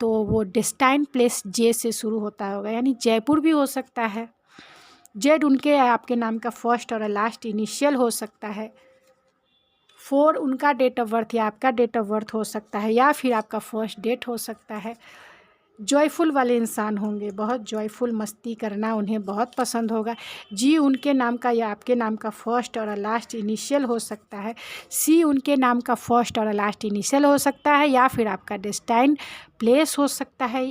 तो वो डेस्टाइन प्लेस जे से शुरू होता होगा, यानी जयपुर भी हो सकता है। जेड उनके आपके नाम का फर्स्ट और लास्ट इनिशियल हो सकता है। 4 उनका डेट ऑफ बर्थ या आपका डेट ऑफ बर्थ हो सकता है, या फिर आपका फर्स्ट डेट हो सकता है। जॉयफुल वाले इंसान होंगे, बहुत जॉयफुल, मस्ती करना उन्हें बहुत पसंद होगा। जी उनके नाम का या आपके नाम का फर्स्ट और लास्ट इनिशियल हो सकता है। सी उनके नाम का फर्स्ट और लास्ट इनिशियल हो सकता है, या फिर आपका डेस्टाइन प्लेस हो सकता है,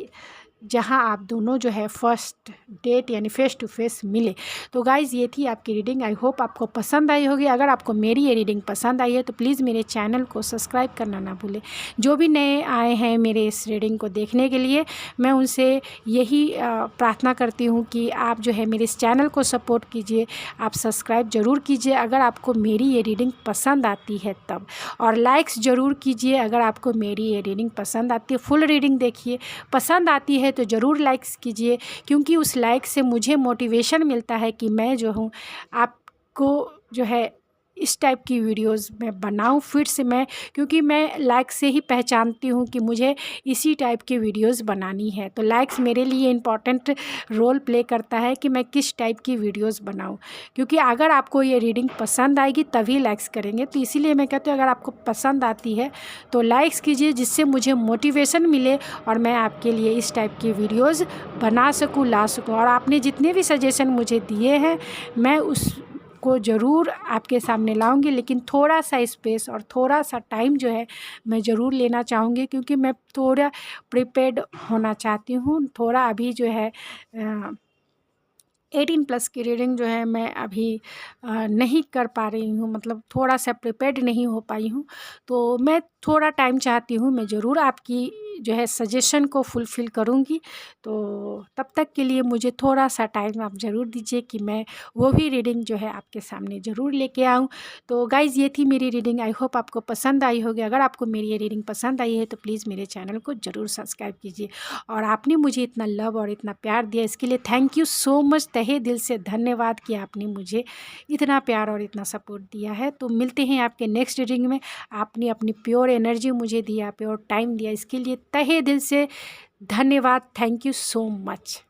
जहां आप दोनों जो है फर्स्ट डेट यानी फेस टू फेस मिले। तो गाइज़ ये थी आपकी रीडिंग। आई होप आपको पसंद आई होगी। अगर आपको मेरी ये रीडिंग पसंद आई है तो प्लीज़ मेरे चैनल को सब्सक्राइब करना ना भूलें। जो भी नए आए हैं मेरे इस रीडिंग को देखने के लिए, मैं उनसे यही प्रार्थना करती हूँ कि आप जो है मेरे इस चैनल को सपोर्ट कीजिए, आप सब्सक्राइब ज़रूर कीजिए अगर आपको मेरी ये रीडिंग पसंद आती है तब, और लाइक्स ज़रूर कीजिए अगर आपको मेरी ये रीडिंग पसंद आती है। फुल रीडिंग देखिए, पसंद आती है तो ज़रूर लाइक्स कीजिए, क्योंकि उस लाइक से मुझे मोटिवेशन मिलता है कि मैं जो हूँ आपको जो है इस टाइप की वीडियोस मैं बनाऊं फिर से मैं, क्योंकि मैं लाइक से ही पहचानती हूं कि मुझे इसी टाइप की वीडियोस बनानी है। तो लाइक्स मेरे लिए इम्पॉर्टेंट रोल प्ले करता है कि मैं किस टाइप की वीडियोस बनाऊं, क्योंकि अगर आपको ये रीडिंग पसंद आएगी तभी लाइक्स करेंगे। तो इसीलिए मैं कहती हूँ अगर आपको पसंद आती है तो लाइक्स कीजिए, जिससे मुझे मोटिवेशन मिले और मैं आपके लिए इस टाइप की वीडियोज़ बना सकूँ, ला सकूँ। और आपने जितने भी सजेशन मुझे दिए हैं मैं उस को ज़रूर आपके सामने लाऊंगी, लेकिन थोड़ा सा स्पेस और थोड़ा सा टाइम जो है मैं ज़रूर लेना चाहूँगी, क्योंकि मैं थोड़ा प्रिपेयर्ड होना चाहती हूँ। थोड़ा अभी जो है 18+ की रीडिंग जो है मैं अभी नहीं कर पा रही हूँ, मतलब थोड़ा सा प्रिपेयर्ड नहीं हो पाई हूँ। तो मैं थोड़ा टाइम चाहती हूँ, मैं ज़रूर आपकी जो है सजेशन को फुलफ़िल करूँगी। तो तब तक के लिए मुझे थोड़ा सा टाइम आप ज़रूर दीजिए कि मैं वो भी रीडिंग जो है आपके सामने ज़रूर लेके आऊँ। तो गाइज़ ये थी मेरी रीडिंग। आई होप आपको पसंद आई होगी। अगर आपको मेरी ये रीडिंग पसंद आई है तो प्लीज़ मेरे चैनल को ज़रूर सब्सक्राइब कीजिए। और आपने मुझे इतना लव और इतना प्यार दिया, इसके लिए थैंक यू सो मच, तहे दिल से धन्यवाद कि आपने मुझे इतना प्यार और इतना सपोर्ट दिया है। तो मिलते हैं आपके नेक्स्ट रीडिंग में। आपने अपनी प्योर एनर्जी मुझे दिया, प्योर टाइम दिया, इसके लिए तहे दिल से धन्यवाद। Thank you so much.